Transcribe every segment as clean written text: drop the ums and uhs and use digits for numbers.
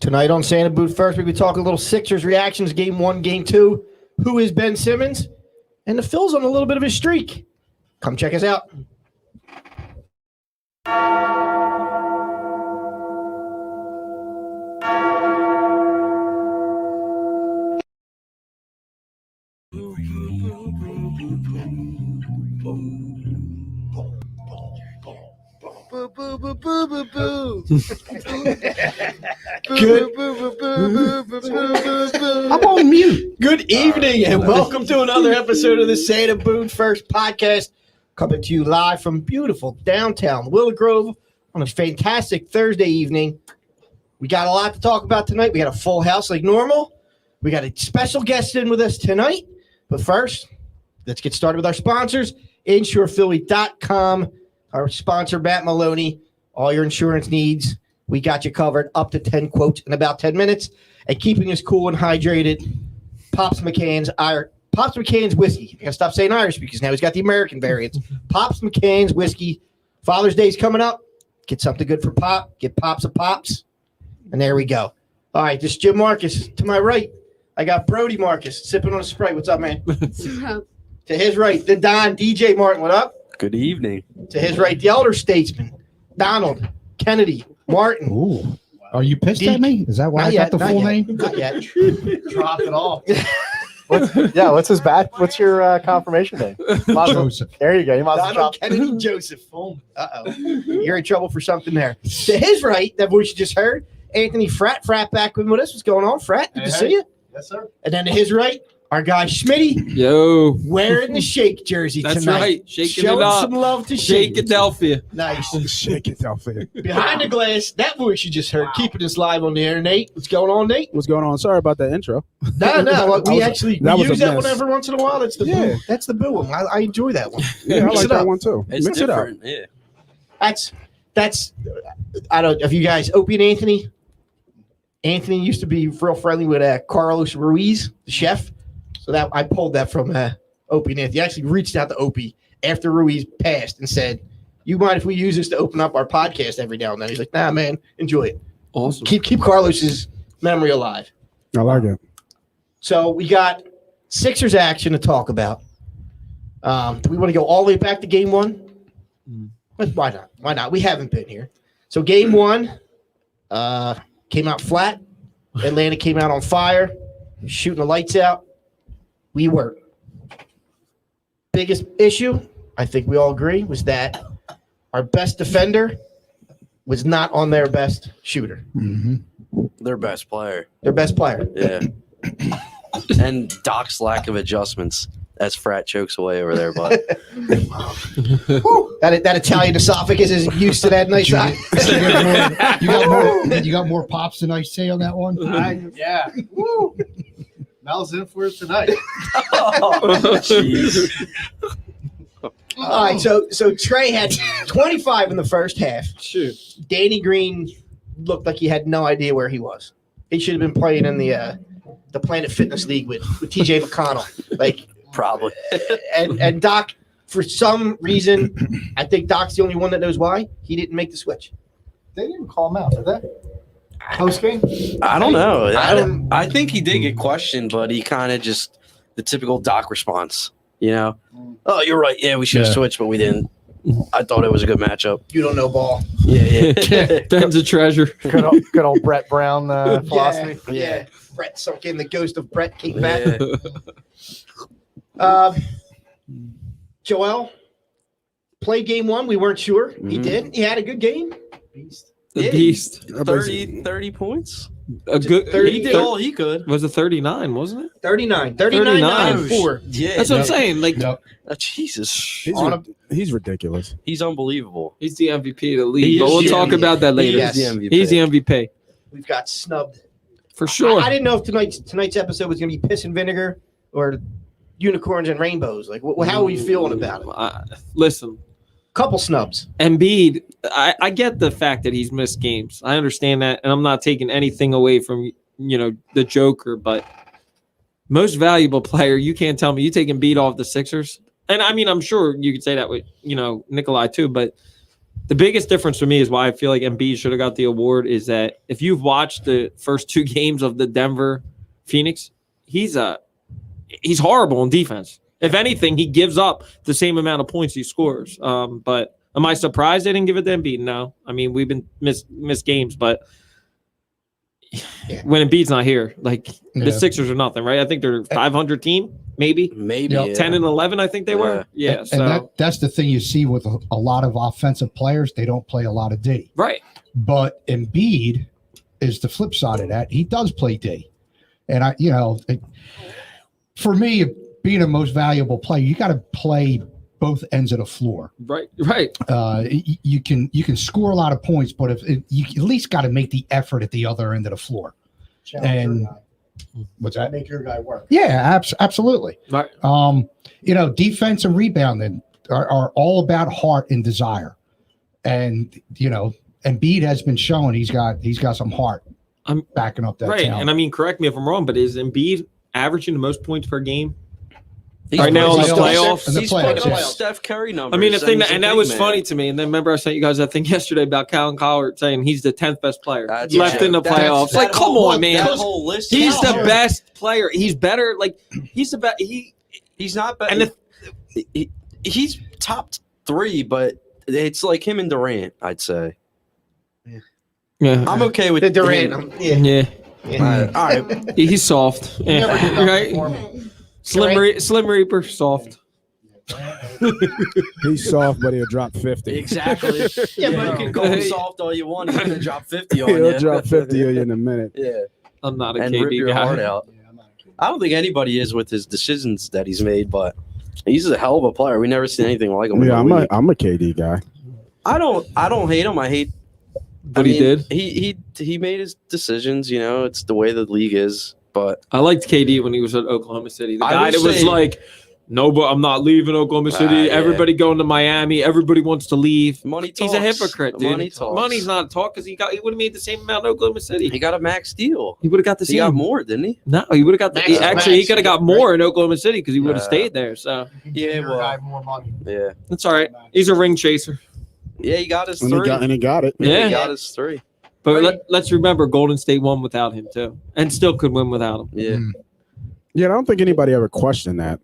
Tonight on Santa Boot First, we'll be talking a little Sixers reactions, game 1, game 2. Who is Ben Simmons? And the Phil's on a little bit of a streak. Come check us out. Boo, boo, boo, boo, boo, boo. Good. I'm on mute. Good evening and welcome to another episode of the Santa Boot First podcast, coming to you live from beautiful downtown Willow Grove on a fantastic Thursday evening. We got a lot to talk about tonight. We got a full house like normal. We got a special guest in with us tonight. But first, let's get started with our sponsors, InsurePhilly.com. Our sponsor, Matt Maloney. All your insurance needs, we got you covered. Up to 10 quotes in about 10 minutes. And keeping us cool and hydrated, Pops McCann's whiskey. I gotta stop saying Irish because now he's got the American variants. Pops McCann's whiskey. Father's Day's coming up. Get something good for Pop. Get Pops a Pops. And there we go. All right, this is Jim Marcus. To my right, I got Brody Marcus sipping on a Sprite. What's up, man? To his right, the Don, DJ Martin. What up? Good evening. To his right, the elder statesman, Donald Kennedy Martin. Ooh. Are you pissed at me? Is that why I got the full name? Not yet. Dropped it all. What's his what's your confirmation name? Joseph. There you go. You might as well Donald drop. Kennedy Joseph. Uh-oh. You're in trouble for something there. To his right, that voice you just heard, Anthony Frat back with us. What's going on, Frat? Good to see you. Yes, sir. And then to his right, our guy Schmitty, Yo. wearing the Shake jersey That's tonight. right. Shaking Showing it up. some love to Shake. Shakeadelphia. Nice. Shake it out there. Behind the glass, that voice you just heard, keeping us live on the air, Nate. What's going on, Nate? What's going on? Sorry about that intro. No. We was use a that one mess. every once in a while. That's the boo. That's the boo one. I enjoy that one. Yeah, I Mix like it that up. one too. It's Mix it up. different. Yeah. That's I don't. If you guys, Opie and Anthony. Anthony used to be real friendly with Carlos Ruiz, the chef. So that I pulled that from Opie and Anthony. I actually reached out to Opie after Ruiz passed and said, "You mind if we use this to open up our podcast every now and then?" He's like, "Nah, man, enjoy it. Awesome. Keep Carlos's memory alive." I like it. So we got Sixers action to talk about. Do we want to go all the way back to game 1? Why not? Why not? We haven't been here. So game 1 came out flat. Atlanta came out on fire, shooting the lights out. We weren't. Biggest issue, I think we all agree, was that our best defender was not on their best shooter. Mm-hmm. Their best player. Their best player. Yeah. And Doc's lack of adjustments as Frat chokes away over there, but That Italian esophagus isn't used to that nice eye. You got more pops than I say on that one? Yeah. Woo. Mel's in for it tonight. jeez. All right, so Trey had 25 in the first half. Shoot. Danny Green looked like he had no idea where he was. He should have been playing in the Planet Fitness League with TJ McConnell. Like Probably. and Doc, for some reason, I think Doc's the only one that knows why he didn't make the switch. They didn't even call him out, did they? Post game? I don't know. I I think he did get questioned, but he kind of just the typical Doc response. You know, oh, you're right. Yeah, we should have switched, but we didn't. I thought it was a good matchup. You don't know ball. Yeah. Ben's a treasure. Good old Brett Brown philosophy. Yeah. Brett sunk in. The ghost of Brett came back. Yeah. Joel played game 1. We weren't sure. He did. He had a good game. Beast. The Yeah. beast. 30 points. A good. 30 He did all he could. Was it 39? Wasn't it? 39. 9 and 4. Yeah. That's what I'm saying. Like Jesus. He's ridiculous. He's unbelievable. he's the MVP of the league. He But is we'll the talk MVP. about that later. Yes. He's the MVP. He's the MVP We've got snubbed. for sure. I didn't know if tonight's episode was going to be piss and vinegar or unicorns and rainbows. Like, how are we feeling about it? Listen, Couple snubs. Embiid, I get the fact that he's missed games. I understand that, and I'm not taking anything away from the Joker, but most valuable player, you can't tell me you take Embiid off the Sixers. And I mean, I'm sure you could say that with Nikolai too, but The biggest difference for me is why I feel like Embiid should have got the award is that if you've watched the first 2 games of the Denver Phoenix, he's horrible on defense. If anything, he gives up the same amount of points he scores. But am I surprised they didn't give it to Embiid? No. I mean, we've been missed games, but when Embiid's not here, like the Sixers are nothing, right? I think they're 500 team, maybe 10 and 11. I think they were. Yeah. And So that's the thing you see with a lot of offensive players. They don't play a lot of D. right. But Embiid is the flip side of that. He does play D. And for me, being a most valuable player, you got to play both ends of the floor. Right. You can score a lot of points, but if you at least got to make the effort at the other end of the floor. Challenge What's that? make your guy work. Yeah, absolutely. Right. Defense and rebounding are all about heart and desire, and Embiid has been showing he's got some heart. I'm backing up that. Right. talent. And I mean, correct me if I'm wrong, but is Embiid averaging the most points per game? He's Right now in the putting up- playoffs? In the He's playoffs, putting up yeah. Steph Curry numbers. I mean, the thing he's a that big was man. funny to me, and then remember I sent you guys I think yesterday about Calvin Collard saying he's the 10th best player That's left a in the joke. playoffs. That Like, come whole- on, man. That whole list. He's the Cal- best player. He's better. Like he's the best. He's not bad. And He's top 3, but it's like him and Durant. I'd say. Yeah. I'm okay with The Durant. him. Yeah. All right. He's soft. He never did Yeah. nothing Right. for me. Slim Reaper, soft. He's soft, but he'll drop 50. Exactly. Yeah, but you can call him soft all you want. He's gonna drop 50 on He'll you. drop 50 on you in a minute. Yeah, I'm not a and rip KD your heart guy. out. I don't think anybody is with his decisions that he's made, but he's a hell of a player. We never seen anything like him. Yeah, in the league. I'm a KD guy. I don't hate him. I hate But he did. He made his decisions. It's the way the league is. But I liked KD when he was at Oklahoma City. The I guy would that was say- like, no, but I'm not leaving Oklahoma City. Yeah. Everybody going to Miami. Everybody wants to leave. money talks. He's a hypocrite, dude. Money talks. Money's not a talk because he would have made the same amount in Oklahoma City. He got a max deal. He would have got the He got same. more, didn't he? No, he would have got the. Max is Actually, he max, could have got right? more in Oklahoma City because he would have Nah. stayed there. So Yeah, Your well- guy more money. Yeah. that's all right. He's a ring chaser. Yeah, he got his And 3. he got it. Yeah. He got his 3. But let's remember, Golden State won without him too, and still could win without him. Yeah. Yeah, I don't think anybody ever questioned that.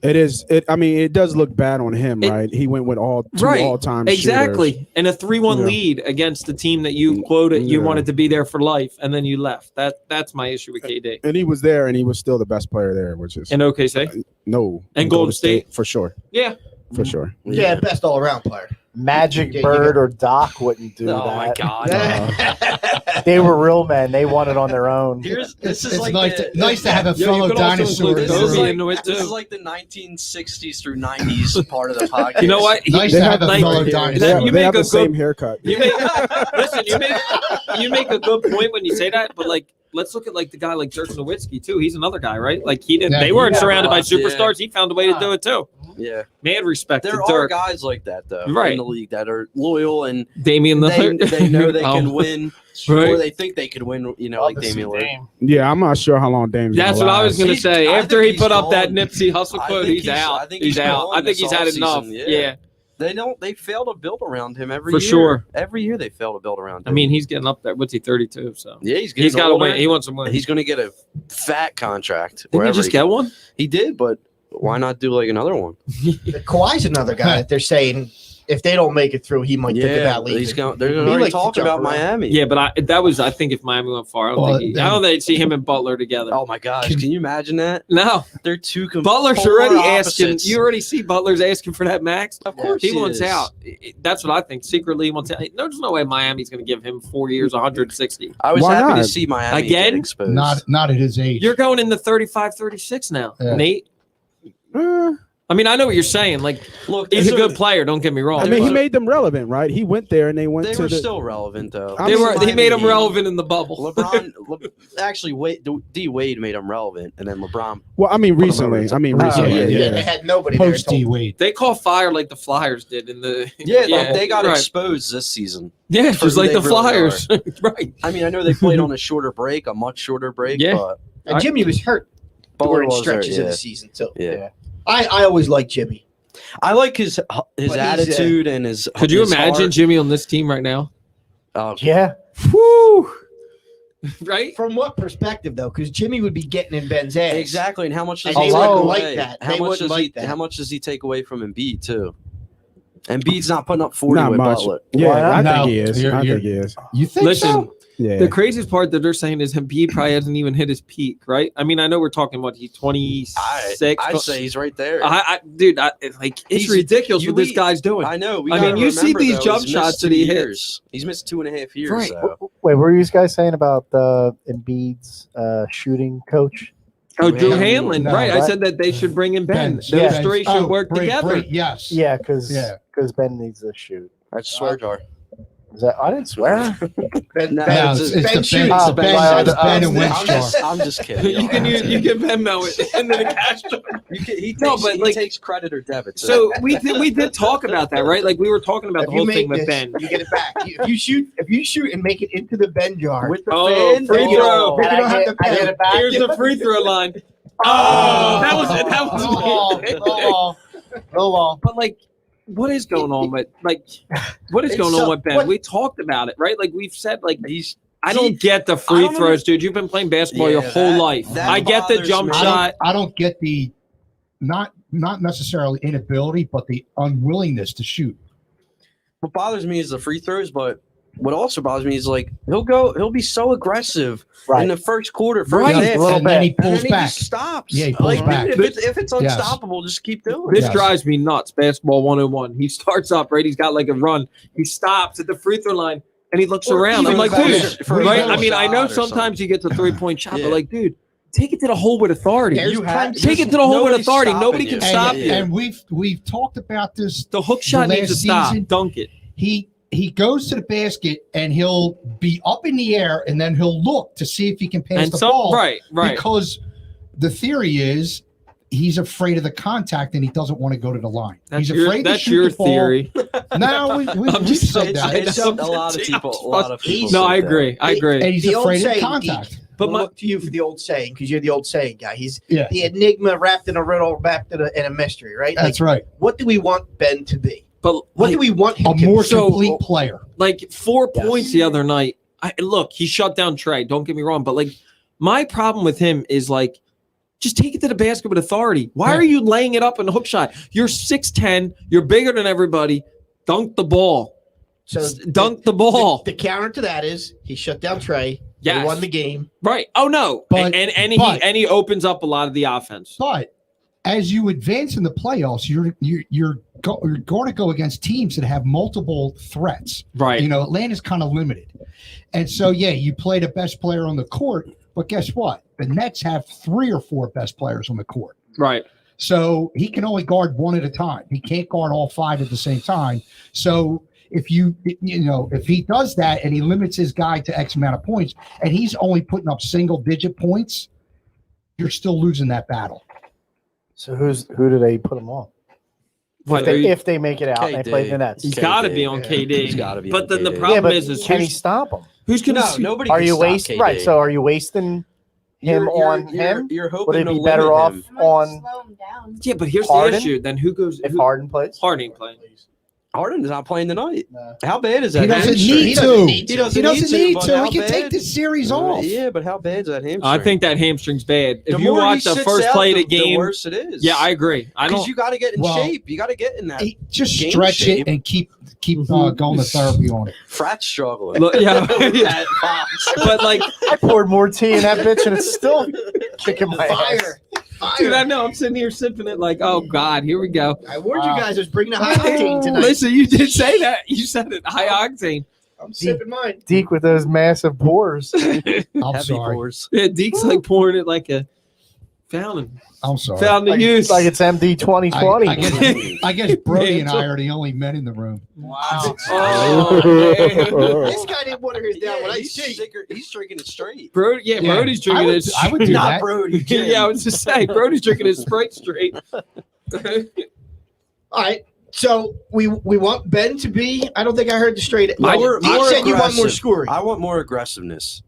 I mean, it does look bad on him, right? He went with two Right. all-time Exactly, shooters. and a 3-1 Yeah. lead against the team that you quoted. You Yeah. wanted to be there for life, and then you left. That's my issue with KD. And he was there, and he was still the best player there, which is And OKC, no. And Golden State. for sure, yeah, for sure. Yeah, best all around player. Magic Yeah, Bird or Doc wouldn't do Oh that. my God. They were real men. They won it on their own. It's like nice, the- nice to have a Yeah, you fellow could also dinosaur. include This is Kobe like, into it, this too. is like the 1960s through 90s part of the podcast. you know what? Nice They to have have a like- fellow They dinosaur. have- you They make have a the same good- haircut. You make, listen, you make a good point when you say that, but like, let's look at like the guy like Dirk Nowitzki too. He's another guy, right? Like he didn't. Yeah, They weren't yeah, surrounded by yeah. superstars. He found a way to do it too. Yeah. Man, respect There to are Dirk. guys like that, though, Right. in the league that are loyal and Damian they, Lillard. they know they can Oh. win, Right. or they think they could win, like Love to see Damian Lillard. Dame. Yeah, I'm not sure how long Dame's That's what I was gonna gonna He's- say. I After think he he's put up that gone. Nipsey Hussle I quote, think he's he's- out. I think He's he's out. gone I think this he's had enough. offseason, yeah. Yeah. They fail to build around him every For year. sure. Every year they fail to build around him. I mean, he's getting up there. What's he, 32? So yeah, he's he's got to older. win. He wants to win. He's going to get a fat contract. Didn't he wherever just get one? He did, but why not do like another one? Kawhi's another guy that they're saying if they don't make it through, he might think about leaving. he's going. They're He already likes to talking jump about around. Miami. Yeah, but I think if Miami went far, I don't Well, think they'd see him and Butler together. Oh my gosh, can you imagine that? No, They're two Butler's polar already opposites. asking. You already see Butler's asking for that max. Of course, He wants is. out. That's what I think. Secretly, he wants out. There's no way Miami's going to give him 4 years, 160. I was Why happy to not? see Miami Again? get exposed. Not at his age. You're going into 35, 36 now, Yeah. Nate. I mean, I know what you're saying. Like, Look, he's a these good are- player. Don't get me wrong. I mean, he but made them relevant, right? He went there and they went They to were the. still relevant though. I they mean, were. He made them relevant in the bubble. LeBron, actually, D Wade made him relevant, and then LeBron. Well, I mean, Put 'em recently. over. I mean, Oh, recently. yeah, Yeah, They had nobody there. Post D Wade. They call fire like the Flyers did in the. Yeah, they got right. exposed this season. Yeah, for just who like they the really Flyers, right? I mean, I know they played on a shorter break, a much shorter break. Yeah. but And Jimmy was hurt Butler during was there, stretches of yeah. the season too. Yeah. I always liked Jimmy. I like his he's, attitude and his. Could you his imagine heart. Jimmy on this team right now? Oh, Yeah. Whew. Right? From what perspective, though? Because Jimmy would be getting in Ben's ass. exactly. And how much does And he they take wouldn't away? like that. How They much wouldn't does like that. How much does he take away from Embiid too? Embiid's not putting up 40 Not with much. Butler. Yeah, I No, think he is. you're- I you're- think he is. You think Listen, so? Yeah. the craziest part that they're saying is Embiid probably hasn't even hit his peak, right? I mean, I know we're talking what he's 26. I say he's right there. Dude, it's He's- ridiculous what this we- guy's doing. I know. I mean, you see these jump shots that he hits. He's missed 2.5 years. Right. So. Wait, what were you guys saying about Embiid's shooting coach? Oh, Drew Hanlon. Hanlon, No, right? I what? said that they should bring in Ben. Ben's- Those yeah. three should work together. Yes. Yeah, because Yeah. Ben needs to shoot. That's a swear jar. Is that? I didn't swear. Ben, No, Ben, it's Ben the shooting. Ben- Oh, it's Ben- it's Ben and I'm just, Winstar. I'm just kidding. You can Venmo it and then cash it. He No, takes, but, he like- takes credit or debit. So we did talk about that, right? Like we were talking about If the you whole make thing with this, Ben. you get it back. If you shoot and make it into the Ben jar, with the Oh, fan, free then you throw. don't- They don't have to I pay. get it back. Here's the free throw line. Oh, that was No ball. But like, what is going on with what is It's going so- on with Ben? what- We talked about it, right? Like we've said, like He's I don't get the I free don't throws, dude. You've been playing basketball your Yeah, whole that- life. that I get the bothers jump me. shot. I don't get the not necessarily inability, but the unwillingness to shoot. what bothers me is the free throws, but what also bothers me is like he'll be so aggressive in Right. the first quarter, first Right. half, A little and then he bit. and pulls then he back. just stops. Yeah, he pulls like, back. dude, if it's Yes. unstoppable, just keep doing This it. Yes. drives me nuts. Basketball 101. He starts up, right? He's got like a run. He stops at the free throw line and he looks Or around. even I'm like, better, dude, for a right? little I mean, I know shot or sometimes you get the 3-point shot, Yeah. but like, dude, take it to the hole with authority. There's You have- Take it to the hole with nobody's authority. stopping Nobody you. can And, stop you. and we've talked about this. The hook shot the needs to last stop. season- Dunk it. He goes to the basket and he'll be up in the air and then he'll look to see if he can pass And the some ball. right. Because the theory is he's afraid of the contact and he doesn't want to go to the line. That's he's your, afraid that's to shoot your the ball. theory. No, we've I'm just said saying, that. It's a lot of people. A lot of people. No, say I that. agree. I agree. And he's The old afraid of saying, contact. But But my, look to you for the old saying because you're the old saying guy. He's Yeah, the enigma wrapped in a riddle, wrapped in a mystery, right? that's Like, right. what do we want Ben to be? but What like, do we want him A to more be? complete player. like 4 Yes. points the other night. Look, he shut down Trey. Don't get me wrong, but like my problem with him is like, just take it to the basket with authority. Why Yeah. are you laying it up in the hook shot? You're 6'10". You're bigger than everybody. Dunk the ball. So Dunk the ball. The counter to that is he shut down Trey. Yes. He won the game. Right. Oh no. But- and he opens up a lot of the offense. But as you advance in the playoffs, you're going to go against teams that have multiple threats. Right. You know, Atlanta's kind of limited. And so, yeah, you play the best player on the court, but guess what? The Nets have 3 or 4 best players on the court. Right. So he can only guard one at a time. He can't guard all 5 at the same time. So if if he does that and he limits his guy to X amount of points and he's only putting up single digit points, you're still losing that battle. So who do they put him on? What, If they make it out and they play the Nets. he's KD. got to be on Yeah. KD. He's gotta be But on then the KD. problem but is can he who's, stop him? who's going No, to nobody. Are can you stop wasting? KD. Right. So are you wasting him on him? You're hoping Would it to be better limit off him. on Slow him down. Yeah, but here's Harden? the issue. Then who goes? if who, Harden plays? Harden ain't playing. Harden's not playing tonight. No. How bad is that? He doesn't hamstring? need He to. doesn't need to. He doesn't He doesn't need but to. how He can take bad? this series off. Yeah, but how bad's that hamstring? I think that hamstring's bad. If The you more he watch the sits first out, play of the the game, worse it is. yeah, I agree. I Because don't. you got to get in Well, shape. You got to get in that Just game stretch shape. it and keep going to therapy on it. frat struggling. Look, yeah, At Fox. but like, I poured more tea in that bitch and it's still kicking my ass. Fire. dude, I Fire. know I'm sitting here sipping it like, oh God, here we go. I warned you guys I was bringing a high octane tonight. Listen, you did say that. You said it. High octane. I'm sipping mine. Deke with those massive pores. I'm Heavy sorry. pours. Yeah, Deke's like pouring it like a fountain. I'm sorry. Fountain of youth. Like it's MD 2020. I guess Brody and I are the only men in the room. Wow. Oh, man. This guy didn't water his down when I he's, see. he's drinking it straight. Brody's Yeah, Brody's drinking I would- his. I would do Not that. Brody. Jim. Yeah, I was just saying, Brody's drinking his Sprite straight. All right. So we want Ben to be. I don't think I heard the straight. More- you more said you want more aggressive. scoring. I want more aggressiveness.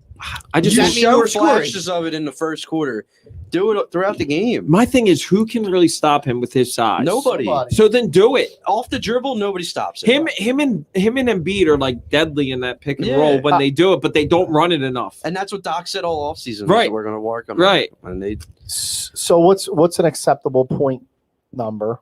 I just You That mean show we're scoring? flashes of it in the first quarter. Do it throughout the game. my thing is who can really stop him with his size? Nobody. So then do it. Off the dribble, nobody stops it. Him and Embiid are like deadly in that pick and Yeah. roll when they do it, but they don't run it enough. And that's what Doc said all offseason. Right. We're going to work on Right. it. And they So what's an acceptable point number?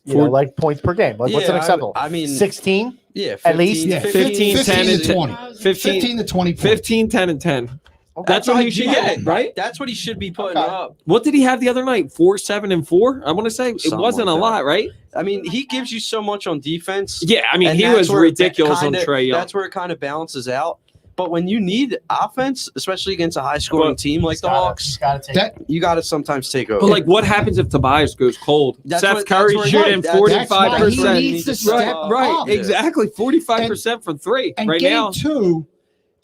Like points per game. Like what's an Yeah, acceptable? I mean, 16 yeah, 15, at least? Yeah, 15, 10, 15 and to 20. 15, 15 to 20 points. 15, 10, and 10. That's what he should get, right? That's what he should be putting Okay. up. What did he have the other night? 4, 7, and 4? I want to say it Something wasn't like a that. lot, right? I mean, he gives you so much on defense. Yeah, I mean, and he that's was where it ridiculous kinda- on Trae Young. That's where it kind of balances out. But when you need offense, especially against a high-scoring team like the Hawks, That you got to sometimes take over. But like, what happens if Tobias goes cold? That's Seth what- Curry that's shooting right. That's why he 45%. needs to Right, step Right, up. exactly. 45% from 3 And right game now. 2,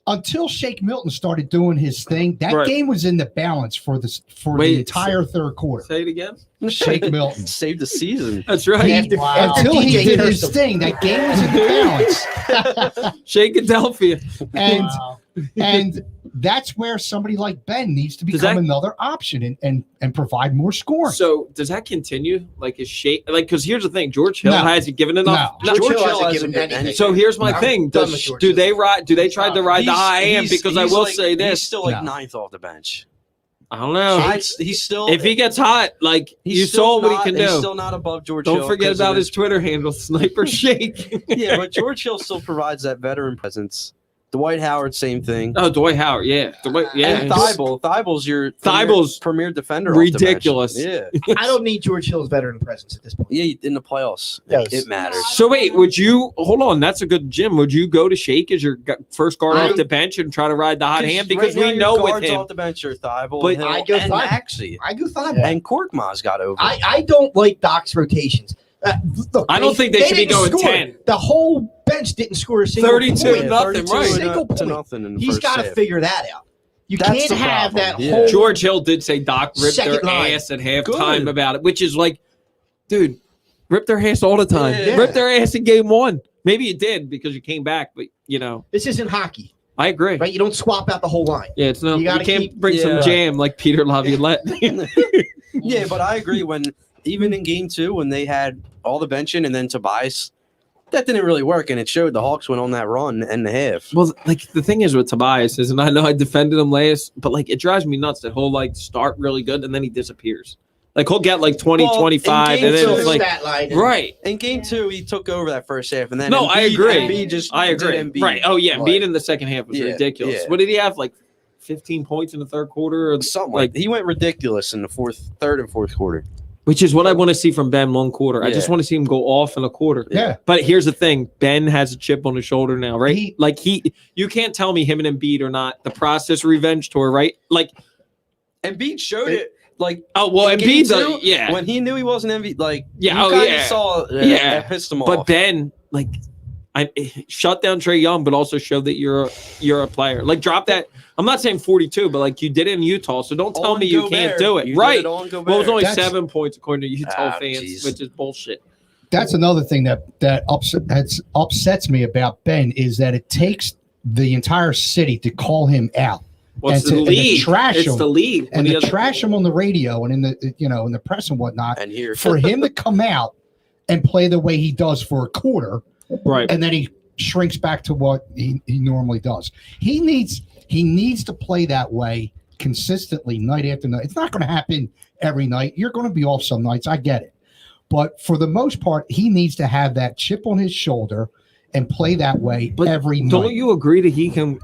until Shake Milton started doing his thing, that Right. game was in the balance for the Wait, entire third quarter. Say it again. Shake Milton. Saved the season. That's right. Until he DJ did cursed his him. thing, that game was in the balance. Shake Adelphia. And and that's where somebody like Ben needs to Does become that- another option and provide more scoring. So does that continue? Like is Shake like because here's the thing, George Hill No. hasn't given enough. No. George Hill Hill hasn't hasn't given been anything. So here's my I'm thing. done with George Do Hill. they try to ride the high hand? Because I will like, say he's this. still like No. 9th off the bench. I don't know. He's still If he gets hot, like he's you still saw what he not- can He's do. still not above George Hill. Don't forget 'cause of about his Twitter handle, Sniper Shake. Yeah, but George Hill still provides that veteran presence. Dwight Howard, same thing. Oh, Dwight Howard, yeah. And Thybulle's your Thybulle's premier defender. off the bench. ridiculous. Yeah, I don't need George Hill's veteran presence at this point. yeah, in the playoffs, Yes. it matters. So wait, would you hold on? That's a good Jim. Would you go to Shake as your first guard off the bench and try to ride the hot hand? Because right now we know your with guards him. off the bench are Thibault, But Hill, I go and Thibault. Maxey, I do five. Yeah. and Korkmaz got over. I don't like Doc's rotations. Look, I don't think they should be didn't going score. 10. The whole bench didn't score a single 32 point. nothing, right. Single to point. nothing in the He's first got to half. figure that out. You That's can't the have problem. that Yeah. whole George Hill did say Doc ripped Second their line. ass at halftime Good. about it, which is like, dude, rip their ass all the time. Yeah. Rip their ass in game 1. Maybe you did because you came back, but This isn't hockey, I agree. right? You don't swap out the whole line. Yeah, it's no. You You gotta can't keep- bring some Yeah. jam like Peter Laviolette. Yeah, but I agree. When even in game 2, when they had all the benching and then Tobias, that didn't really work, and it showed. The Hawks went on that run and a half. Well, like the thing is with Tobias is, and I know I defended him last, but like it drives me nuts that he'll like start really good and then he disappears. Like he'll get like 20, Well, 25, in and then game it's two, like stat line. right. In game 2, he took over that first half, and then No, I agree. Embiid just I did agree. Embiid. Right. Oh yeah, Like, being in the second half was Yeah, ridiculous. yeah. What did he have? Like 15 points in the third quarter, or something like he went ridiculous in the third and fourth quarter. which is what I want to see from Ben one quarter. I just Yeah. want to see him go off in a quarter. Yeah. But here's the thing: Ben has a chip on his shoulder now, right? He- You can't tell me him and Embiid are not the process revenge tour, right? Like, Embiid showed it. Like oh well, in game Embiid's 2, yeah, when he knew he wasn't MVP, like Yeah, you oh, kinda yeah. saw Yeah. that pissed him but off. Ben, like, I shut down Trae Young, but also show that you're a player. Like, drop that. I'm not saying 42, but like you did it in Utah, so don't tell On me you Gobert. can't do it. You did right? it on Gobert. Well, it was only That's- 7 points according to Utah fans, jeez. which is bullshit. That's another thing that upsets me about Ben is that it takes the entire city to call him out What's And the to- and to league? trash It's him. the league. and When he to has- trash him on the radio and in the in the press and whatnot. and here For him to come out and play the way he does for a quarter, right. and then he shrinks back to what he normally does. He needs to play that way consistently night after night. It's not going to happen every night. You're going to be off some nights. I get it. But for the most part, he needs to have that chip on his shoulder and play that way But every Don't night. you agree that he can,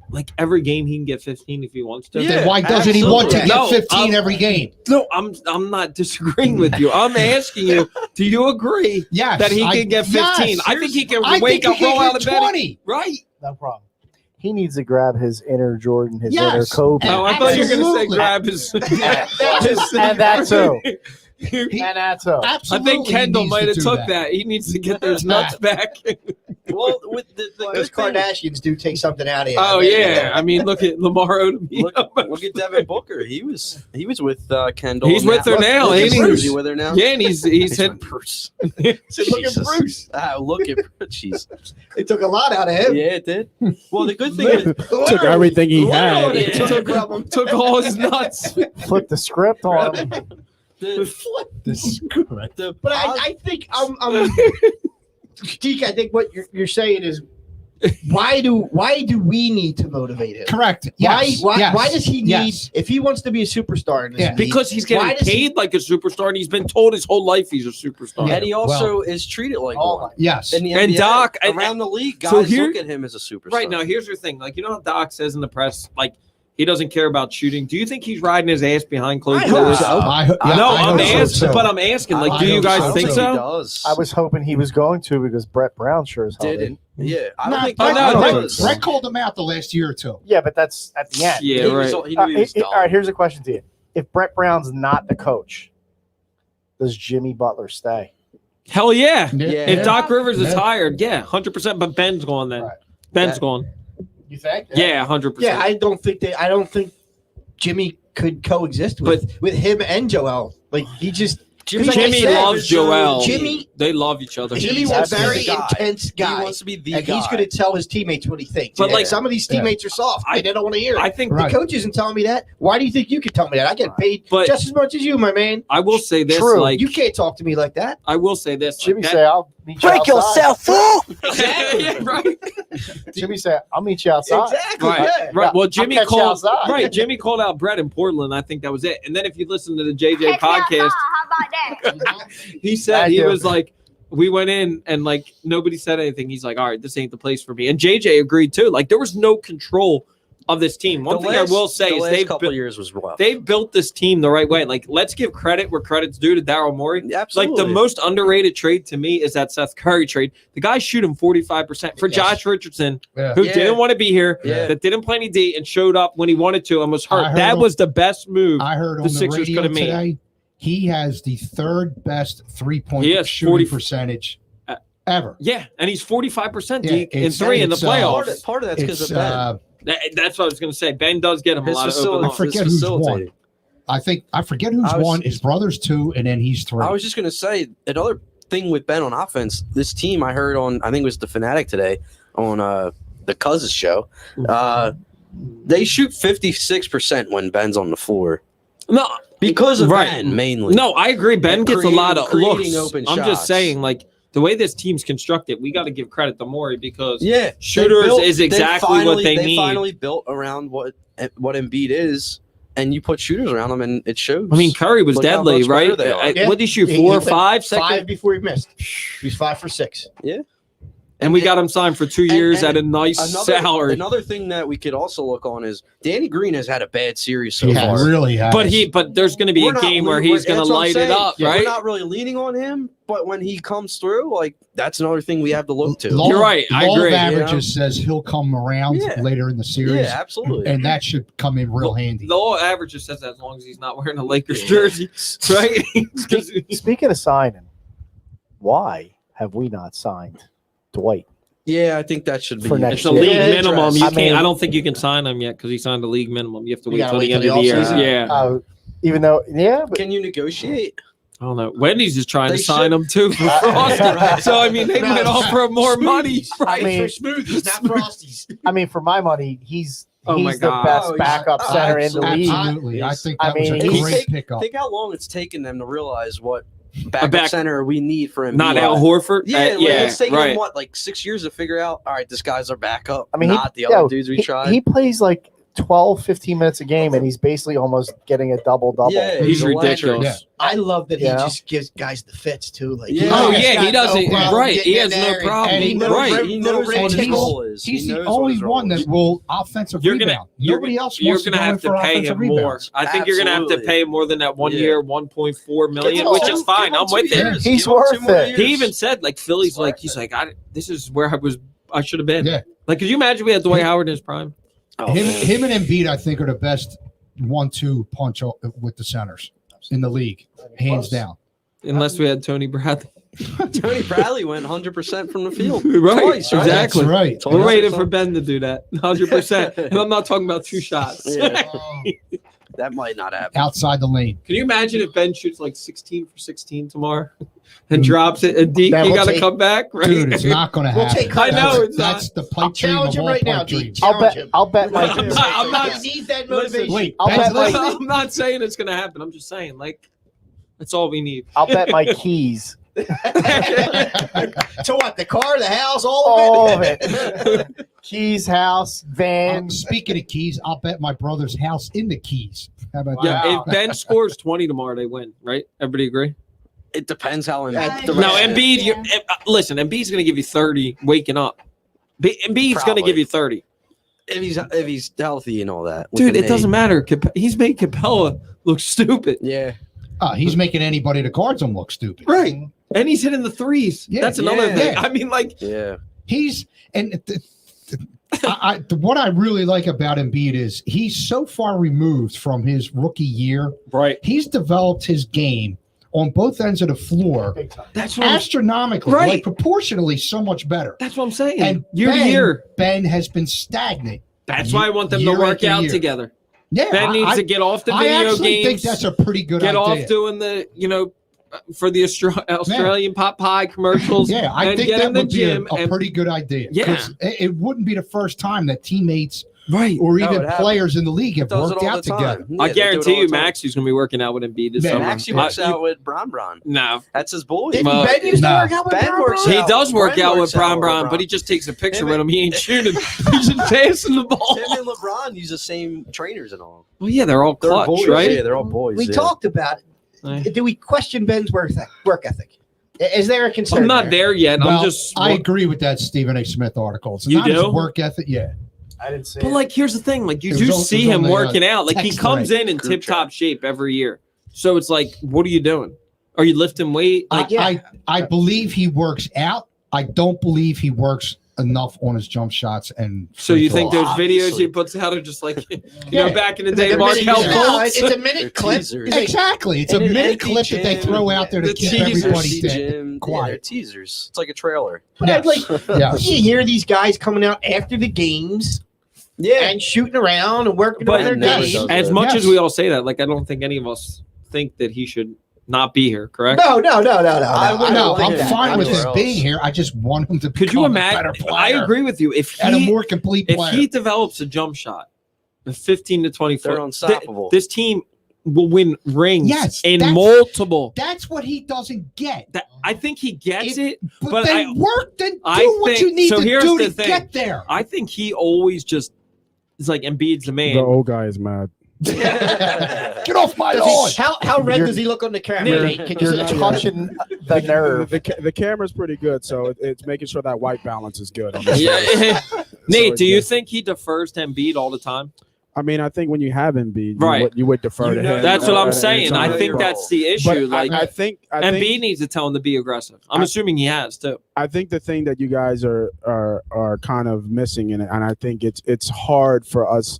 like every game, he can get 15 if he wants to? Yeah. Then why doesn't he want to get No, 15 every game? No, I'm not disagreeing with you. I'm asking you, do you agree Yes. that he can get 15? yes. I think he can I wake think up, he roll can out get of bed. 20. Right. No problem. He needs to grab his inner Jordan, his inner Yes. Kobe. Oh, I thought you were going to say Absolutely. grab his. And that too. He- And that's all. I Absolutely, think Kendall he needs might to have do took that. He needs to get those nuts back. Well, with the Those good thing- Kardashians do take something out of you. Oh yeah, I mean, look at Lamar Odom. look at Devin Booker. He was with Kendall. He's with her now, Look ain't at he? Bruce. Is he with her now? Yeah, and he's hit. with Bruce. So look at Jesus. Bruce. Look at jeez. They took a lot out of him. Yeah, it did. Well, the good thing is Took everything he had. Literally, Yeah. took from him. Took all his nuts. Flip the script on him. the But I think Deke, I think what you're saying is why do we need to motivate him? Correct. Yes. Why does he need Yes. if he wants to be a superstar in this league, Because he's why getting does he- paid like a superstar, and he's been told his whole life he's a superstar. and he also is treated like one. Yes. In the And NBA, Doc- around the league, guys so here- look at him as a superstar. Right now, here's your thing. Like, you know how Doc says in the press, like, he doesn't care about shooting. Do you think he's riding his ass behind closed I hope doors? so. No, I I'm hope so, asking, too. but I'm asking. Like, do I you hope guys so, think too. He so? does. I was hoping he was going to because Brett Brown sure as hell didn't. did. Yeah, I No, don't think. Brett- no, I Brett- don't does. Brett called him out the last year or two. Yeah, but that's at the end. Yeah, He right. was- he knew he was All right, dumb. here's a question to you. If Brett Brown's not the coach, does Jimmy Butler stay? Hell yeah. Yeah. If Doc Rivers is Yeah. hired, yeah, 100%. But Ben's gone then. Right. Ben's That- gone. You think? Yeah, 100%. Yeah, I don't think Jimmy could coexist with him and Joel. Like he just Jimmy, Like I Jimmy said, loves Joel. Jimmy- They love each other. Jimmy He's wants a absolutely very the guy. intense guy. He wants to be the and guy. he's going to tell his teammates what he thinks. But, But like- like some of these teammates are soft. They don't want to hear it. I think Right. The coach isn't telling me that. Why do you think you could tell me that? I get paid But- just as much as you, my man. I will say this. True. Like, You can't talk to me like that. I will say this. Jimmy like, say, "I'll meet you outside." fool. Exactly. Yeah, right. Jimmy say, "I'll meet you outside." Exactly. Right, Yeah. right. Well, I'll Jimmy catch you called. outside. Right, Jimmy called out Brett in Portland. I think that was it. And then if you listen to the JJ podcast, How about that? he said Thank he you. was like, we went in and like nobody said anything. He's like, all right, this ain't the place for me. And JJ agreed too. Like there was no control of this team. One The thing last- I will say the is last they've couple of years was rough. they've built this team the right way. Like let's give credit where credit's due to Daryl Morey. Absolutely. Like the most underrated trade to me is that Seth Curry trade. The guy shoot him 45% for Yes. Josh Richardson, Yeah. who Yeah. didn't want to be here, Yeah. that didn't play any D and showed up when he wanted to and was I hurt. heard That him- was the best move. I heard on The the Sixers radio could have made. today, he has the third best three-point He has shooting 40 percentage Uh, ever. Yeah, and he's 45% Yeah, Deke, in it's- three in the it's, playoffs. part of that's because It's, of Ben. That's what I was going to say. Ben does get him a His lot of facility- open I looks. forget his who's won. facilitating. I forget who's I was- one. His brother's two, and then he's three. I was just gonna say another thing with Ben on offense. This team I heard on, I think it was the Fanatic today on the Cousins show. They shoot 56% when Ben's on the floor No, because of Right. Ben mainly. no, I agree. Ben And gets a lot of creating looks. open I'm shots. just saying, like, the way this team's constructed, we got to give credit to Morey because yeah, shooters is exactly what they They need. finally built around what Embiid is, and you put shooters around them, and it shows. I mean, Curry was Look how deadly, much better right? they are. Yeah. What did he shoot? He 4 or played 5 5 seconds? before he missed. He was 5 for 6. And we got him signed for 2 years and at a nice salary. Another thing that we could also look on is Danny Green has had a bad series so He far. really has. But there's going to be We're a not game where leaning- he's going to that's what I'm light it saying. up, Yeah, right? We're not really leaning on him, but when he comes through, like that's another thing we have to look to. Law- You're right. I law agree, of you averages says he'll come around Yeah. later in the series, Yeah, absolutely. and that should come in real Well, handy. The law average just says that as long as he's not wearing a Lakers jersey, right? 'Cause- Speaking of signing, why have we not signed Dwight? Yeah, I think that should be For next It's a year. league Yeah, minimum. You I can't. mean- I don't think you can sign him yet because he signed a league minimum. You have to You wait gotta till wait the end till of the the year. offseason. Yeah, Even though, yeah, but Can you negotiate? I don't know. Wendy's is trying They to sign him too for Frosty. So I mean, they might offer him more money. I mean, smoothies, not frosties. I mean, for my money, he's Oh my the God. best Oh, backup he's- center in the absolutely. league. Absolutely, I think I that was mean, a he's- great pickup. Think how long it's taken them to realize what backup back- center we need for him. Not Al Horford. Yeah, yeah, it's taken right. them what, like 6 years to figure out. All right, this guy's our backup. I mean, not the other dudes we tried. He plays like 12, 15 minutes a game, and he's basically almost getting a double-double. Yeah, He's electric. ridiculous. Yeah. I love that he Yeah. just gives guys the fits too. Like, Yeah. Oh he's yeah, got he doesn't. no problem Right, he getting has in no there problem. and he knows Right. He knows Little what his wrinkles. role is. He's He the knows what only his one role that is. will offensive You're gonna- rebound. you're- Nobody else You're wants going to go in have to for pay offensive him more. rebounds. I think you're going to have to Absolutely. pay more than that 1 Yeah. year, 1.4 million, Give him which two- is fine. give him I'm 2 with you. years. He's Give him worth 2 more it. years. He even said, like, Philly's He's like, worth he's it. like, this is where I should have been. Yeah. Like, could you imagine we had Dwight Howard in his prime? Oh, him, man. him and Embiid, I think, are the best 1-2 punch with the centers in the league, hands down. Unless we had Tony Bradley. Tony Bradley went 100% from the field. Right, Twice, right? exactly. That's right. Twice We're or waiting for something. Ben to do that 100%. And I'm not talking about 2 shots. Yeah, Oh, that might not happen. outside the lane. Can you imagine if Ben shoots like 16 for 16 tomorrow and drops it? And Deke, That you will got to take- come back, right? Dude, it's not going to We'll happen. take I know it's That's the pipe dream challenge of him all right now, pipe Deke. dreams. Challenge him. I'll bet my. I'm not- He needs that Listen, motivation. Wait, I'll Ben's bet my- listening? I'm not saying it's going to happen. I'm just saying, like, that's all we need. I'll bet my keys. To what? The car, the house, all All of of it. it. Keys, house, van. Speaking of keys, I'll bet my brother's house in the keys. How about Yeah, that? if Ben scores 20 tomorrow, they win, right? Everybody agree? It depends how in Right. the Now, rest- Embiid, listen, Embiid's going to give you 30 waking up. Embiid's going to Probably. give you 30. if he's healthy and all that. with Dude, the it doesn't knee. matter. He's made Capella look stupid. Yeah. He's making anybody that guards him look stupid. Right. And he's hitting the threes. Yeah, That's another yeah. thing. I mean, like, Yeah. He's and what I really like about Embiid is he's so far removed from his rookie year. right. He's developed his game on both ends of the floor That's what I'm, astronomically, Right. like proportionally, so much better. that's what I'm saying. And Year to year. Ben has been stagnant. That's why I want them to year work after out year. together. Yeah, Ben needs I, to get off the I video actually think games. that's a pretty good Get idea. off doing the, for the Australian pot pie commercials. Yeah, I and think get that in the would be a gym and pretty good idea. Yeah. 'Cause it wouldn't be the first time that teammates right. or No, even it happens. players in the league have Does it worked all out the time. together. Yeah, I they do it guarantee all you, the time. Maxie's going to be working out with Embiid this Yeah, summer. Maxie works out with Bron. No, That's his boy. Didn't Well, Ben used to nah. work out with Ben Bron works Bron? he out. does work Bren out with works out Bron with Bron, LeBron. but he just takes a picture Him with him. He ain't shooting. He's just passing the ball. Him and LeBron use the same trainers and all. Well, yeah, they're all They're clutch, boys. right? Yeah, they're all boys. We yeah. talked about Right. it. Do we question Ben's work ethic? Is there a concern? I'm not there yet. Well, I'm just. I agree with that Stephen A. Smith article. It's You not his do? work ethic. Yeah. I didn't see But it. like, here's the thing: like, you It do was on- see it was him on the, working out. Like, he text comes thread. in Group tip-top shape every year. So it's like, what are you doing? Are you lifting weight? Like, I believe he works out. I don't believe he works enough on his jump shots and. so you think those? those videos Obviously. he puts out are just like, Yeah. back in the The day, minute- Markel no, Fultz? it's a minute clip. teasers. It's like, Exactly. It's a And an minute empty clip that they gym. throw out there to The keep teasers. everybody Teasers, dead. gym. Yeah, quiet. they're teasers. It's like a trailer. But I'd like Yes. you hear these guys coming out after the games and shooting around and working But on their never game. does As that. much Yes. as we all say that, like, I don't think any of us think that he should not be here, correct? No. I I wouldn't No, like I'm that. fine with him Anywhere being else. here. I just want him to Could you become a better imagine? player I agree with you. If and a he more complete if player. he develops a jump shot, a 15 to 20 They're foot, unstoppable. this team will win rings Yes, in that's- multiple. That's what he doesn't get. I think he gets it. But, But then work, then do I what think- you need so to here's do the to thing. get there. I think he always just is like Embiid's the man. The old guy is mad. Get off my Does lawn. he, how red You're- does he look on the camera? You're- Nate? Can you You're see? touching the nerve. The camera's pretty good, so it's making sure that white balance is good. On this Yeah. Nate, do you yeah. think he defers to Embiid all the time? I mean, I think when you have Embiid, Right. you would defer You to know him. That's what I'm at any saying. time. I think that's the issue. But Like, I think Embiid needs to tell him to be aggressive. I'm assuming he has too. I think the thing that you guys are kind of missing in it, and I think it's hard for us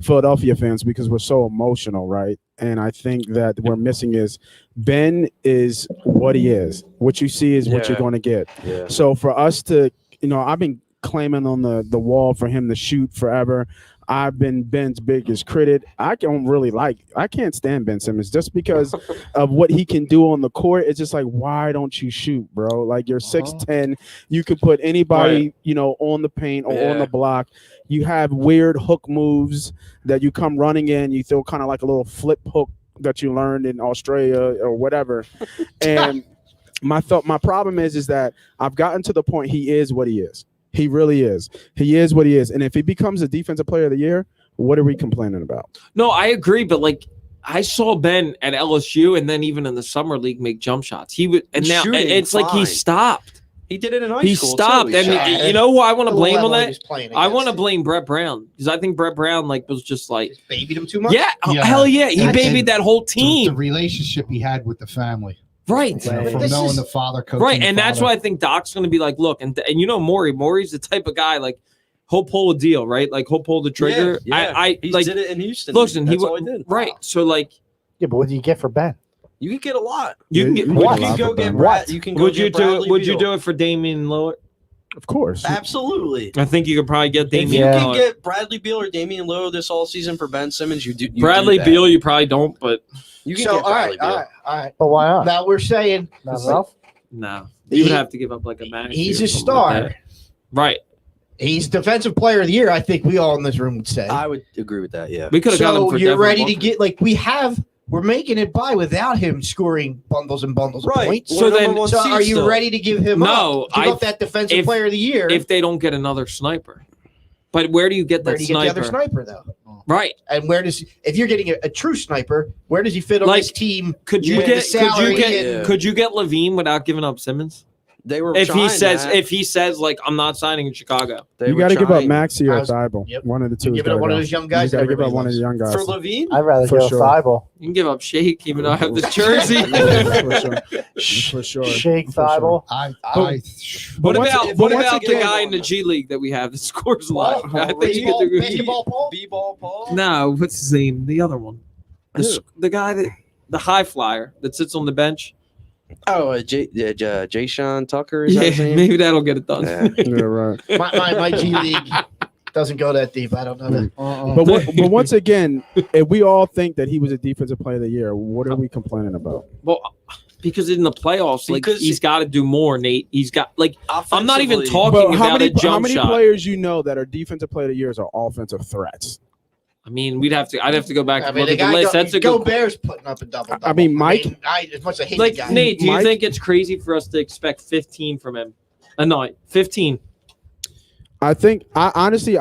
Philadelphia fans because we're so emotional, right? And I think that we're missing is Ben is what he is. What you see is what you're Yeah. going to get. Yeah. So for us to, I've been claiming on the wall for him to shoot forever. I've been Ben's biggest critic. I can't stand Ben Simmons just because of what he can do on the court. It's just like, why don't you shoot, bro? Like you're 6'10", you can put anybody, on the paint or on Yeah. the block. You have weird hook moves that you come running in. You throw kind of like a little flip hook that you learned in Australia or whatever. And my problem is that I've gotten to the point he is what he is. He really is. He is what he is. And if he becomes a defensive player of the year, what are we complaining about? No, I agree, but like I saw Ben at LSU and then even in the summer league make jump shots. He would, and now Shooting it's like he fine. stopped. He did it in high He school. stopped, too. He and shot. you know who I want to The blame on level he that? was playing I want to against. blame Brett Brown because I think Brett Brown was just like, Just babied him too much. yeah, Yeah. hell yeah, he That's- babied that whole The team, relationship he had with the family, right? from This knowing is- the father, coaching Right, the and that's father. why I think Doc's going to be like, look, and Maury's the type of guy like he'll pull a deal, right? Like he'll pull the trigger. Yeah, I he like did it in Houston. listen, That's he all would he did. right. So like, Yeah, but what do you get for Ben? You can get a lot. You can get. You You What? can go get What? Brad. You can go Would you get do? Bradley Would you Beal. do it for Damian Lillard? Of course. Absolutely. I think you could probably get If you Damian Yeah. can Lillard. get Bradley Beal or Damian Lillard this all season for Ben Simmons, you Bradley do that. Beal, you probably don't, but You can So get all Bradley right, Beal. all right. But why not? Now we're saying Not enough? no, you would He- have to give up like a max. he's or a something like star. that. Right? He's defensive player of the year. I think we all in this room would say. I would agree with that. Yeah. We could have got him So for you're Devin ready to Booker. get like we're making it by without him scoring bundles and bundles of Right. points. So then- So are you ready to give him No, up? Give up that defensive if- player of the year. if they don't get another sniper. But where do you get where that do you get the sniper? other sniper though? Right? And where does if you're getting a true sniper, where does he fit on Like, this team? Could you Yeah, get? the Could you salary get? and- Could you get Levine without giving up Simmons? They were If he trying says, that. if he says, like, I'm not signing in Chicago. They You were got to give up trying. Maxey I or was- Thibault. Yep. One of the two. Give it up one of those young guys You got to that give up everybody one of the young guys. for Levine. I'd rather For go sure. Thibault. You can give up Shake, even though I have the jersey. For sure. For sure. Shake For sure. Thibault. What But once- about but what once about the again- guy in the G League that we have that scores a lot? I think you Baseball, could do basketball, Paul? B-ball Paul. No, what's his name? The other one, the guy that the high flyer that sits on the bench. Oh, Jay Sean Tucker. Is that his Yeah, name? maybe that'll get it done. Yeah. Yeah, right. My G League doesn't go that deep. I don't know that. But once again, if we all think that he was a defensive player of the year, what are we complaining about? Well, because in the playoffs, like Because- he's got to do more, Nate. He's got like I'm not even Offensively- talking But about a how jump many shot. players you know that are defensive player of the years are offensive threats? I mean, I'd have to go back I and mean, look the at the guy list. That's a go good. Bears putting up a double. I mean, Mike- as much as I hate Like the guy. Nate, do you Mike- think it's crazy for us to expect 15 from him a night? 15. I think I honestly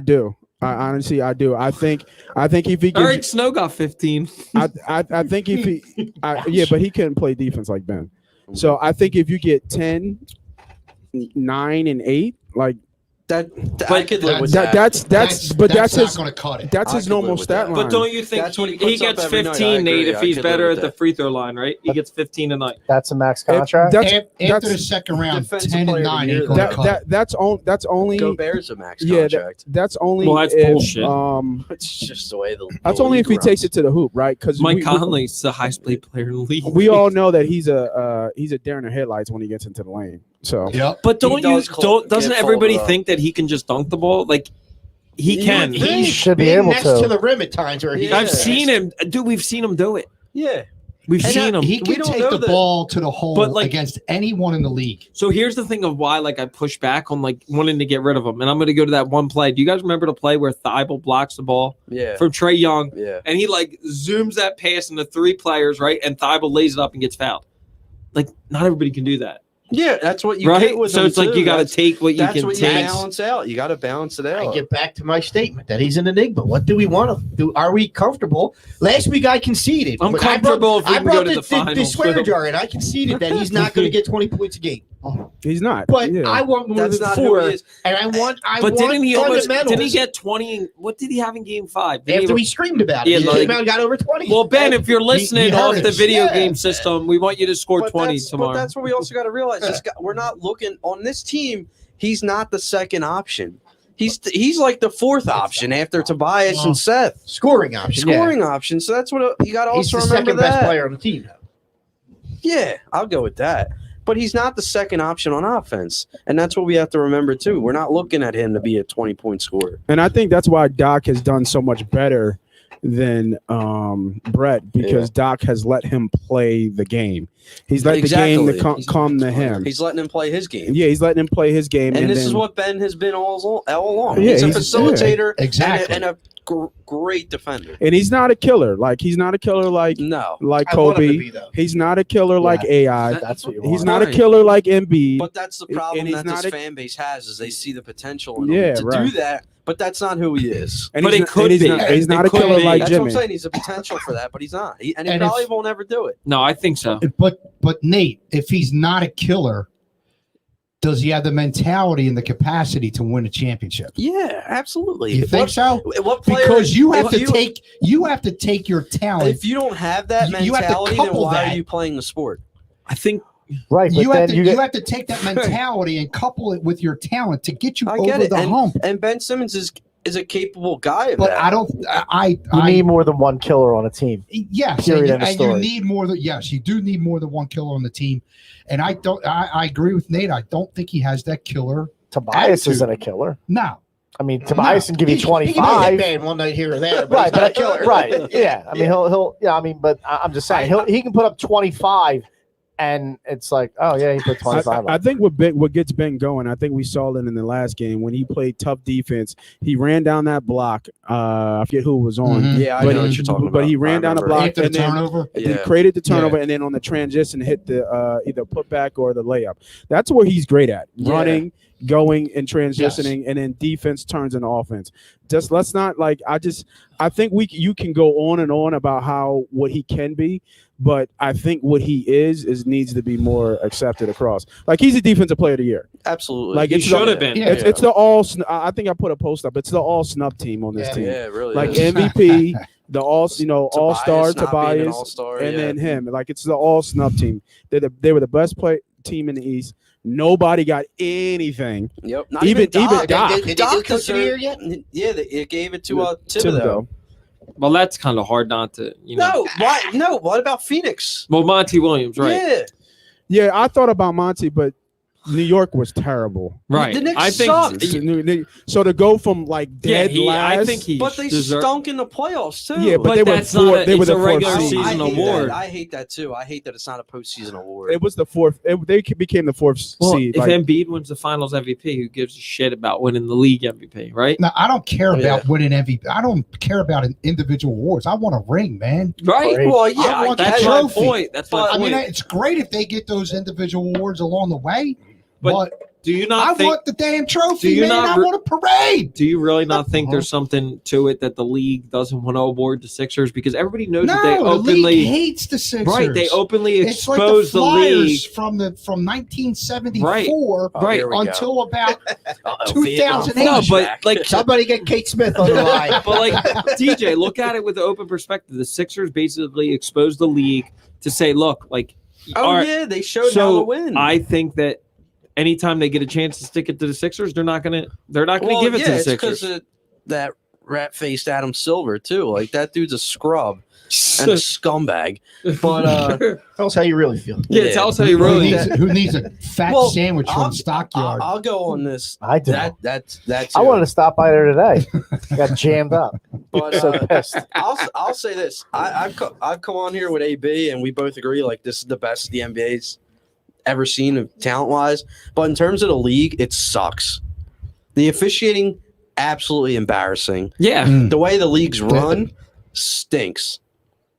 do. I do. I think if he Eric gives, Snow got 15. I think if he yeah, but he couldn't play defense like Ben. So I think if you get 10, 9, and 8, like I But could live with that, that. that's not his going to cut it. that's I his could normal live with stat that. line. But don't you think That's what he he puts gets up every night. 15, I Nate, agree. if I he's could better live at with the that. free throw line, right? He gets 15 a night. That's a max contract. That's After the second round, Defensive 10 player and of the 9 year, ain't going to that, cut that that's only Go Bears a max yeah contract. that's only Well, that's if, bullshit. It's just the way the That's the only if he league takes runs. it to the hoop, right? Because Mike Conley's the highest paid player in the league. we all know that he's a deer in the headlights when he gets into the lane. So it. Yep. But He doesn't get everybody folded up. think that he can just dunk the ball? Like he You can. would think. He should be Being able next to. to the rim at times, where he. Yeah. I've seen him, dude. We've seen him do it. Yeah. We've And seen him. He We can don't take know the that. ball to the hole But, like- against anyone in the league. So here's the thing of why, like, I push back on like wanting to get rid of him, and I'm going to go to that one play. Do you guys remember the play where Thibault blocks the ball Yeah. from Trae Young, Yeah. and he like zooms that pass into 3 players, right? And Thibault lays it up and gets fouled. Like, not everybody can do that, Yeah, that's what you right? get with So him, it's like too. you got to That's- take what you That's can what you take. balance out. You got to balance it I out. get back to my statement that he's an enigma. What do we want to do? Are we comfortable? Last week I conceded. I'm When I comfortable if we I can brought go to the the finals. swear jar, and I conceded that he's not going to get 20 points a game. he's not. But yeah. I want more That's than not who 4, he is. and I want But didn't he almost? fundamentals. Didn't he get 20? What did he have in Game 5? Did he After have- we screamed about it? Yeah, He like- came out and got over 20. well, Ben, if you're listening heard off the us. video Yeah. game system, we want you to score But 20 that's, tomorrow. But that's what we also got to realize. This guy, we're not looking on this team. He's not the second option. He's like the 4th option after Tobias and Seth. scoring option. yeah. Scoring option. So that's what you got to He's also the remember second best that. player on the team. Yeah, I'll go with that. But he's not the second option on offense. And that's what we have to remember, too. We're not looking at him to be a 20-point scorer. And I think that's why Doc has done so much better than Brett, because Doc has let him play the game. He's let the game to come to him. He's letting him play his game. Yeah, he's letting him play his game. And this then, is what Ben has been all along. Yeah, he's a he's- facilitator Exactly. and a great defender. and he's not a killer. Like he's not a killer like No. I want him to Kobe. be, though. He's not a killer like AI. That's what you He's want. not a Right. killer like Embiid. But that's the And problem he's that not this a- fan base has is they see the potential in Yeah, him to right. do that, but that's not who he is. And But he's it not- could and he's be. not- He's It not a could killer be. like That's what I'm Jimmy. saying. He's a potential for that, but he's not. And he And probably if- won't ever do it. no, I think so. But Nate, if he's not a killer, does he have the mentality and the capacity to win a championship? Yeah, absolutely. You think so? What player? Because you have if to take your talent. If you don't have that You have to mentality, then couple why that. are you playing the sport? I think Right, but You then have to you you get have to take that mentality and couple it with your talent to get you I get over it. the hump. And Ben Simmons is is a capable guy of But that. I don't. You need more than one killer on a team. Yes, Period, end of and you story. need more than yes, you do need more than one killer on the team. And I don't. I agree with Nate. I don't think he has that killer. Tobias Attitude. isn't a killer. No, I mean, Tobias can give you He can be 25. bad one night here or there, but Right, he's not a killer. right. Yeah. I mean, he'll. Yeah. I mean, but I'm just saying, he can put up 25, and it's like, oh yeah, he put 25. I think what gets Ben going, I think we saw it in the last game when he played tough defense. He ran down that block. I forget who was on. Mhm. Yeah, I But know he- what you're talking about. but he ran I down the remember. block. after the and then- turnover. He Yeah. created the turnover and then on the transition hit the either putback or the layup. That's where he's great at. Yeah. Running, going and transitioning, and then defense turns into offense. Just let's not I think you can go on and on about what he can be, but I think what he is needs to be more accepted across. Like he's a defensive player of the year. Absolutely. Like He it's should the- have been. Yeah. It's the all. I think I put a post up. It's the all snub team on this Yeah. team. Yeah, it really Like is. MVP, the all all star not being an Tobias, all-star, and yeah. then him. Like it's the all snub team. They were the best team in the East. Nobody got anything. Yep. Not Even Doc. Doc. Did they Doc do Coach of the Year deserved- yet? Yeah, it gave it to Thibodeau. Thibodeau. Well, that's kind of hard not to, No, why? No, what about Phoenix? Well, Monty Williams, right? Yeah, Yeah, I thought about Monty, but New York was terrible. Right. The Knicks I think. sucked. So to go from like Yeah, dead last, I think he. but they deserved- stunk in the playoffs too. Yeah, but But they were that's four- not. they were It's the a fourth regular seed. season I hate award. That. I hate that too. I hate that it's not a postseason award. it was the fourth. They became the fourth Well, seed. if Like, Embiid wins the Finals MVP, who gives a shit about winning the league MVP, right? Now, I don't care Yeah. about winning MVP. I don't care about an individual awards. I want a ring, man. Right. Great. Well, I yeah, want That's the my trophy. point. That's my But, I point. mean, it's great if they get those individual awards along the way, But but do you I not think? want the damn trophy, do you man. not I re- want a parade. Do you really not think there's something to it that the league doesn't want to award the Sixers because everybody knows that they No, the openly league hates the Sixers. right? They openly It's like the expose the Flyers league. from 1974 Oh, Right. here we go. until about Uh-oh, Vietnam 2008. No, but flashback. like Somebody get Kate Smith on the line. But like DJ, look at it with the open perspective. The Sixers basically exposed the league to say, look, like, oh all right, yeah, they showed how so to win. I think that anytime they get a chance to stick it to the Sixers, they're not gonna well, give it yeah, to the it's Sixers. because of that rat-faced Adam Silver too. Like that dude's a scrub and a scumbag. But Tell us how you really feel. yeah, tell us how you Who really. needs a fat Well, sandwich from I'll- Stockyard? I'll go on this. I do. That's I wanted to stop by there today. I got jammed up. But So pissed. I'll say this. I've come on here with AB and we both agree like this is the best the NBA's ever seen talent wise. But in terms of the league, it sucks. The officiating absolutely embarrassing. Yeah, The way the league's run stinks.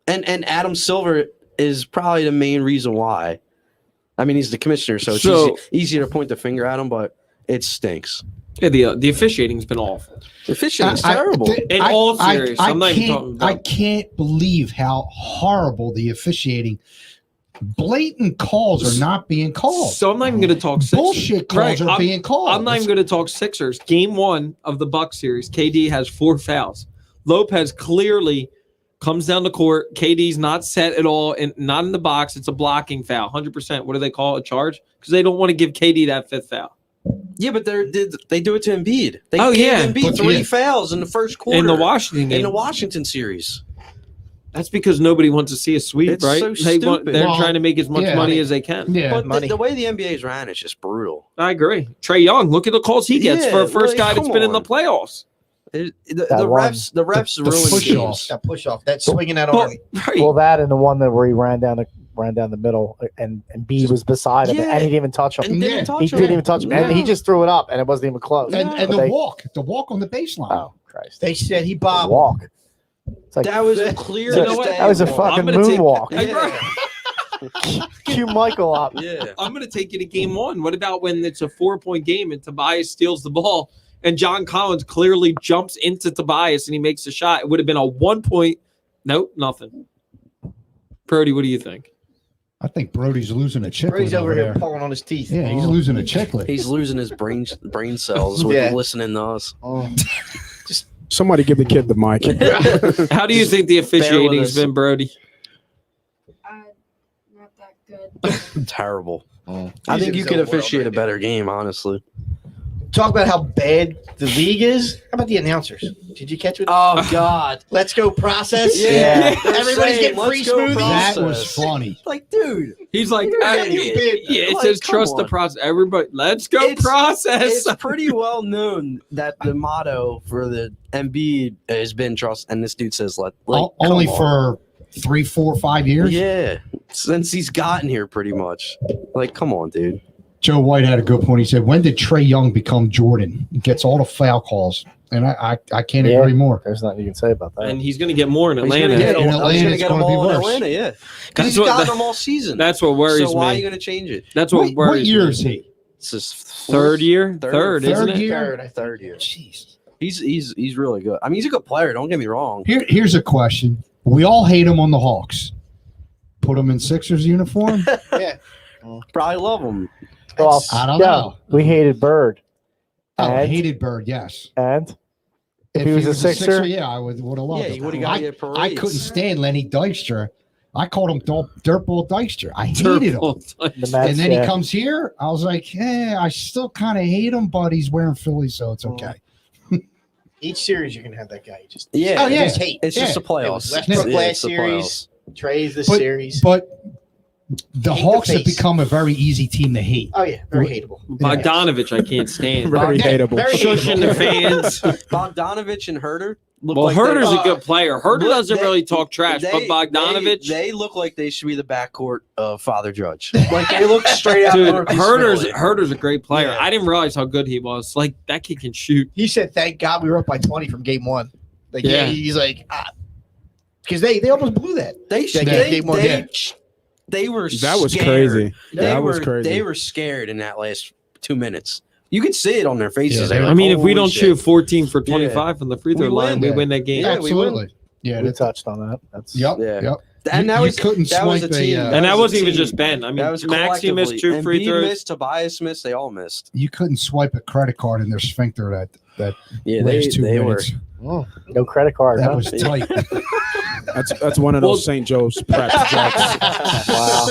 And Adam Silver is probably the main reason why. I mean, he's the commissioner, so it's easier to point the finger at him, but it stinks. yeah. The officiating's been awful. The officiating's I- terrible. In all series, I'm not even can't- talking about- I can't believe how horrible the officiating. Blatant calls are not being called. So I'm not even going to talk Sixers. Bullshit calls Right, are being called. I'm not even going to talk Sixers. Game 1 of the Bucks series, KD has 4 fouls. Lopez clearly comes down the court. KD's not set at all and not in the box. It's a blocking foul, 100%. What do they call it? A charge? Because they don't want to give KD that 5th foul. Yeah, but they do it to Embiid. They Oh, gave yeah. Embiid But 3 yeah. fouls in the first quarter. In the Washington game. in the Washington series. That's because nobody wants to see a sweep, It's right? so They're stupid. Well, trying to make as much yeah. money as they can. Yeah, But money. the way the NBA's ran is just brutal. I agree. Trey Young, look at the calls he gets Yeah, for a first like, guy that's come been in the on. playoffs. The That one. refs The ruined push games. off. That push off, that swinging that But- arm. right. Well, that and the one that where he ran down the middle, and B was beside him, Yeah. and he didn't even touch him. And didn't Yeah. touch He him. didn't even touch him, and No. he just threw it up, and it wasn't even close. and But the they- walk on the baseline. Oh Christ! They said he The bobbed. walk. It's like That was a clear You know what? mistake. that was a I'm fucking gonna take- moonwalk. Yeah. Cue Michael up. Yeah. I'm going to take you to game 1. What about when it's a 4-point game and Tobias steals the ball and John Collins clearly jumps into Tobias and he makes the shot? It would have been a 1-point. Nope, nothing. Brody, what do you think? I think Brody's losing a chiclet He's over here there. pulling on his teeth. Yeah, he's losing a chiclet. He's losing his brain cells with Yeah. listening to us. somebody give the kid the mic. How do you think the officiating's us. been, Brody? Not that good. Terrible. Mm. I He's think in you his could own world officiate right a better game, honestly. talk about how bad the league is. How about the announcers? Did you catch it? Oh God. Let's go process. Yeah. Everybody's getting free smoothies. That Process. was funny. Like, dude, He's like, You're yeah, getting big. it Like, says come trust the on. process. Everybody, let's go It's- process. it's pretty well known that the motto for the Embiid has been trust, and this dude says Only come on. for 3, 4, 5 years. Yeah, since he's gotten here, pretty much. Like, come on, dude. Joe White had a good point. He said, "When did Trae Young become Jordan? He gets all the foul calls." And I can't Yeah. agree more. There's nothing you can say about that. And he's going to get more in He's Atlanta. gonna get, In he's Atlanta, gonna it's get them gonna be all in worse. Atlanta, yeah. Because That's he's what got the- them all season. That's what worries so why are me. you going to change it? That's what What worries year me. is he? It's his Third year? Third, isn't Third it? year? Third year. Jeez. He's really good. I mean, he's a good player. Don't get me wrong. Here's a question. We all hate him on the Hawks. Put him in Sixers uniform? Probably love him. Well, I don't yeah, know. we hated Bird. Oh, And? hated Bird, yes. And if he was a Sixer? yeah, I would have loved Yeah, him. he would have got you at parades. I couldn't stand Lenny Dykstra. I called him Dirtball Dykstra. I hated him. the Mets, And then yeah. he comes here. I was like, I still kind of hate him, but he's wearing Phillies, so it's okay. Each series you're gonna have that guy. You just Yeah, Oh, yeah. just hate. It's just the It playoffs. was Westbrook Yeah, last it's the series. Trey's this But- series. But the Hate Hawks the have face. become a very easy team to hate. Oh yeah, very hateable. Bogdanovich, I can't stand. Very Yeah, hateable. very Shushing the fans. Bogdanovich and Herter. Look Well, like Herter's they- a good player. Herter Look, doesn't they- really talk trash, but Bogdanovich, They look like they should be the backcourt of Father Judge. Like they look straight out. dude, of Northeast Herter's Philly. a great player. Yeah. I didn't realize how good he was. Like that kid can shoot. He said, "Thank God we were up by 20 from game one." Like Yeah. he's like, because they almost blew that. They Yeah, game one, yeah. they were That was scared. crazy. They That were was crazy. They were scared in that last 2 minutes. You could see it on their faces. Yeah, They were I mean, if we holy don't shit. shoot 14 for 25 from the free throw We line, win. we win that game. Yeah, we win. Absolutely. Yeah, we that's, touched on that. That's yep, Yeah. yep. And that You was couldn't that was a swipe a, team. uh, And that was a wasn't even team. just Ben. I mean, That was Maxi missed 2 collectively. free Embiid throws. missed, Tobias missed. They all missed. You couldn't swipe a credit card in their sphincter that Yeah, last 2 they were. minutes. no credit card. That huh? was tight. That's one of those Well- St. Joe's prep jokes. Wow.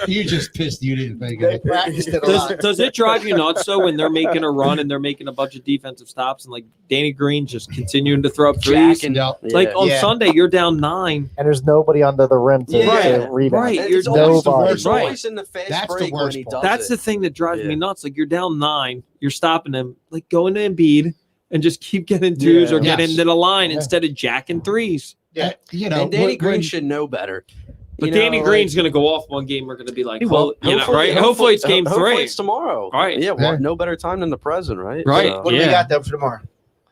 You just pissed. You didn't think of They it. practiced it a lot. Does it drive you nuts though when they're making a run and they're making a bunch of defensive stops and like Danny Green just continuing to throw up threes? Jacking. Yep. Like on Yeah. Sunday, you're down 9. And there's nobody under the rim to, Yeah. to rebound. Right. And You're it's always the nobody. worst. It's Right. always in the fast That's the break when worst he part. does That's it. the thing that drives Yeah. me nuts. Like you're down 9, you're stopping them. Like go into Embiid and just keep getting twos Yeah. or get Yes. into the line Yeah. instead of jacking threes. Yeah. You know, And Danny when- Green should know better. But You know, Danny like- Green's going to go off one game. We're going to be like, He well, will. you know, right? Hopefully it's game hopefully 3. it's tomorrow. Right. Yeah. Yeah. No better time than the present, right? Right. So, What do we Yeah. got though for tomorrow?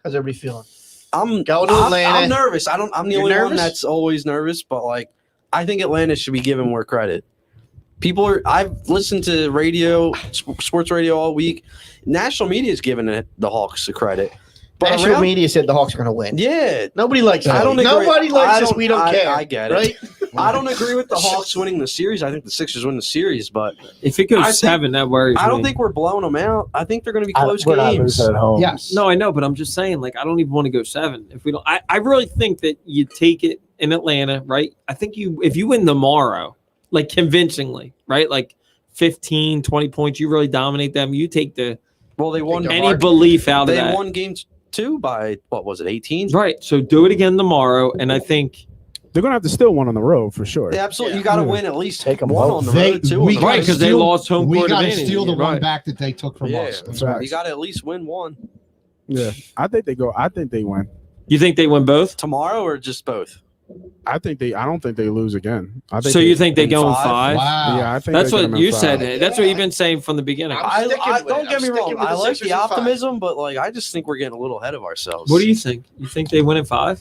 How's everybody feeling? I'm Going to Atlanta. I'm nervous. I'm the You're only one nervous? that's always nervous, but like I think Atlanta should be given more credit. People are. I've listened to radio, sports radio all week. National media is giving the Hawks the credit. But National around- media said the Hawks are going to win. Yeah, Nobody likes I that. don't agree. Nobody likes I this. don't- We don't I- care. I get it. Right? I don't agree with the Hawks winning the series. I think the Sixers win the series, but If it goes I think- 7, that worries I don't me. think we're blowing them out. I think they're going to be I- close we're not games. losing at home. Yes. No, I know, but I'm just saying, like, I don't even want to go 7. If we don't, I really think that you take it in Atlanta, right? I think if you win tomorrow, like convincingly, right? Like 15, 20 points, you really dominate them. You take Well, they won. Take the any hard- belief out of They that. won game 2 by what was it? 18. Right. So do it again tomorrow. And I think, They're gonna have to steal one on the road for sure. Yeah, absolutely. Yeah. You got to Yeah. win at least Take 'em one both. on the They- road too. we on the right, road. because they lost home We court got to advantage. steal the You're one right. back that they took from Yeah. us. That's Right. right. You got to at least win one Yeah, I think they go. I think they win. You think they win both? tomorrow, or just both. I think they. I don't think they lose again. I think So you think they in go in 5? 5? Wow. Yeah, I think That's they get what them you in 5. said. That's what you've been saying from the beginning. I'm sticking with don't it. get I'm me wrong. sticking with I the like Sixers the in 5. optimism, but like I just think we're getting a little ahead of ourselves. What do you think? You think they win in 5?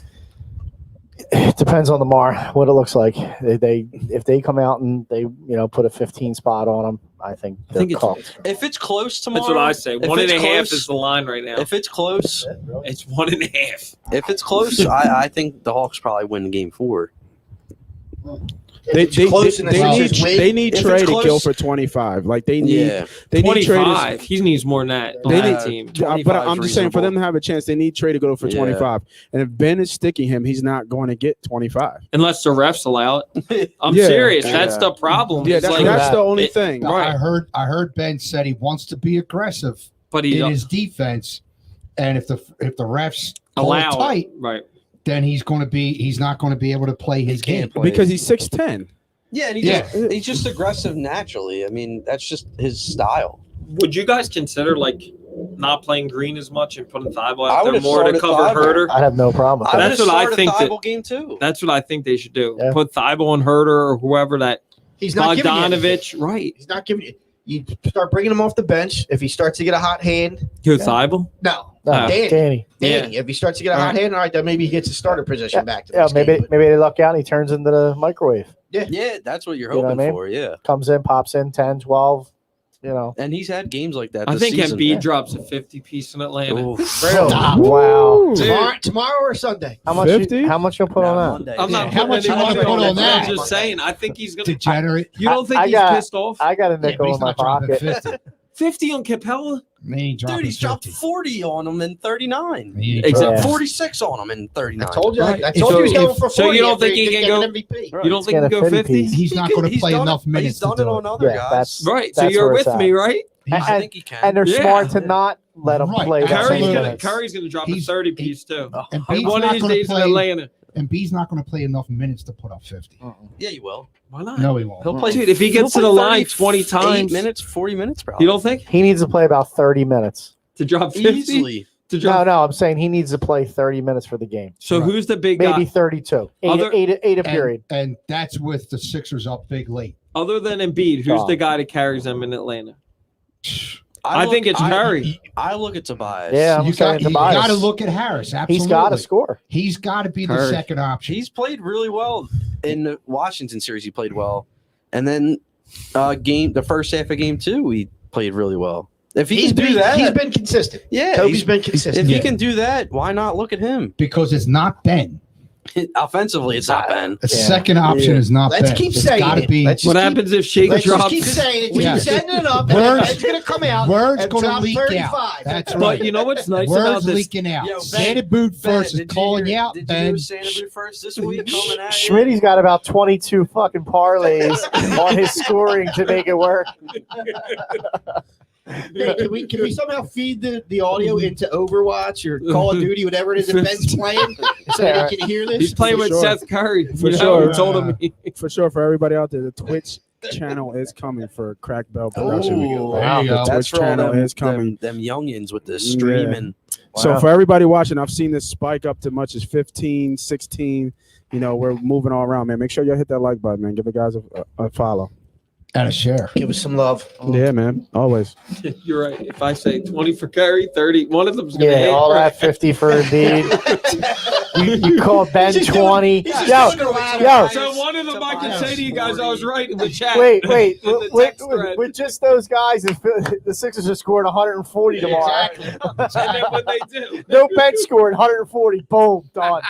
It depends on tomorrow what it looks like. If they come out and they put a 15 spot on them, I think I they're think it's- cooked. If it's close tomorrow, That's what I say. if 1.5 it's is the line right now. If it's close, It's 1.5. if it's close, I think the Hawks probably win game 4. They, It's close and the Sixers win. they need If Trey it's to close- kill for 25. Like they need Yeah, they need Trey to 25. He needs more than that on They that need- team. but I'm 25 just saying for them reasonable. to have a chance, they need Trey to go for Yeah. 25. And if Ben is sticking him, he's not going to get 25. Unless the refs allow it. I'm Yeah. serious. Yeah. That's the problem. Yeah, It's that's, like, that's the only it- thing. I heard Ben said he wants to be aggressive. But he's in his defense, and if the refs call it allowed tight, right. then he's not going to be able to play his game. Can't play because it. he's 6'10". Yeah, and he's just aggressive naturally. I mean, that's just his style. Would you guys consider not playing Green as much and putting Thibault I out there would've more to started cover Thibault. Herter? I'd have no problem with I that. That's what I think that- Thibault game too. That's what I think they should do. Yeah. Put Thibault and Herter or whoever that He's not giving you anything. Bogdanovich. Right. He's not giving you. You start bringing him off the bench. If he starts to get a hot hand, Who, Thibault? no. No, Danny. Danny. If he starts to get a hot hand, all right, then maybe he gets a starter position back to the Yeah, next game, maybe but- they luck out and he turns into the microwave. Yeah, that's what you're You know hoping what I mean? for. Yeah, Comes in, pops in, 10, 12, and he's had games like that. I this think season. Embiid drops a 50-piece in Atlanta. Ooh. Stop. Wow. Tomorrow or Sunday? How much? 50? How much you'll put on that? Monday. I'm not How putting much any you money wanna put on but I'm that? just saying, I think he's going to. Degenerate. You don't think I he's got- pissed off? I got a Yeah, but nickel he's in my not dropping pocket. 50. 50 on Capella? He ain't dropping Dude, he's dropped 50. 40 on him in 39. He ain't Exactly. Yeah. 46 on him in 39. I told you. Right. I told So you he's going if- for 40. so you don't after think he could can get go- an MVP. Right. You don't think he Get can a go 50 50? piece. He's not going to play enough minutes He's done to it do on it. other Yeah, guys. that's- Right. So That's you're where it's with at. me, right? I think he can. And they're Yeah. smart to not let him Right. play that Curry's many Absolutely. gonna minutes. Curry's gonna drop a He's- 30 piece too. And And B's one of not these going days to in play. Atlanta. And B's not going to play enough minutes to put up 50. Yeah, you will. Why not? No, he won't. He'll play. Dude, if he he'll gets to play the line 38 20 times, minutes, 40 minutes, probably. you don't think He needs to play about 30 minutes. to drop 50? Easily. To drop. No, I'm saying he needs to play 30 minutes for the game. So Right. who's the big Maybe guy 32. Other- Eight a And- period. And that's with the Sixers up big late. other than Embiid? Who's God. the guy that carries them in Atlanta? I think it's Curry. I look at Tobias. Yeah, I'm You saying got Tobias. to look at Harris. Absolutely. He's got to score. He's got to be the Curry. second option. He's played really well in the Washington series. He played well, and then the first half of game 2, he played really well. If he can do that, He's been consistent. yeah. Toby's been consistent. If Yeah. he can do that, why not look at him? because it's not Ben. Offensively, it's not Ben. The second option Yeah. is not Let's Ben. keep It's saying gotta it. be. Let's What just happens if Shake Let's just drops? keep saying it. Yeah. Keep setting it up. Word's- It's going to come out. Word's and going to drop leak 35. out. That's But right. you know what's nice about Word's this? leaking out. Yo, Ben- Santa Boot first is did you calling hear- you out. Did you Ben. hear Santa Boot first this week coming at you? Schmitty's got about 22 fucking parlays on his scoring to make it work. Hey, can we somehow feed the audio into Overwatch or Call of Duty, whatever it is that Ben's playing, so that he can hear this? He's playing For with sure. Seth Curry. For You know, sure. he told him. For sure, for everybody out there, the Twitch channel is coming for Crack Bell Production. Ooh, There you the go. Twitch That's for all channel them, is coming. them youngins with the streaming. So Wow. for everybody watching, I've seen this spike up to much as 15, 16. You know, we're moving all around, man. Make sure y'all hit that like button, man. Give the guys a follow. And a share. Give us some love. Yeah, man. Always. You're right. If I say 20 for Curry, 30, one of them's gonna Yeah, hit. all that 50 for Embiid. You call Ben He's just 20. He's just Yo, doing around yo. So one of them I can Tobias say to you guys, I was 40. right in the chat. wait. in the text thread. With just those guys, the Sixers are scoring 140 tomorrow. Exactly. And then what they do. No bench scoring 140. Boom, done.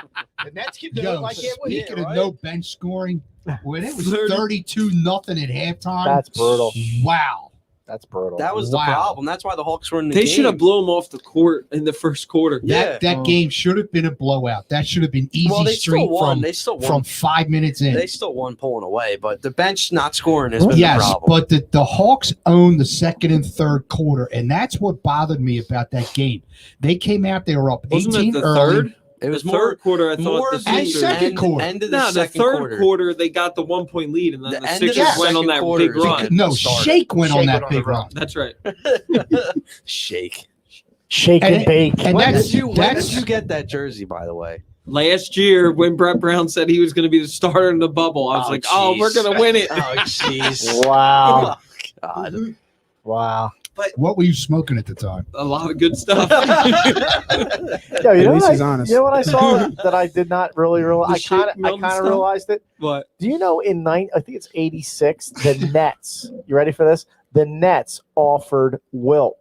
The Nets can do Yo, it like it was. speaking Yeah, of right? no bench scoring, when it was 30. 32-0 at halftime. That's brutal. Wow. That's brutal. That was the Wow. problem. That's why the Hawks were in the They game. should have blew him off the court in the first quarter. Yeah. That game should have been a blowout. That should have been easy Well, they street still won. from, They still won. from 5 minutes in. They still won pulling away, but the bench not scoring has been the Yes, problem. but the Hawks owned the second and third quarter, and that's what bothered me about that game. They came out, they were up Wasn't 18 it the early. third? it was the more third quarter, I thought more the of And Sixers. second quarter. End of the No, the second third quarter, they got the 1 point lead, and then The the end of the Sixers went on second that quarter big is run. when- No, started. Shake went on Shake that went on big the run. run. That's right. Shake. Shake and And- bake. And When that's did you that's get that jersey, by the way? Last year, when Brett Brown said he was going to be the starter in the bubble, I was Oh, like, "Oh, we're jeez. going to win it." Oh, jeez. Wow. God. Wow. what were you smoking at the time? A lot of good stuff. Yo, you At know least what he's I, honest. you know what I saw that I did not really realize? The I Shake kind Milton of stuff? realized it. But Do you know I think it's 86, the Nets, you ready for this? The Nets offered Wilt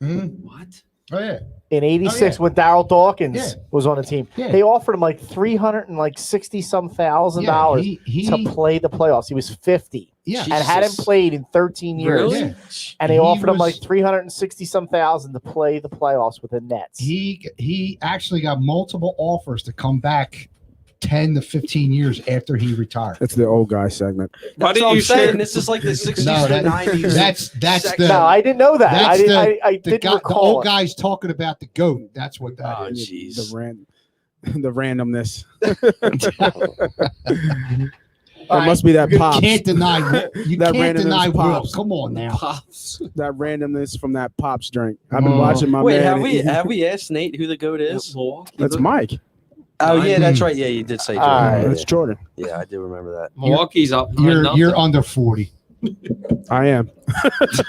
what? Oh yeah, in 86 Oh, yeah. when Darryl Dawkins Yeah. was on the team. Yeah. They offered him like $360,000 he to play the playoffs. He was 50 yeah, and hadn't Jesus. played in 13 years. Really? yeah. And they He offered him was- like $360,000 to play the playoffs with the Nets. He actually got multiple offers to come back 10 to 15 years after he retired. That's the old guy segment. That's Why what didn't I'm you saying. share? This is like the 60s No, to 90s. that's Sec- the No, I didn't know that. That's I the didn't guy, the recall old it. guy's talking about the goat. That's what that Oh, is. jeez. The randomness. All It right, must be that You pops. can't deny. You That can't randomness deny Will. pops. Come on now. Pops. That randomness from that pops drink. I've been Oh. watching my Wait, man. have we asked Nate who the GOAT is? That's Mike. Oh, yeah, that's right. Yeah, you did say Jordan. All right. That's Jordan. Yeah, I do remember that. Milwaukee's up. You're under 40. I am.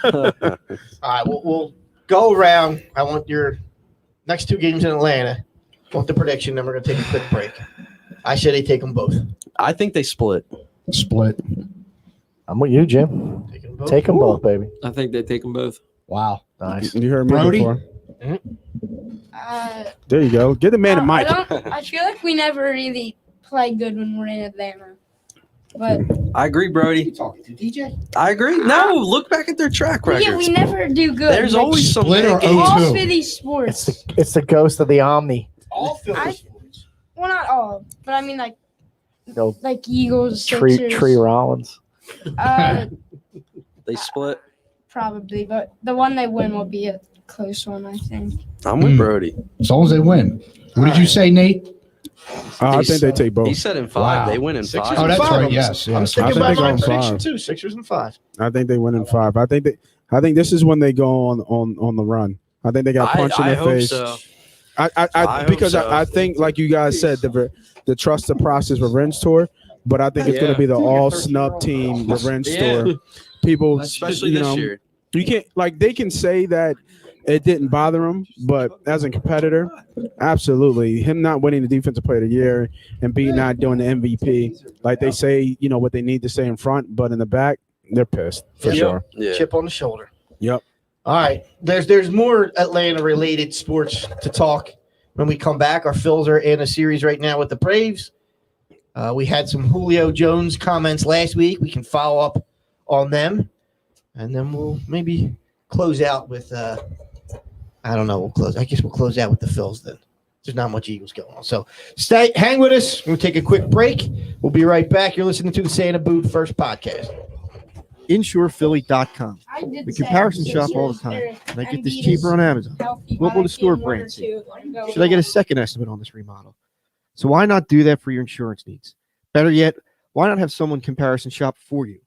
All right, we'll go around. I want your next 2 games in Atlanta. I want the prediction, then we're going to take a quick break. I say they take them both. I think they split. Split. I'm with you, Jim. Take them both. Take them both, baby. I think they take them both. Wow. Nice. You heard me Brody? before. Uh, There you go. Get the man a mic. I feel like we never really play good when we're in Atlanta. But I agree, Brody. Talking to DJ? I agree. No, look back at their track record. yeah, we never do good. There's Like, always some Split or bad games. all 0-2. Philly It's sports. the ghost of the Omni. All Phillies I- sports. Well, not all, but I mean like No. Eagles, Tree Sixers. Rollins. They split. Probably, but the one they win will be a close one, I think. I'm with Brody. As long as they win. What did you say, Nate? I think they take both. He said in 5. Wow. They win in Sixers 5. Oh, and that's 5. right. Yes. I'm yes. sticking I think by they go my in prediction 5. too. 6 and 5. I think they win in 5. I think this is when they go on the run. I think they got punched in I the hope face. so. I hope because so. I think, like you guys said, the Trust the Process revenge tour, but I think it's going Yeah. to be the all snub team revenge Yeah. tour. People, Especially you this know, year. you can't like they can say that it didn't bother him, but as a competitor, absolutely, him not winning the Defensive Player of the Year and B not doing the MVP, like they say, you know what they need to say in front, but in the back, they're pissed for Yep. sure. Yeah. Chip on the shoulder. Yep. All right. There's more Atlanta-related sports to talk when we come back. Our Phils are in a series right now with the Braves. We had some Julio Jones comments last week. We can follow up on them, and then we'll maybe close out with I don't know. I guess we'll close out with the Phils then. There's not much Eagles going on. So hang with us. We'll take a quick break. We'll be right back. You're listening to the Santa Boot First podcast. InsurePhilly.com. I did We say comparison shop Sixers all the time. are And I get this Embiid cheaper is on Amazon. healthy, What but will I the store think one or brand say? two are going Should I get a second estimate on this remodel? So why not do that for your insurance needs? Better yet, why not have someone comparison shop for you?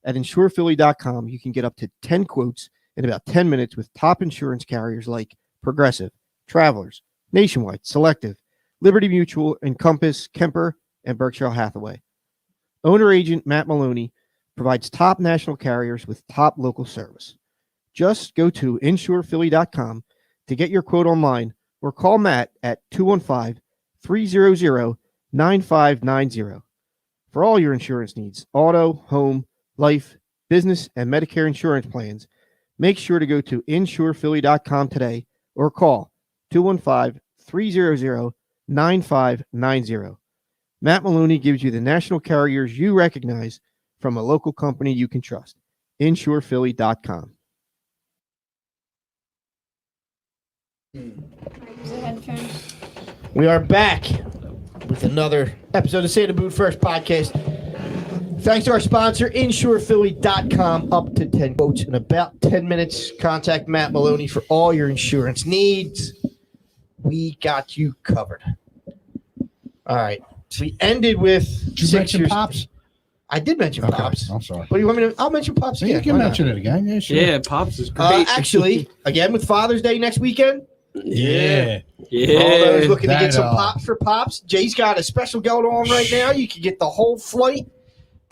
At InsurePhilly.com, you can get up to 10 quotes in about 10 minutes with top insurance carriers like Progressive, Travelers, Nationwide, Selective, Liberty Mutual, Encompass, Kemper, and Berkshire Hathaway. Owner agent Matt Maloney provides top national carriers with top local service. Just go to InsurePhilly.com to get your quote online or call Matt at 215-300-9590. For all your insurance needs, auto, home, life, business, and Medicare insurance plans, make sure to go to InsurePhilly.com today or call 215-300-9590. Matt Maloney gives you the national carriers you recognize from a local company you can trust. InsurePhilly.com. We are back with another episode of Santa Boot First podcast. Thanks to our sponsor, InsurePhilly.com. Up to 10 quotes in about 10 minutes. Contact Matt Maloney for all your insurance needs. We got you covered. All right. So we ended with Did you mention Pops? I did mention Okay. Pops. I'm sorry. What do you want me to? I'll mention Pops So again. you can Why not? mention it again. Yeah, sure. Yeah, Pops is great. Actually, again with Father's Day next weekend. Yeah. For all yeah. those looking to That, get some Pops for Pops, Jay's got a special going on right now. You can get the whole flight.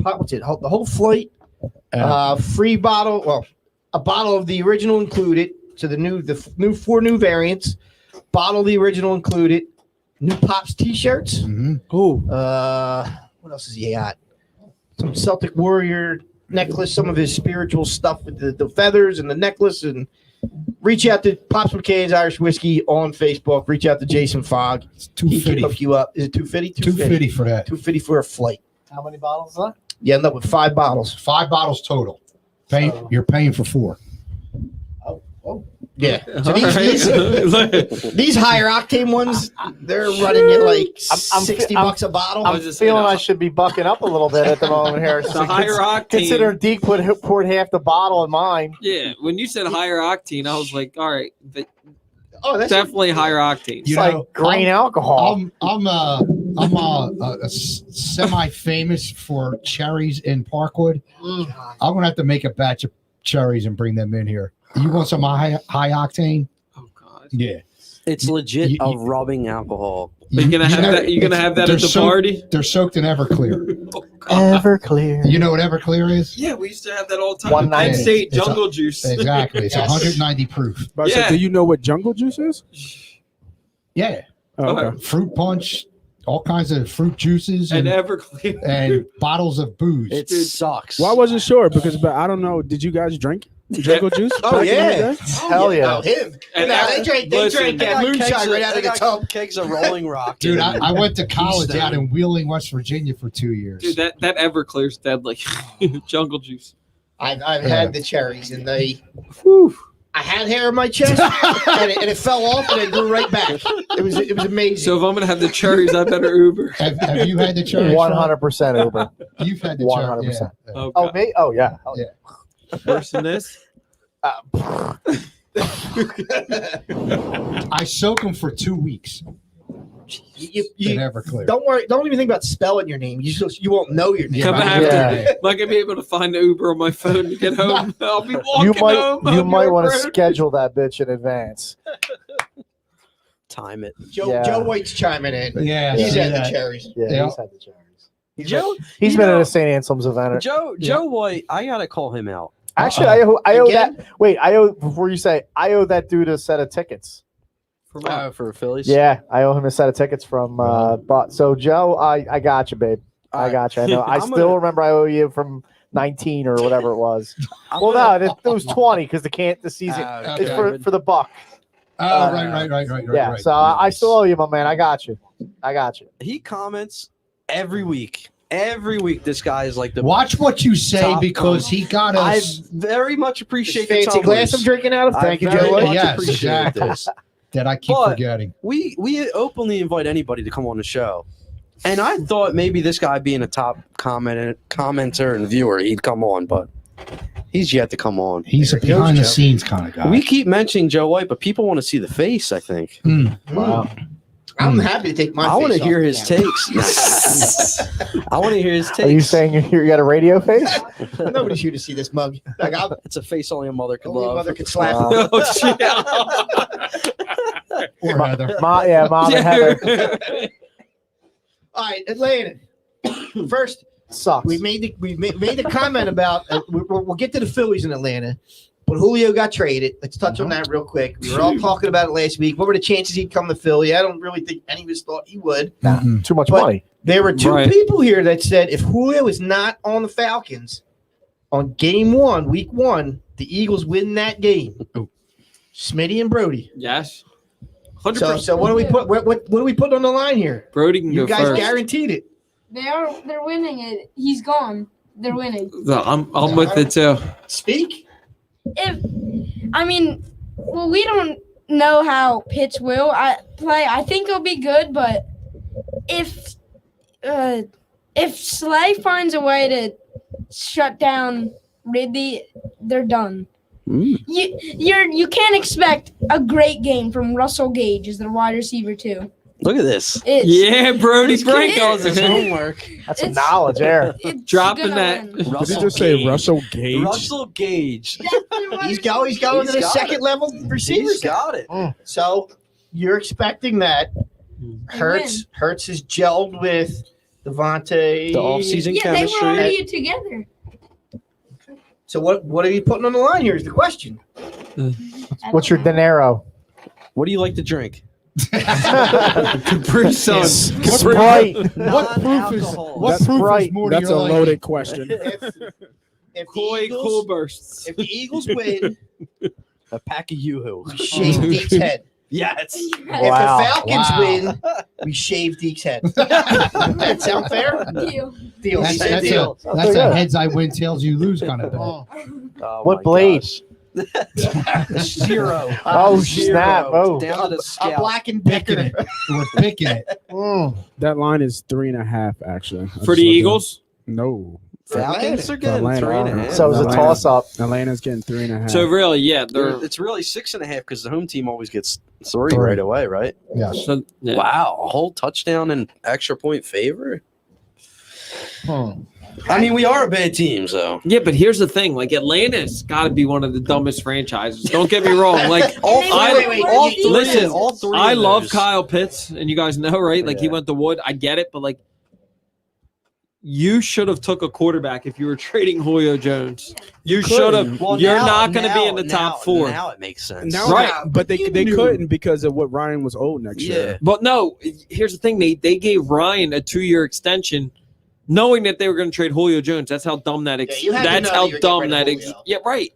What's it? The whole flight. Free bottle. Well, a bottle of the original included. So the new 4 new variants. Bottle of the original included. New Pops T-shirts. Mhm. What else has he got? Some Celtic Warrior necklace. Some of his spiritual stuff with the feathers and the necklace. And reach out to Pops McCann's Irish Whiskey on Facebook. Reach out to Jason Fogg. It's He can 250. hook you up. Is it 250? 250 for that. 250 for a flight. How many bottles is that? You end up with 5 bottles. 5 bottles total. You're paying for 4. Yeah. So All these higher octane ones, they're running at like I'm $60 a bottle. I I'm was just, feeling you know, I should be bucking up a little bit at the moment here. the higher octane. Considering Deke poured half the bottle in mine. Yeah, when you said higher octane, I was like, all right, That's definitely higher octane. It's like grain alcohol. I'm semi-famous for cherries in Parkwood. I'm gonna have to make a batch of cherries and bring them in here. You want some high octane? Oh God. Yeah. It's legit You- a rubbing alcohol. Are you gonna have that? You gonna have that at the party? They're soaked in Everclear. Oh, God. Everclear. You know what Everclear is? Yeah, we used to have that all the time. 190. Penn State It's a- Jungle Juice. Exactly. It's Yes. 190 proof. But I said, Yeah. do you know what jungle juice is? Yeah. Oh, okay. Fruit punch, all kinds of fruit juices, And and, Everclear. and bottles of booze. It Dude. sucks. Well, I wasn't sure because, but I don't know. Did you guys drink jungle juice? Oh, back in the yeah. day? Hell yeah. Oh, him. And No, they drank listen, that moonshine right out of the tub. Kegs of Rolling Rock. Dude, and I went to college Keystone. out in Wheeling, West Virginia for 2 years. Dude, that Everclear's deadly. Jungle Juice. I've had the cherries and they. Whew. I had hair in my chest and it fell off and it grew right back. It was amazing. So if I'm gonna have the cherries, I better Uber. Have you had the cherries? 100% Uber. You've had the 100%. cherries. Yeah. Oh, Oh, God. me? Oh, yeah. Hell Yeah. Worse than this. I soak them for 2 weeks you in Everclear. don't worry. Don't even think about spelling your name. You won't know your name. Come right. after Yeah. me. Am I gonna be able to find the Uber on my phone to get home? I'll be walking You home. might on want your to road. schedule that bitch in advance. Time it. Joe White's chiming in. Yeah, He's see had the that. cherries. Yeah, Yeah. he's had the cherries. Joe, He's you been know, at a St. Anselm's event. Joe White. I gotta call him out. Actually, I owe Again? that. Wait, I owe before you say I owe that dude a set of tickets. For what? For Phillies. Yeah, I owe him a set of tickets from. But so Joe, I got you, babe. All I right. got you. I know. I I'm still gonna- remember I owe you from 19 or whatever it was. I'm Well, gonna- no, it was 20 because the season Okay. it's for the buck. Oh, right. Yeah, right. so I still owe you, my man. I got you. He comments every week. Every week, this guy is like the. Watch what you say Top because he got I us. very much appreciate the Fancy glass tumblers. I'm drinking out of. I Thank you, very Joe White. much Yes, appreciate exactly. this. That I keep But- forgetting. We openly invite anybody to come on the show, and I thought maybe this guy being a top commenter and viewer, he'd come on, but he's yet to come on. He's a There he goes, behind the Joe. scenes kind of guy. We keep mentioning Joe White, but people want to see the face. I think. Wow. I'm happy to take my. I want to face hear off his the camera. takes. I want to hear his takes. Are you saying you got a radio face? Nobody's here to see this mug. Like, It's a face only a mother could only a love. mother could slap. Wow. Oh, shit. Or Heather. Mom and Heather All right, Atlanta. First, sucks. we made the comment about. We'll get to the Phillies in Atlanta, but Julio got traded. Let's touch on that real quick. We were all talking about it last week. What were the chances he'd come to Philly? I don't really think any of us thought he would. Mhm. Too much But- money. There were two Right. people here that said if Julio is not on the Falcons on game one, week one, the Eagles win that game. Smitty and Brody. Yes. 100%. So what do we put? What do we put on the line here? Brody can You go guys first. guaranteed it. They're winning it. He's gone. They're winning. No, I'm with it too. Speak. We don't know how Pitts will play. I think he'll be good, but if Slay finds a way to shut down Ridley, they're done. You can't expect a great game from Russell Gage as the wide receiver too. Look at this. Yeah, Brody It's Frank good. calls His it. homework. That's some It's- knowledge there. It's Dropping gonna that. win. Did you Russell just say Gage. Russell Gage? Russell Gage. He's going to He's the got second it. level receivers. He's got it. So you're expecting that. Hurts is gelled with Devontae. The offseason Yeah, they were chemistry. already together. So what are you putting on the line here is the question. What's your dinero? What do you like to drink? Capri Sun. Sprite. What proof is Non-alcohol. what That's proof right. is more to That's a your liking? loaded question. If Koi the Cool Eagles, Bursts. if the Eagles win, A pack of Yoo-Hoo. we shave Deke's head. Yes. Wow. If the Falcons Wow. win, we shave Deke's head. That sound fair? Deal. Deal. That's, Say that's, deal. a, that's a heads I win, tails you lose kind of bet. Oh What my blade? gosh. Zero. Oh, Zero. snap. Oh. Down to the A scale. black and Picking Decker. it. We're picking it. That line is 3.5 actually. I For just the looked it up. Eagles. No, Falcons are getting Atlanta. 3.5. So it was a Atlanta. toss-up. Atlanta's getting 3.5. So really, yeah, they're It's really 6.5 because the home team always gets 3 Three. right away, right? Yes. so, yeah. Wow, a whole touchdown and extra point favor. Hmm. I mean, we are a bad team, so Yeah, but here's the thing: like Atlanta's got to be one of the dumbest franchises. Don't get me wrong. Like all Wait, three, wait, wait, all wait. three, Listen, all three. I of love those. Kyle Pitts, and you guys know, right? Like he Yeah. went to Wood. I get it, but like you should have took a quarterback if you were trading Julio Jones. You should have. Well, You're now- not going to be in the now- top 4. Now it makes sense. now, Right. But they You couldn't because of what Ryan was owed next Yeah. year. But no, here's the thing: they gave Ryan a 2-year extension, knowing that they were going to trade Julio Jones. That's how dumb that. Yeah, you had to That's know how you were getting dumb rid of that. Julio. Yeah, right.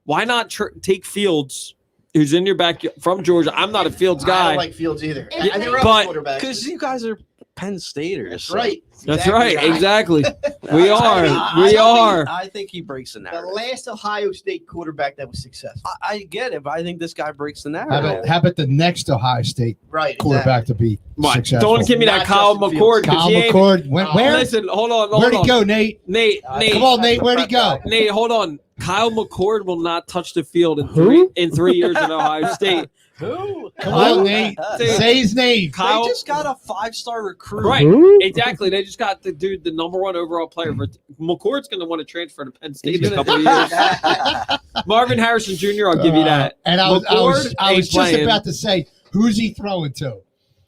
Why not take Fields, who's in your back from Georgia? I'm not a Fields I guy. don't like Fields either. Yeah, I think we're but- quarterbacks. Because you guys are Penn Staters. That's so- right. That's Exactly right. Exactly. We I are. mean, We are. I think he breaks the The narrative. last Ohio State quarterback that was successful. I get it, but I think this guy breaks the How narrative. about, how about the next Ohio State Right. quarterback to be What? successful? Don't give me that Not Kyle Justin McCord. 'cause Kyle he ain't- McCord went where? Listen, hold on. Where'd he Hold on. go, Nate? Nate, Come on, Nate. Where'd he go? Nate, hold on. Kyle McCord will not touch the field in Who? 3 years at Ohio State. Who? Come on, Nate. Dude. Say his name. Kyle, They just got a 5-star recruit. right? Who? Exactly. They just got the dude, the #1 overall player. But McCord's going to want to transfer to Penn State He's in a gonna- couple of years. Marvin Harrison Jr. I'll give you that. And I was McCord I ain't was just playing. about to say, who's he throwing to?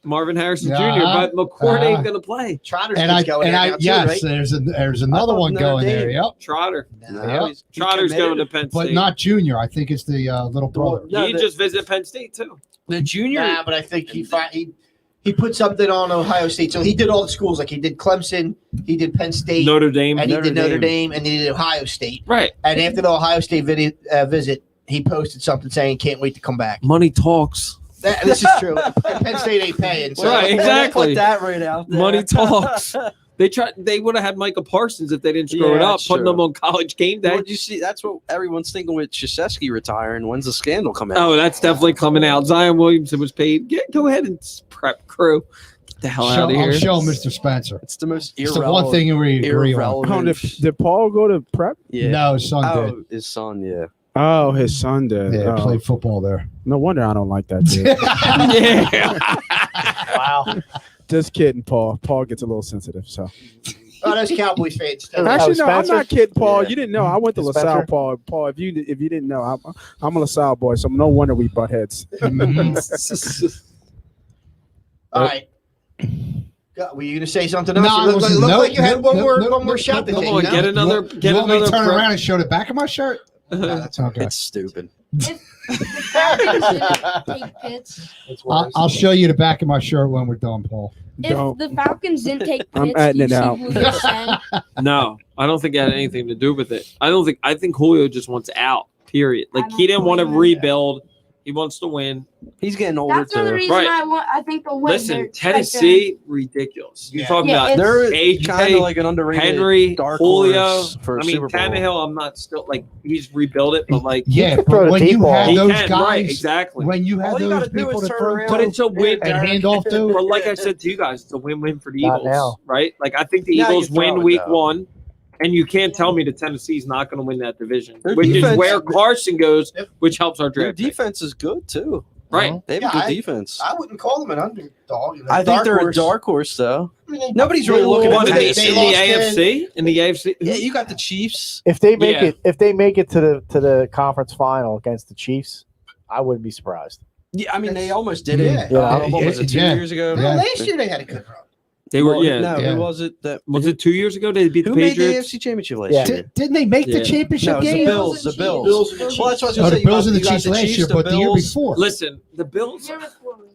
Marvin Harrison Yeah. Jr. But McCord ain't Uh-huh. going to play. Trotter's And I going and there I now too, yes, right? there's another thought one Notre going there. Dame. Yep, Trotter. No, he Trotter's committed. going to Penn but State. not Junior. I think it's the little brother. No, he the- just visited Penn State too. The junior. Nah, but I think he put something on Ohio State. So he did all the schools. Like he did Clemson, he did Penn State, Notre Dame. and he Notre did Notre Dame. Dame, and he did Ohio State. Right. And after the Ohio State visit, he posted something saying, "Can't wait to come back." Money talks. This is true. Penn State ain't paying. So Right, exactly. Put that right out there. Money talks. They would have had Micah Parsons if they didn't screw it Yeah, up, that's putting true. them on College game day. Well, you see, that's what everyone's thinking with Krzyzewski retiring. When's the scandal come out? Oh, that's definitely coming out. Zion Williamson was paid. Go ahead and prep crew. Get the hell out of I'll here. show Mr. Spencer. It's the most It's the irrelevant. one thing we agree on. Oh, irrelevant. did Paul go to prep? Yeah. No, his son did. Oh, his son. Yeah. Oh, his son did. Yeah, Oh, played football there. no wonder I don't like that dude. Yeah. Wow. Just kidding, Paul. Paul gets a little sensitive. So Oh, that's Cowboys fans. Oh, actually, no, I'm Spencer? not kidding, Paul. Yeah. You didn't know. I went to Spencer? LaSalle, Paul. Paul, if you didn't know, I'm a LaSalle boy, so no wonder we butt heads. All right. Were you gonna say something No, else? I It looked wasn't. like you had one more Nope, shot to nope, take. Come on, no? get another. You Get want me to another. turn prep. around and show the back of my shirt? No, that's okay. It's stupid. The Falcons didn't take Pitts. I'll show you the back of my shirt when we're done, Paul. If Don't. the Falcons didn't take I'm Pitts, adding you it see out. who they sent? No, I don't think it had anything to do with it. I think Julio just wants out. Period. Like he didn't want to rebuild. He wants to win. He's getting older That's another too. reason Right. I think they'll win. Listen, They're- Tennessee, ridiculous. You're Yeah. talking Yeah, about They're AJ, kind of like an underrated Henry, dark Julio. horse for I mean, Super Bowl. Tannehill. I'm not still like he's rebuilt it, but like Yeah, could throw but the when deep you ball. have he those can, guys, right? Exactly. when you All have you those gotta do people is to turn throw around. But it's a win. and hand off to, But like I said to you guys, it's a win-win for the Not Eagles, now. right? Like I think the Now Eagles you throw win it, week though. 1, and you can't tell me that Tennessee's not going to win that division, Their which defense- is where Carson goes, which helps our Their draft. pick. defense is good too. Right? They have Yeah, a good I- defense. I wouldn't call them an underdog. I think they're horse. a dark horse though. I mean, Nobody's they really looking lost- at What, in this. the, they in the lost AFC? In the AFC? Yeah, you got the Chiefs. If they make Yeah. it to the conference final against the Chiefs, I wouldn't be surprised. Yeah, I mean they almost did it. Yeah. Yeah. What was it? 2 Yeah. years ago? Well, Yeah. last year they had a good run. They were, Well, yeah. No, Yeah. who was it? That Was it 2 years ago they beat who the made the Patriots? AFC Championship last Yeah. year? didn't they make Yeah. the championship No, it was the game? Bills. The Bills. Bills and the Well, that's what I was No, gonna the say. You Bills got- and the you got Chiefs last Chiefs, year, the but the year Bills. before. Listen, the Bills.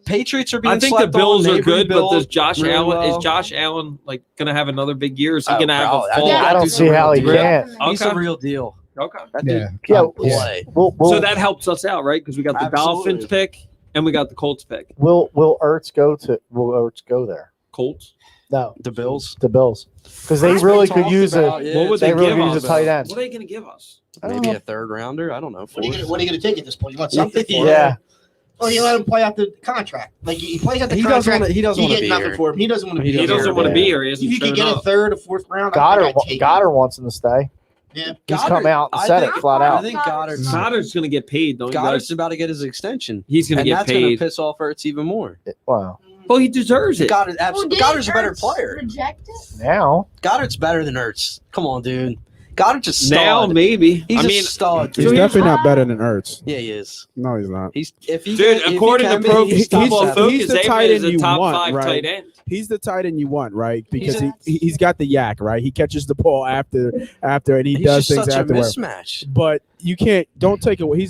Patriots are being I think the slept Bills on. are They good, but rebuilt does Josh really Allen well. is Josh Allen like gonna have another big year? Is he Oh, gonna have bro, a fall? I don't dude's see a how he real deal. can't. He's Okay. a real deal. Okay. That Yeah. dude Yeah, can play. Will So that helps us out, right? Because we got the Absolutely. Dolphins pick and we got the Colts pick. Will Ertz go there? Colts. No, The Bills. the Bills, because they That's really been could talked use about, it. yeah, What would They they really give could use us? a tight end. What are they going to give us? Maybe a third rounder. I don't know. What are you Fourth. gonna take at this point? You want something? For him? Yeah, Well, you let him play out the contract. Like he plays out the He doesn't contract. wanna- he doesn't you wanna get be nothing here. for him. He doesn't want to be He He here. doesn't want to be here. He hasn't If you could shown get a up. third or fourth round, Goddard wants him to stay. Yeah. He's come out and said it flat I out. think Goddard's Goddard's going to get paid. Don't you Goddard's guys? about to get his extension. He's going to And get that's going to paid. piss off Ertz even more. Wow. Well, he deserves it. Goddard, absolutely. Goddard's a better player. Reject it? Now, Goddard's better than Ertz. Come on, dude. Goddard's a stud. Now, maybe. He's I mean, a stud. He's Dude. definitely not better than Ertz. Yeah, he is. No, he's not. He's if he dude, can- if according he to can Pro be, he's top Football seven. Focus, He's the they tight rated end as a you top want, 5 right? tight end. He's the tight end you want, right? Because He's he's got the yak, right? He catches the ball after, and he He's does just things such a afterwards. mismatch. But you don't take away.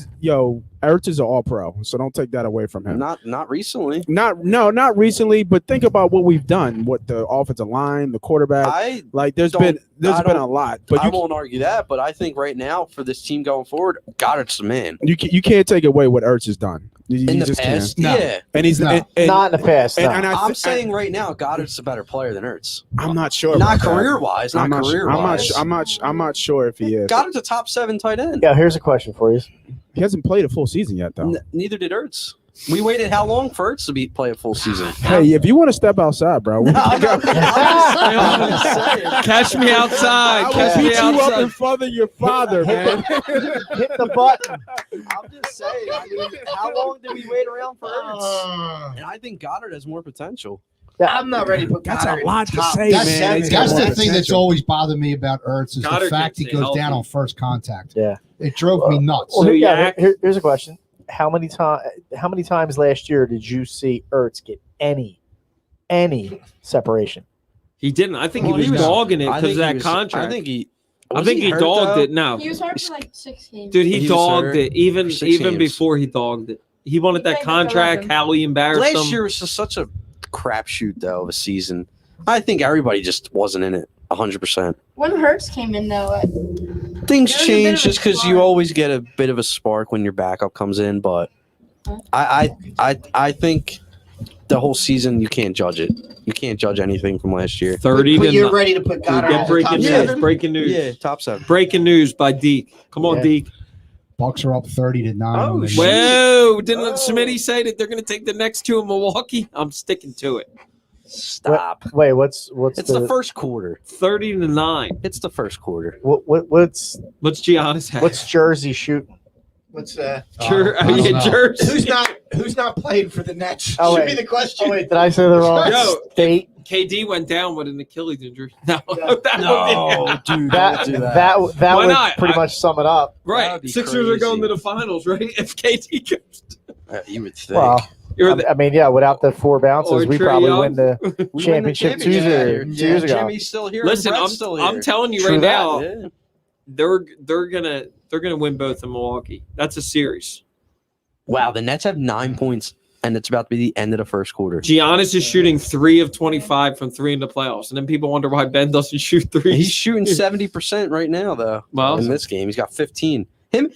Ertz is an all pro, so don't take that away from him. Not recently. Not recently, but think about what we've done with the offensive line, the quarterback. There's don't- been I a don't- lot, but I won't argue that, but I think right now for this team going forward, Goddard's the man. you can't take away what Ertz has done. You In the just past, can't. No. yeah. And he's No. not in the past. No. I'm saying right now, Goddard's a better player than Ertz. I'm not sure. Not about that. career wise. Not career wise. I'm not sure if he is. Goddard's a top 7 tight end. Yeah, here's a question for you. He hasn't played a full season yet, though. Neither did Ertz. We waited how long for Ertz to play a full season? Hey, if you want to step outside, bro, we can go. I'm just saying. Catch me outside. I Catch will me beat you up outside. in front of your father, man. Hit the button. I'm just saying. I mean, how long did we wait around for Ertz? And I think Goddard has more potential. I'm not ready to put That's Goddard a lot to top say, That's, man. seven. that's the more thing that's potential. always bothered me about Ertz is Goddard the fact can he stay goes down healthy. on first contact. Yeah. It drove me nuts. Well, So yeah, Yak- here's a question. How many times last year did you see Ertz get any separation? He didn't. I think Well, he was dogging it I because think of he that was- contract. I think he he hurt, dogged though? it. No, He was hurt for like 6 games. dude, He he was dogged hurt it. Even for 6 games. before he dogged it, he wanted that He played contract. 11. How he embarrassed Last him. year was just such a crapshoot, though, of a season. I think everybody just wasn't in it 100%. When Hurts came in, though, Things There was a bit change of a just because you spark. always get a bit of a spark when your backup comes in, but I think the whole season you can't judge it. You can't judge anything from last year. 30 But to you're 9. ready to put Goddard Get as a breaking top news. Yeah. 7? Breaking news. Yeah, top 7. Breaking news by Deke. Come on, Yeah. Deke. Bucks are up 30-9. Oh, on the shit. year. Whoa! Didn't Whoa. Smitty say that they're going to take the next 2 in Milwaukee? I'm sticking to it. Stop. Wait, what's It's the first quarter. 30 to 9. It's the first quarter. what's What's Giannis have? what's Jersey shooting? What's I don't know. Jersey. who's not playing for the Nets? Oh, Should wait. be the question. Did I say the wrong Yo, state? KD went down with an Achilles injury. No, Yeah. that would be, dude, That don't do that Why would not? pretty much sum it up. That right. would be Sixers are going to crazy. the finals, right? If KD goes, You would think. Well, you're the, I mean, yeah, without the 4 bounces, Or we Trae probably Young. win the We win the championship two championship. years ago. Jimmy's still here. listen. and Brett's still here. I'm telling you True right that. now, Yeah. they're gonna win both in Milwaukee. That's a series. Wow, the Nets have 9 points, and it's about to be the end of the first quarter. Giannis is shooting 3 of 25 from 3 in the playoffs, and then people wonder why Ben doesn't shoot 3. He's shooting 70% right now, though. Well, In this game, he's got 15. Him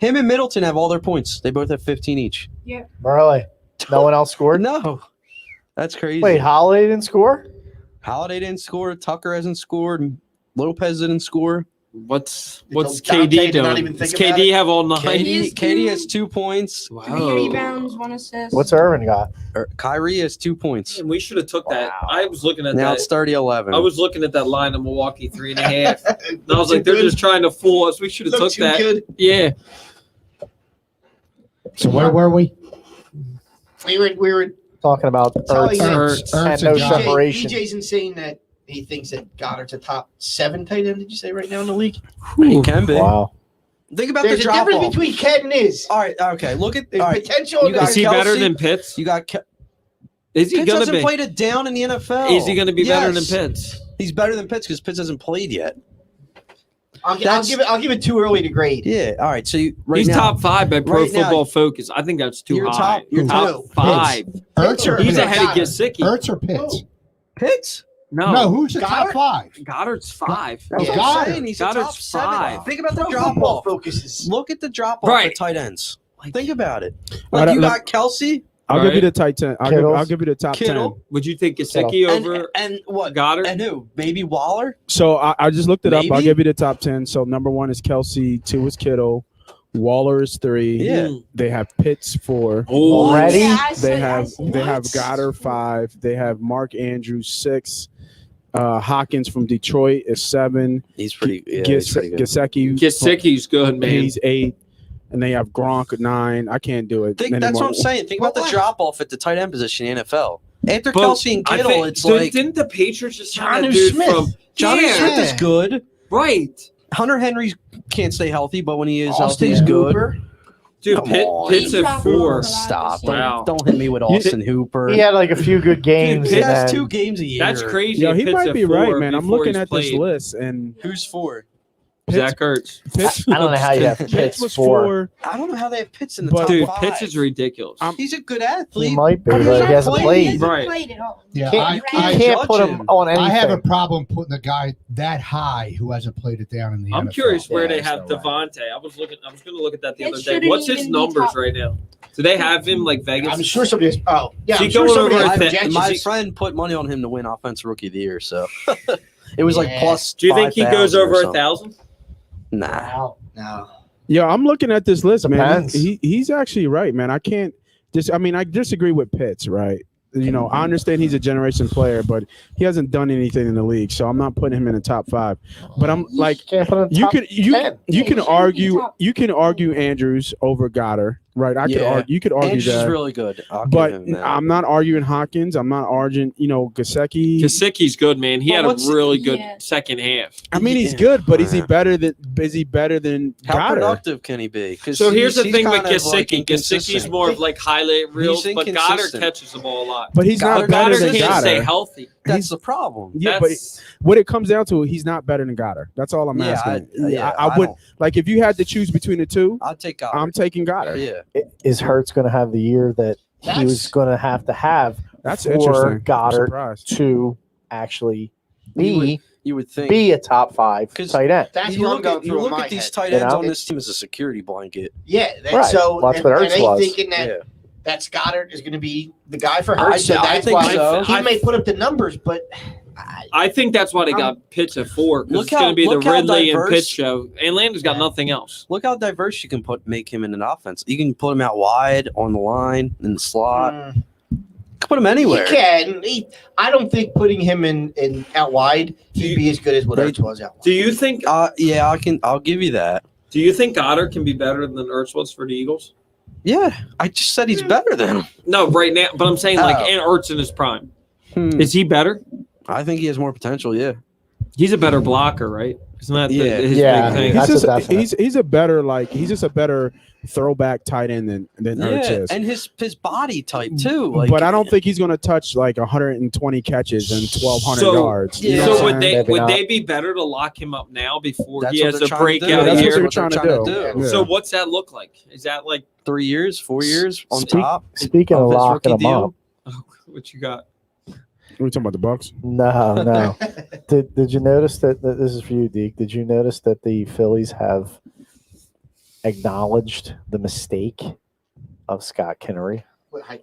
and Middleton have all their points. They both have 15 each. Really? No one else scored? No, that's crazy. Wait, Holiday didn't score? Holiday didn't score. Tucker hasn't scored. Lopez didn't score. what's Dante KD did not doing? even Does think about KD it. have all 9? KD has 2 points. 3 rebounds, 1 assist. What's Irvin got? Kyrie has 2 points. And we should have took that. Wow. I was looking at Now that. it's 30-11. I was looking at that line in Milwaukee 3.5. And I was like, they're just trying to fool us. We should have Look took too that. good. Yeah. So where were we? We were Talking about Telling Ertz you- Ertz and no and Goddard. separation. DJ's insane that he thinks that Goddard's a top 7 tight end. Did you say right now in the league? He can be. Wow. Think about There's the a drop difference off. between Ken and Iz. All right, okay. Look at There's all right. potential. You and got there's- Is he Kelsey. better than Pitts? You got Is he Pitts going to hasn't be? played it down in the NFL. Is he going to be better than Yes. Pitts? He's better than Pitts because Pitts hasn't played yet. I'll That's- give it too early to grade. Yeah. All right. So you right He's now, top 5 by Pro right now- Football Focus. I think that's too You're high. you're top 5. Ertz or He's Pitts? ahead of Gesicki. Ertz or Pitts? Pitts. No, who's the top Goddard? 5? Goddard's 5. That's Yeah. what I'm Goddard. saying. He's a Goddard's top 7. 5. Think about the Pro drop Football off. focuses. Look at the drop off Right. at tight ends. Think about it. All Like right, you let- got Kelsey. I'll give you Right. the tight 10. I'll give you the top 10. Kittle. Would you take Gesicki over And what? Goddard? And who? Maybe Waller? So I just looked it up. I'll Maybe? give you the top 10. So number 1 is Kelsey, 2 is Kittle, Waller is 3. Yeah. They have Pitts 4. Oh, Already? Yeah, I They said- have Goddard 5. They have Mark Andrews 6. Hawkins from Detroit is 7. He's pretty, he's pretty good. Gesicki's good, man. He's 8. And they have Gronk at 9. I can't do it. That's what anymore. I'm saying. Think about the drop off at the tight end position in the NFL. After But Kelsey and I Kittle, think- it's like didn't the Patriots just sign that Jonnu dude Smith. from Johnny Yeah. Smith is good. Right. Hunter Henry can't stay healthy, but when he is Austin healthy, he's good. Hooper. Dude, Come on. Pitt's at He's 4. not Stop. Wow. Don't hit me with Austin Hooper. He had like a few good games. He and has then- 2 games a year. That's crazy. Yo, if he Pitt's might at be 4 right, man. I'm before looking he's at this played. list and Who's 4? Zach Ertz. Pitts, I don't know how you have Pitts Pitts was 4. 4. I don't know how they have Pitts in the But- top Dude, 5. Pitts is ridiculous. He's a good He athlete. might be, I mean, but he's he not hasn't playing. played. Right. Played at all. Yeah, Can't, I you can't put judge him him. on anything. I have a problem putting a guy that high who hasn't played it down in the I'm NFL. curious where Yeah, they there's have no way. Devontae. I was going to look at that the It other day. shouldn't What's his even be numbers top. right now? Do they have him like Vegas? I'm sure somebody has. Oh, yeah. Is he I'm sure going somebody over has at the- projections. My He's- friend put money on him to win Offensive Rookie of the Year, so it was like Yeah. plus. Do you think he goes 5,000 or over something. 1,000? Nah. No. Yeah, I'm looking at this list, man. Depends. He's actually right, man. I can't just. I mean, I disagree with Pitts, right? You know, I understand he's a generation player, but he hasn't done anything in the league, so I'm not putting him in the top 5. But I'm like, Can't put him you top can 10. you Yeah, he can shouldn't be argue top. you can argue Andrews over Goddard, right? Yeah. You could argue Andrews is that. really good. I'll give But him that. I'm not arguing Hawkins. I'm not arguing, Gesicki. Gesicki's good, man. He Well, had a what's- really good Yeah. second half. I mean, he's Yeah. good, but is he Yeah. better than How Goddard? productive can he be? 'Cause So here's the he's thing with kind of, like, Gesicki. Gesicki's inconsistent. more of like highlight reels, but Goddard inconsistent. catches the ball a lot. But he's not Goddard better Goddard than can't Goddard. stay healthy. That's the problem. Yeah, but That's, what it comes down to, he's not better than Goddard. That's all I'm Yeah, asking. yeah, I would don't- like if you had to choose between the two. I'll take Goddard. I'm taking Goddard. Yeah. Is Hurts going to have the year that he That's- was going to have That's for interesting. I'm Goddard surprised. to actually You would think. be a top 5 'Cause- tight end? That's you what I'm look going at, you through in look my at these head. tight You ends know? on this team as a security blanket. Yeah, that, Right. so Well, that's what Ertz they was. thinking that Yeah. that Goddard is going to be the guy for I- Hurts. So I that's think why so. he may put up the numbers, but I think that's why they got Pitts at 4 because Look it's going how- to be the look how Ridley and diverse- Pitts show. And Landon's got Yeah. nothing else. Look how diverse you can make him in an offense. You can put him out wide, on the line, in the slot. You can put him anywhere. You can. I don't think putting him in out wide he'd be as good as what They- Ertz was out wide. Do you think? Yeah, I'll give you that. Do you think Goddard can be better than Ertz was for the Eagles? Yeah, I just said he's better than him. No, right now. But I'm saying like, Oh. and Ertz in his prime. Hmm. Is he better? I think he has more potential. Yeah. He's a better blocker, right? Isn't that Yeah. his Yeah. big thing? That's He's a just definite. he's a better he's just a better throwback tight end than Ertz Yeah, is. and his body type too. Like, but I don't think he's going to touch like 120 catches and 1,200 So- yards. You Yeah. know So what I'm would saying? they Maybe would not. they be better to lock him up now before That's he what has they're a trying to do. breakout Yeah, that's what year? they're what trying to do. Yeah. So what's that look like? Is that like 3 years, 4 years on Speak- top. Speaking of his locking rookie them deal? up, what you got? We talking about the Bucks? no. Did you notice that this is for you, Deke? Did you notice that the Phillies have acknowledged the mistake of Scott Kinnery?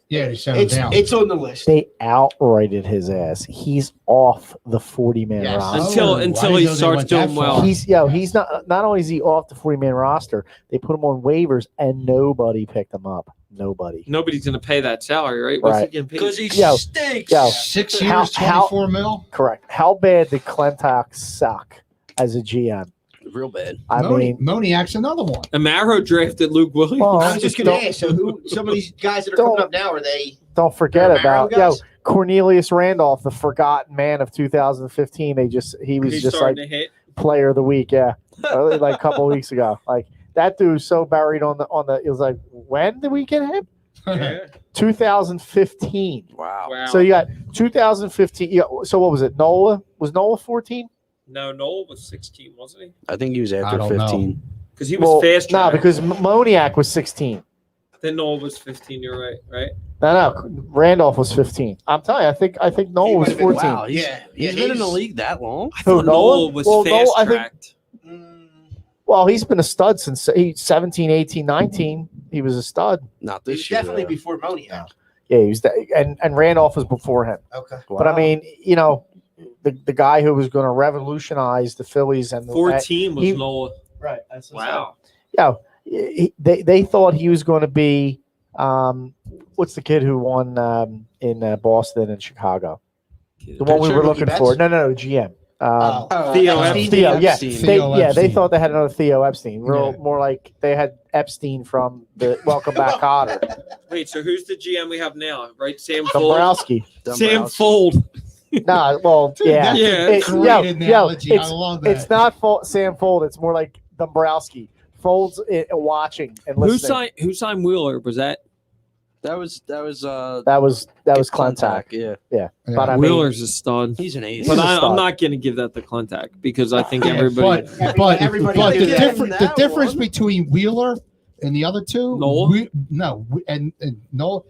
Yeah, they sent him down. It's on the list. They outrighted his ass. He's off the 40-man Yes. roster. Oh, Until I he didn't know they starts went that doing far. well. He's not only is he off the 40-man roster, they put him on waivers and nobody picked him up. Nobody. Nobody's going to pay that salary, right? What's Right. he getting paid? Because he Yo, stinks. yo. 6 How- years, 24 mil. Correct. How bad did Clintock suck as a GM? Real bad. I mean, Moniak's another one. Amaro drafted Luke Williams. well, I was just going to don't- ask. So who? Some of these guys that are Don't- coming up now are they? Don't forget Romero about guys? Cornelius Randolph, the forgotten man of 2015. He was He's just starting like to hit. player of the week, like a couple of weeks ago. Like that dude's so buried on the. It was like, when did we get him? Yeah. 2015. Wow. Wow. So you got 2015. Yeah, so what was it? Nola was Nola 14? No, Noel was 16, wasn't he? I think he was I after don't know. 15. Because he was fast no, track. because Moniak was 16. Then Noel was 15. You're right, right? No, Randolph was 15. I'm telling you, I think Nola was 14. Wow, Yeah, he's been in the league that long. I Who, thought Noel? Noel was Well, Noel, I fast think- tracked. Well, he's been a stud since 17, 18, 19. He was a stud. Not He's this year. definitely though. before Moniak. Yeah, he was and Randolph was before him. Okay. But I mean, you know, the guy who was going to revolutionize the Phillies and 14 was he- Nola. Right. That's Wow. they thought he was going to be what's the kid who won in Boston and Chicago? The one we Pitcher, were Mookie looking Betts? for. No, GM. Theo Epstein. Theo, yeah. Epstein. They Epstein. thought they had another Theo Epstein. Yeah. More like they had Epstein from the Welcome Back Kotter. Wait, so who's the GM we have now? Right, Sam Fold. Dombrowski. Sam Fold. Nah, well, yeah. That's Yeah. a great analogy. I love that. It's not Sam Fold. It's more like Dombrowski. Watching and listening. Who signed Wheeler? Was that That was That was Clentac. Yeah. Yeah, Yeah. but I mean, Wheeler's a stud? He's an ace. But a stud. I'm not going to give that to Clentac because I think Yeah, everybody. but Everybody the did that. the difference between Wheeler and the other two, Nola? and Nola,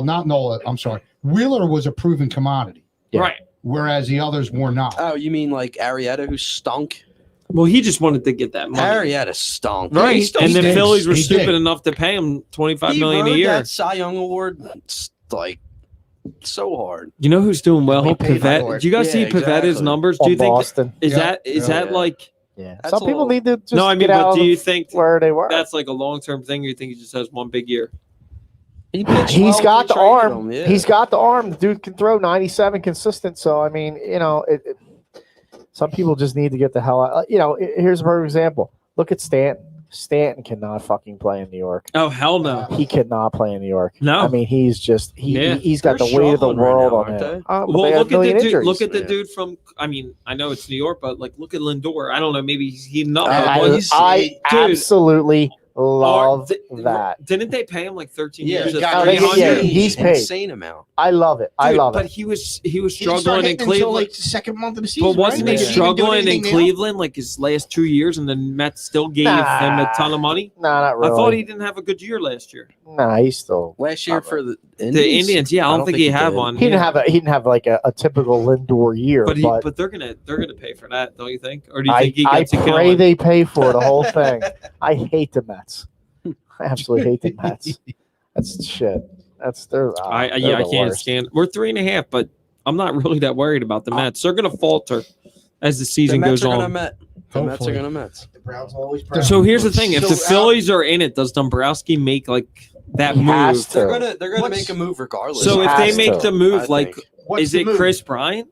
not Nola. I'm sorry, Wheeler was a proven commodity, Yeah. Right. whereas the others were not. Oh, you mean like Arrieta who stunk? Well, he just wanted to get that money. Arrieta stunk. Right. He stunk. And the did. Phillies were He stupid did. enough to pay him $25 He million a rode year. that Cy Young Award like so hard. You know who's doing well? We paid for Pivette. it. Do you guys Yeah, see Pivette's exactly. numbers? Do on you think Boston. is Yeah. that is Yeah. that like Yeah, That's some a people little- need to just no? I mean, get out but do of you think where they were. that's like a long term thing, or you think he just has one big year? He pitched He's well got when the they traded arm. him, yeah. He's got the arm. The dude can throw 97 consistent. So I mean, you know, some people just need to get the hell out. You know, here's a perfect example. Look at Stanton. Stanton cannot fucking play in New York. Oh hell no! He cannot play in New York. No. I mean, he's just Yeah. he's got They're the weight of the struggling right world now, on aren't him. they? But Well, they have look a at million the dude. injuries. Look at the Yeah. dude from. I mean, I know it's New York, but like, look at Lindor. I don't know. Maybe he's not. I Dude. absolutely love that. Didn't they pay him like 13 Yeah, years? he at got they- 300? yeah, he's paid. insane amount. I love it. I Dude, love but it. he was He didn't start struggling in hitting until Cleveland. like the second month of the season. But wasn't right? he Like, he didn't do struggling in anything now. Cleveland like his last 2 years, and the Mets still gave him a ton of money? Nah, not really. I thought he didn't have a good year last year. Nah, he's still. Last year for the Indians. The Indians, yeah, I don't think he had did. one. He didn't have like a typical Lindor year, But but they're gonna pay for that, don't you think? Or do you I think he gets a pray killing? they pay for the whole thing. I hate the Mets. I absolutely hate the Mets. That's shit. That's their. I can't stand. We're 3.5, but I'm not really that worried about the Mets. They're gonna falter as the The season Mets goes are gonna on. Met. The Mets are Hopefully. gonna Mets. The Browns always proud. So here's the thing: if So the Phillies are in it, does Dombrowski make like that He has move? to. They're gonna What's- make a move regardless. So if has they make to, the move, I like, think. What's is the it move? Chris Bryant?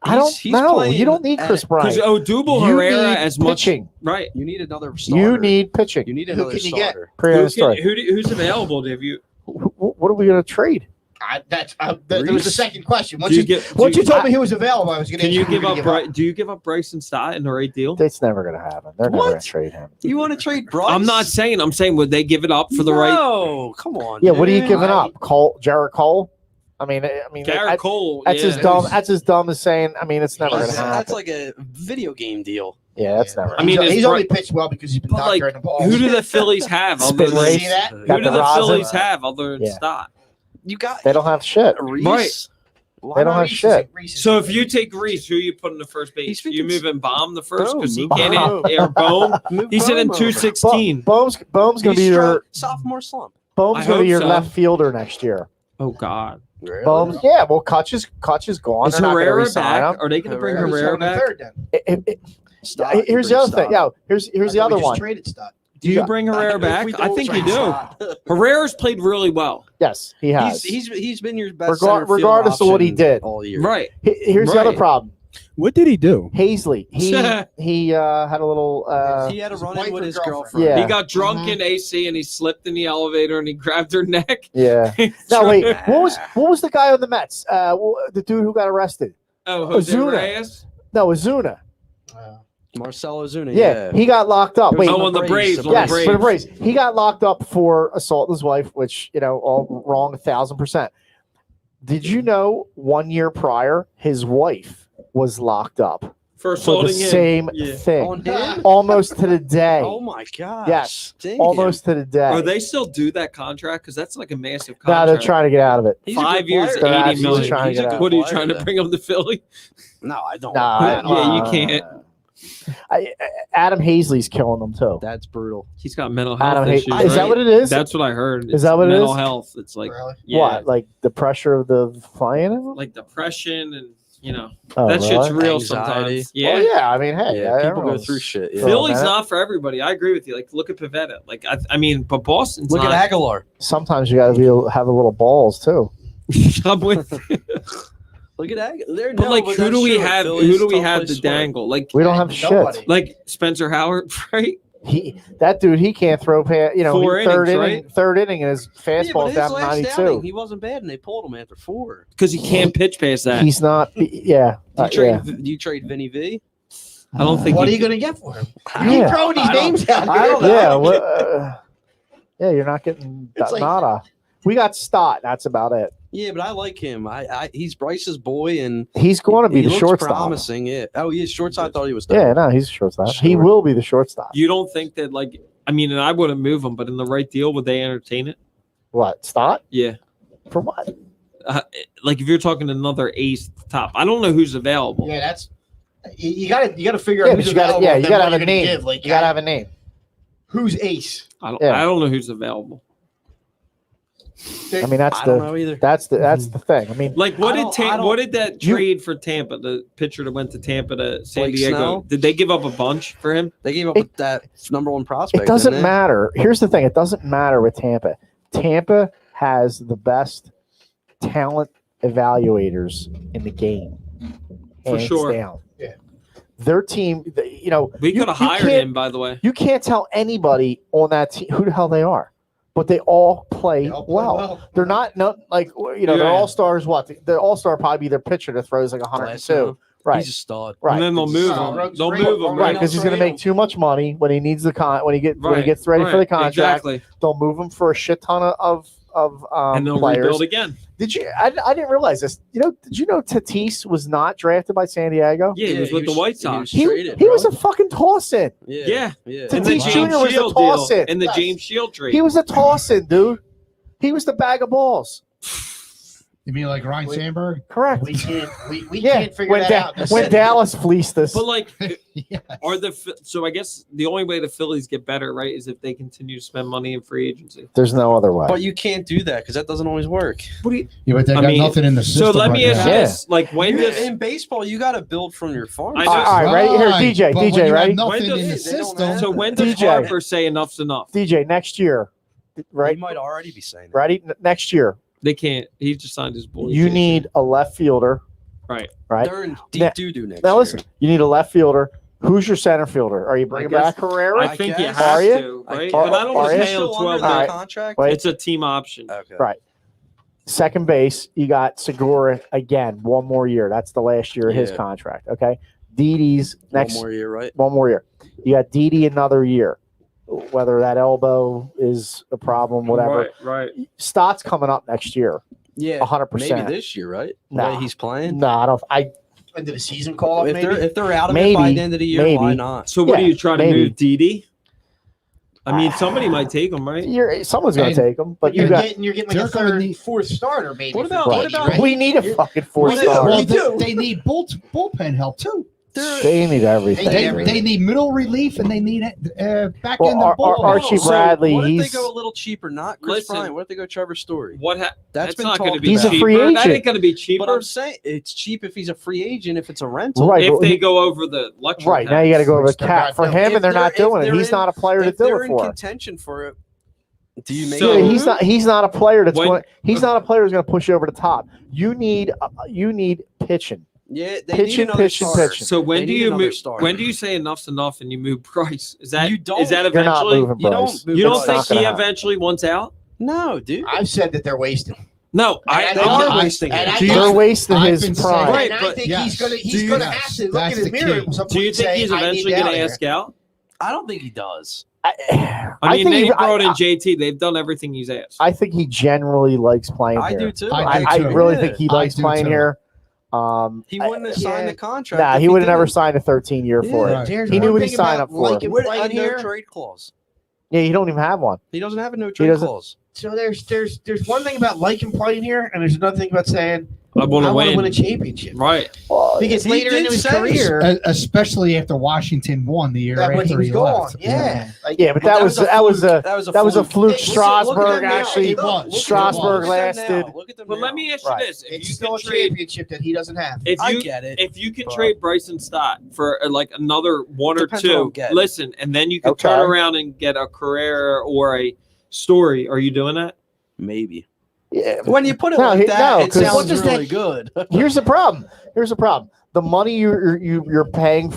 I don't He's know. playing You don't need Chris at- Because Bryant. Odubel You Herrera need as much pitching. right. You need another starter. You need pitching. You need Who another can you get? starter. Who's available? Have you? What are we going to trade? That was the second question. Once Do you, you get? once do you told me he was available, I was going to. Can you give up? Do you give up Bryson Stott in the right deal? It's never going to happen. They're never What? going to trade him. You want to trade Bryce? I'm not saying. I'm saying would they give it up for the right? No, come on. Yeah, what are you dude. giving up? Jarrett Cole? I mean, Garrett Cole. that's yeah. as dumb. That's as dumb as saying. I mean, it's never going That's, to happen. that's like a video game deal. Yeah, that's never. I mean, he's is only Bry- pitched well because he's been But, like, doctoring the ball. Who do the Phillies have? Spin Other than, race. See that? who Got do the the rosin. Phillies have other than Yeah. Stott? You got They don't have shit. Reese. Right. Why They don't not? have shit. So if you take Reese, who you put in the first base? He's You thinking- moving Baum the first Boom, because he move can't Bohm. hit or Bohm. Move He's hitting Bohm over. 216. Bohm's going to be He's your sophomore slump. Bohm's I going to be hope your so. left fielder next year. Oh God. Really? Bohm's, yeah. Well, Kutch is gone. Is They're not going to Herrera resign back? him. Are they going to bring Herrera's Herrera on the back? third then. Stott, you Here's the bring other thing. Stott. Yeah, here's the other one. Traded Stott. Do you bring Herrera back? I think you do. Herrera's played really well. Yes, he has. He's been your best Regardless of what he did. all year. Right. Here's the other Right. problem. What did he do? Hazley. He had a little. He had a His run wife in with or his girlfriend? girlfriend. Yeah. He got drunk in AC and he slipped in the elevator and he grabbed her neck. Yeah. No, wait. What was the guy on the Mets? The dude who got arrested? Oh, Jose Ozuna. Reyes? No, Azuna. Marcelo Ozuna. Yeah, he got locked up. Wait, Oh, on the Braves. on the yes, for the Braves. Braves. He got locked up for assault on his wife, which all wrong 1,000%. Did you know 1 year prior his wife was locked up For for the assaulting him. same Yeah. thing, On him? almost to the day? Oh my gosh. Yes, Dang almost to the day. Are they still do that contract? Because that's like a massive No, contract. they're trying to get out of it. He's a 5 good years, player. They're 80 absolutely million. trying to He's a get good out. What are you player, trying to though. bring him to Philly? No, I don't. Nah, Yeah, you can't. Adam Hazley's killing them too. That's brutal. He's got mental health Adam, issues. is that right? what it is? That's what I heard. Is that what it mental is? health. It's like Really? yeah, What, like the pressure of the flying? like depression and Oh, that shit's really? real Anxiety. sometimes. Yeah. Well, yeah. I mean, hey, Yeah, people go everyone's- through shit. Yeah. Phil- Philly's man. not for everybody. I agree with you. Like, look at Pavetta. Like, I mean, but Boston's Look not. at Aguilar. Sometimes you got to have a little balls too. I'm with. Look at Aguilar. But like, who do we have? Who do we have to dangle? Like, We don't have Nobody. shit. like Spencer Howard, right? That dude, he can't throw past. Four Third innings, inning, right? third inning, and his fastball's down to 92. He wasn't bad, and they pulled him after 4. Because he can't pitch past that. He's not. Yeah. Do you trade Vinny V? I don't think. What are he- you going to get for him? I You Yeah. throwing these I don't- names out I here. don't know. Yeah. You're not getting It's like- nada. We got Stott. That's about it. Yeah, but I like him. He's Bryce's boy, and He's going to be he the looks shortstop. promising. Yeah. Oh, he is shortstop. I thought he was. Yeah, no, he's a shortstop. He Sure. will be the shortstop. You don't think that, like, I mean, and I wouldn't move him, but in the right deal, would they entertain it? What, Stott? Yeah. For what? Like, if you're talking another ace at the top, I don't know who's available. Yeah, that's you got to figure Yeah, out but who's you got available. to. Yeah, and you then got to what have a you're gonna name. give. Like, You got to have a name. who's ace? I Yeah. don't know who's available. I mean, that's I don't know the either. that's the thing. I mean, Like, what I did don't- I don't- what did that You- trade for Tampa? The pitcher that went to Tampa to San Blake Diego. Snell? Did they give up a bunch for him? They gave up It- that number 1 prospect. it doesn't didn't they? matter. Here's the thing: it doesn't matter with Tampa. Tampa has the best talent evaluators in the game, For hands sure. down. Yeah. Their team. We you- could have you hired can't- him, by the way. You can't tell anybody on that team who the hell they are, but they all play, They all play well. well. They're not like they're Yeah. all stars. What the all star probably be their pitcher that throws like Glasnow. 102, right? He's a stud. Right. And then they'll move Oh, him. Rogue's They'll great. move him, Right, right? because he's going to make too much money when he needs the when he gets ready for the contract. Exactly. They'll move him for a shit ton of And they'll players. rebuild again. Did you? I didn't realize this. Did you know Tatis was not drafted by San Diego? Yeah, he was with the White Sox. He traded, was bro. a fucking toss-in. Yeah. Yeah. In the Tatis James Jr. was the Shield deal. toss-in. In the Yes. James Shield trade. He was a toss-in, dude. He was the bag of balls. You mean like Ryan Sandberg? Correct. We can't. We Yeah, can't figure that out. That's when it. Dallas fleeced us. But like, Yeah. so I guess the only way the Phillies get better, right, is if they continue to spend money in free agency. There's no other way. But you can't do that because that doesn't always work. What do you? Yeah, but they I got mean, nothing in the system. So let me right ask now. you Yeah. this: like, when does In baseball, you got to build from your farm. I all know. right, ready here, Right, DJ, but when DJ, you ready? have nothing When in does- the they don't system. have- so when does DJ. Harper say enough's enough? DJ, next year, right? You might already be saying that. Ready? Next year, They can't. He just signed his boy. you need a left fielder, right. right? They're in Now- deep doo-doo next Now year. listen, you need a left fielder. Who's your center fielder? Are you bringing guess- back Herrera? I think you guess. have Are you? to, right? Are- But I don't are want to you? pay him Still under 12 the Alright. contract? Wait. It's a team option. Okay. Right. Second base, you got Segura again, one more year. That's the last year of his Yeah. contract. Okay. Didi's next One more year, right? one more year. You got Didi another year. Whether that elbow is a problem, whatever. Right. Stott's coming up next year, Yeah. 100%. Maybe this year, right? The Nah. way he's playing. No, I don't. End of the season call up. If Maybe. they're out of Maybe. it by the end of the year, why Maybe. not? So what Yeah, are you trying to maybe. move, Didi? I mean, somebody might take him, right? Someone's going to And- take him, but you're you got. getting like They're a gonna third, need- fourth starter. Maybe. What for about- Didi, what about- right? We need a fucking four Well, star. we Well, do. they need bullpen help too. They need everything. They need middle relief and they need back Well, end of bullpen. Archie So, Bradley, what if he's they go a little cheaper? Not Chris Listen. Bryant. What if they go Trevor Story? What? That's been not going to talked be He's a cheaper. free That agent. ain't going to be But cheaper. I'm saying it's cheap if he's a free agent. If it's a rental, right. If but they he- go over the luxury right now, you got to go over the They're cap not for doing him, it. and they're If not they're- doing if it. they're He's in- not a player to if do they're it in for. contention for it, do you make? So- Yeah, it? he's not a player that's When- going. He's not a player who's going to push you over the top. You need pitching. Yeah, they Pitching, need another pitching, starter. pitching. So when They do need you another move? starter. When do you say enough's enough and you move Price? Is that You don't- is that You're not eventually? moving You don't Bryce. move You don't It's think not gonna he happen. eventually wants out? No, dude. I've said that they're wasting. No, And They I- are wasting and it. I Do you- think- They're wasting I've his been prime. saying- Right, and I but- think yes. he's gonna Do you- have yes, to look that's in his the mirror. key. And some do you point think say, he's "I need eventually out going to here." ask out? I don't think he does. I mean, think they he- brought in JT. They've done everything he's asked. I think he generally likes playing I here. do too. I do I too. really Yeah. think he I likes do playing too. here. He wouldn't have signed yeah. the contract. Nah, if he would have never didn't. signed a 13-year for Yeah. it. There's He one knew what he thing signed about up for. liking With playing a no here. trade clause. Yeah, you don't even have one. He doesn't have a no trade doesn't- clause. So there's one thing about liking playing here, and there's another thing about saying I want I to want to win. win a championship. Right. Because He later did into his say- career, Especially after Washington won the year that when after he was he gone. left. Yeah. Like, Yeah, but Well, that was a fluke. Look at Strasburg them now. actually. It was. Strasburg It was. lasted. But let me ask you Right. this: if It's you still can a trade, championship that he doesn't have. if I you get it. if you can but- trade Bryson Stott for like another one or Depends what I'm two, getting. listen, and then you can Okay. turn around and get a career or a story. Are you doing that? Maybe. Yeah. When you put it No, like that, no, it 'cause- sounds What does that- really good. Here's the problem. The money you're paying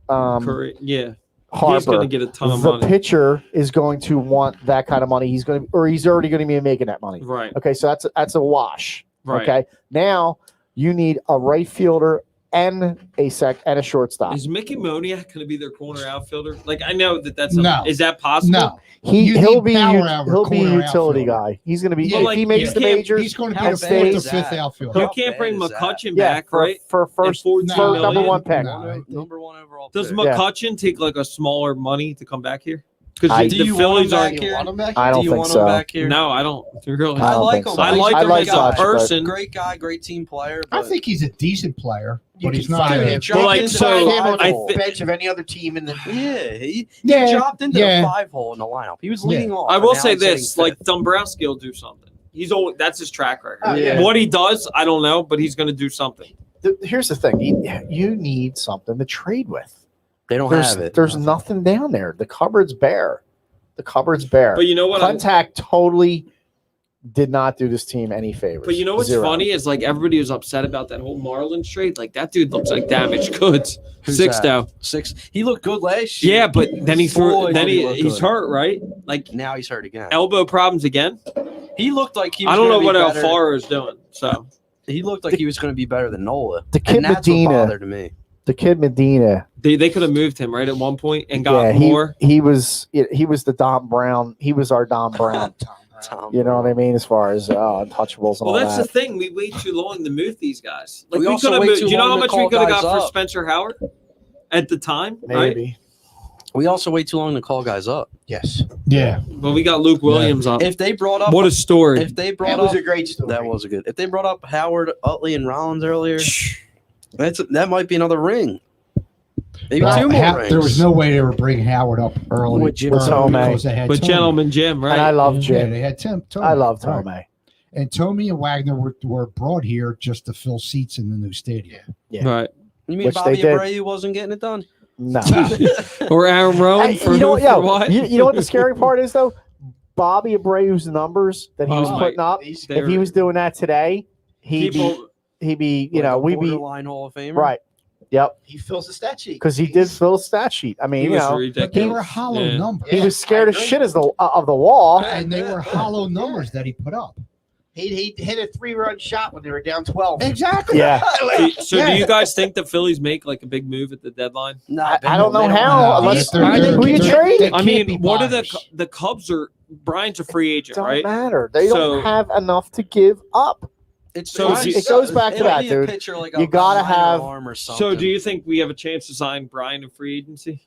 Correct. Yeah. He's Harper. going to get a ton of The money. pitcher is going to want that kind of money. He's already going to be making that money. Right. Okay, so that's a wash. Right. Okay, now you need a right fielder and a shortstop. Is Mickey Moniak going to be their corner outfielder? Like I know that's No. is that possible? No. He'll need be power hour he'll be a corner utility outfielder. guy. He's going to be Yeah, if like, he makes you the can't- majors. He's going to How be a bad is fourth or fifth that? outfielder. You How can't bad bring is that? McCutcheon Yeah, back, for right? for first And No, $14 number million? one pick. No. Number one overall. Does pick. McCutcheon take like a smaller money to come back here? Because Do the you Phillies want are. him back here? want him back? I don't Do you think want so. him back here? No, I don't. Really. I I don't like think him. so. I like him as a Such, but- person. Great guy, great team player. I But think he's a decent player, You but he's can not. fire a- him. dropped Well, like, into so, the him on five I hole. the bench of any other team in the Yeah, he Yeah, dropped into yeah. the 5 hole in the lineup. He was Yeah. leading off. I and will now say he's hitting this: like fifth. Dombrowski will do something. He's always that's his track record. Oh, yeah. What he does, I don't know, but he's going to do something. Here's the thing: you need something to trade with. they don't There's have it. there's nothing down there. The cupboard's bare. The cupboard's bare. But you know what? Contact totally did not do this team any favors. But you know what's Zero. funny is like everybody was upset about that whole Marlins trade. Like that dude looks like damaged goods. Who's Six that? though. 6. He looked good last year. Yeah, but then he threw. Boy, Then did he look he's good. hurt, right? Like Now he's hurt again. elbow problems again. He looked like he was I don't know gonna what be better. Alfaro is doing. So He looked like he was going to be better than Nola. The kid And that's Medina- what bothered me. The kid Medina. they could have moved him right at one point and got Yeah, more. he was the Don Brown. He was our Don Brown. Tom. You know what I mean? As far as untouchables and Well, all that's the that. thing. We wait too long to move these guys. Like We we also could have wait moved. too Do you know long how to much call we could have guys got for up. Spencer Howard at the time? Right. Maybe. We also wait too long to call guys up. Yes. Yeah. Well, we got Luke Williams up. If they brought up, What a story! if they brought That was up, a great story. that was a good. If they brought up Howard, Utley, and Rollins earlier, that might be another ring. Maybe Well, two more rings. there was no way they were bringing Howard up early. With Jim early Thome. because they had But Thome. gentleman Jim, right? And I love Yeah, Jim. they had Thome. I love Right. Tome. And Tommy and Wagner were brought here just to fill seats in the new stadium. Right. You mean Which Bobby they did. Abreu wasn't getting it done? No. Or Aaron Rowan Hey, for, you know what? who, for Yo, what? you know what the scary part is though? Bobby Abreu's numbers that he was Oh, putting up. He's- If he was doing that today, he'd People, be Like a we'd be borderline Hall of Famer. right. Yep, he fills the stat sheet because he did fill a stat sheet. I mean, he you was know, ridiculous. But they were hollow Yeah. numbers. he Yeah, was scared I as agree. shit of the wall. And they were hollow numbers that he put up. He hit a 3-run shot when they were down 12. Exactly. Yeah, So do you guys think the Phillies make like a big move at the deadline? Nah, I don't know they how, have unless it. who you trade? I mean, what are the Cubs are? Brian's a free agent, Don't right? matter. They So- don't have enough to give up. It's So Brian it goes back to it'll that, be a dude. pitcher like You a gotta minor have- arm or So something. do you think we have a chance to sign Brian in free agency?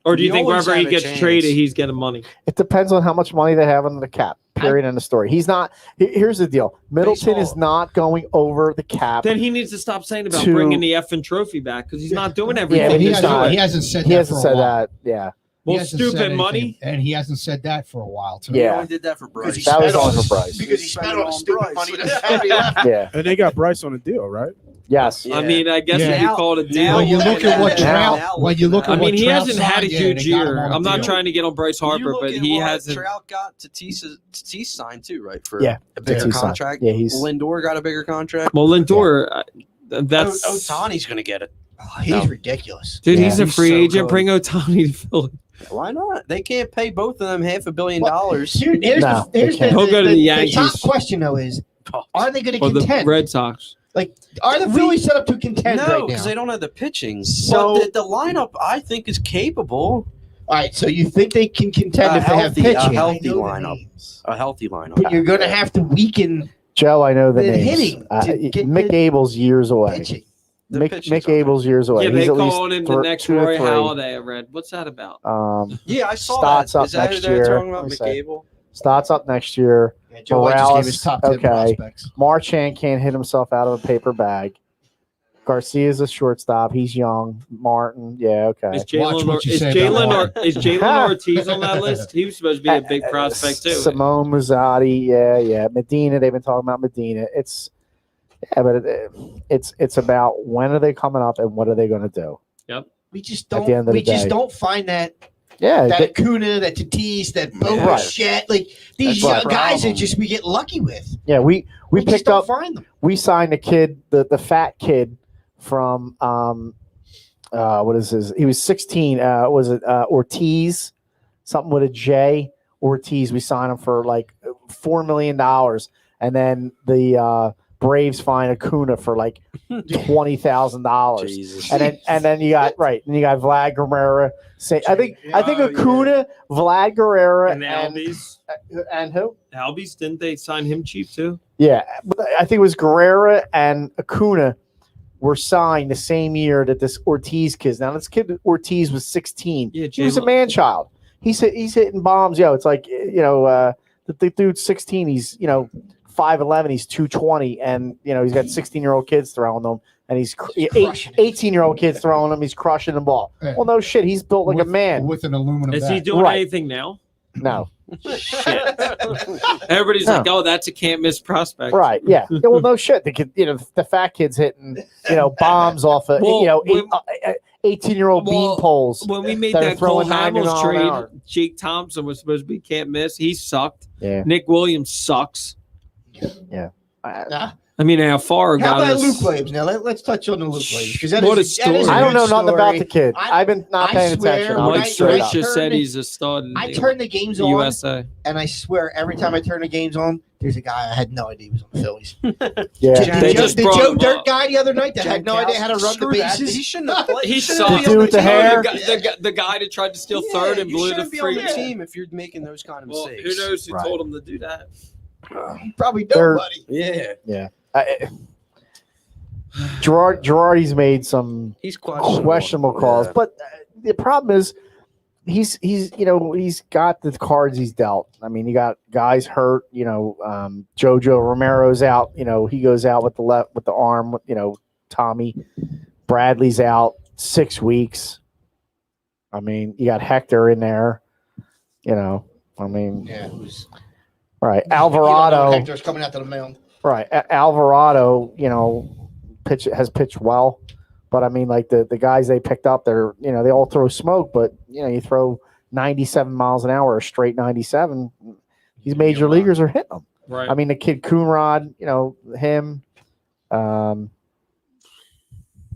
Or do you You think always wherever he have a gets chance. traded, he's getting money? It depends on how much money they have on the cap. Period. End of story. He's not. Here's the deal. Middleton is Baseball. not going over the cap. Then he needs to stop saying about To- bringing the effing trophy back because he's not doing everything. but But he he's hasn't, not. he hasn't said He that hasn't for a said while. that. Yeah. He Well, hasn't said stupid anything, money. and he hasn't said that for a while too. He Yeah. only did that for Bryce. Because he That was spent only all- for Bryce. Because he spent all the on stupid Bryce. money doesn't have any left. Yeah. And they got Bryce on a deal, right? Yes. Yeah. I mean, I guess Yeah. if you call it a deal. Now- When you look at what Now- Trout, when you look I at mean, what he Trout hasn't had a signed, yeah, huge they got him year. on a I'm not deal. trying to get on Bryce You Harper, look but at he what hasn't. Trout got Tatis signed too, right? For Yeah, a bigger Tatis signed. contract. Yeah, he's- Lindor got a bigger contract. Well, Lindor, that's Otani's going to get it. Oh, he's ridiculous. dude. Yeah. He's a He's free so agent. good. Bring Otani to Philly. Why not? They can't pay both of them $500 million. Here's No, the, here's they can't. He'll go to the the Yankees. top question though is: are they going to Or the contend? Red Sox. Are the Phillies set up to contend No, right because now? they don't have the pitching. So- but the lineup, I think, is capable. All right, so you think they can contend if they have pitching? A healthy I know the lineup. names. A healthy lineup. But you're going to have to weaken Joe, I know the The names. hitting to get Mick the Abel's years away. pitching. The Mick pitching's Abel's years away. Yeah, He's they at least calling him the next 2 to Roy 3. Halladay. I read. What's that about? Yeah, I saw Stott's that. up Is that who next they're year. talking about, Let me say. McCable? Stott's up next year. Yeah, Joe White just gave Morales, his top 10 okay. prospects. Marchand can't hit himself out of a paper bag. Garcia's a shortstop. He's young. Martin, yeah, okay. Is Watch what you is say about Jalen Ortiz on that list? He was supposed to be a big prospect too. Simone Muzzati, yeah. Medina, they've been talking about Medina. But it's about when are they coming up and what are they going to do? We just At the end don't. of the We just day. don't find that Yeah, Acuna, that Tatis, that Bo Right. Bichette, like these That's young right. guys that just we get lucky with. yeah. We just picked don't up. find them. We signed a kid, the fat kid from what is his? He was 16. Was it Ortiz? Something with a J. Ortiz. We signed him for like $4 million, and then the Braves find Acuna for like $20,000. Jesus. And then you got Vlad Guerrero. I think Acuna, Vlad Guerrero, And the Albies. and who? Albies, didn't they sign him cheap too? Yeah, but I think it was Guerrero and Acuna were signed the same year that this Ortiz kid. Now this kid Ortiz was 16. Yeah, He was a man child. He's hitting bombs. It's like the dude's 16. He's 5'11". He's 220, and he's got 16-year-old kids throwing them, and he's 18-year-old kids throwing them. He's crushing the ball. Yeah. Well, no shit. He's built like a man. with an aluminum Is bat. he doing Right. anything now? No, Shit. Everybody's like, oh, that's a can't miss prospect. right? Yeah. Well, no shit. The kid, the fat kid's hitting bombs off of Well, 18-year-old bean poles. When we made that are that Cole throwing 90 Hamels mile an trade, hour. Jake Thompson was supposed to be can't miss. He sucked. Yeah. Nick Williams sucks. Nah. I mean, how far How got about us? Luke Williams? Now let's touch on the Luke Williams because What a story. I don't know good nothing about story. the kid. I've been not I paying swear, attention. when I'll I- be Mike straight when I up. Strait just said turned he's a stud. in I the turn the games on, USA. and I swear every time I turn the games on, there's a guy I had no idea he was on the Phillies. Yeah. They the just the brought Joe him Dirt up. guy the other night that had no idea how to run the Screw that. bases. He shouldn't have played. He shouldn't sucked. be on Dude with the team. hair. The guy that tried to steal Yeah, third and you blew the shouldn't be on free. the team if you're making those kind of Well, mistakes. who knows who Right. told him to do that? Probably They're- nobody. Yeah, Girardi's made some he's questionable calls, Yeah. but the problem is he's got the cards he's dealt. I mean, you got guys hurt. Jojo Romero's out. He goes out with the arm. Tommy Bradley's out 6 weeks. I mean, you got Hector in there. Yeah, right. Alvarado. Hector's coming out to the mound. Right. Alvarado, has pitched well. But I mean, like the guys they picked up, they're they all throw smoke, but you throw 97 miles an hour, a straight 97. These major leaguers are hitting them. Right. I mean, the kid Coonrod, him.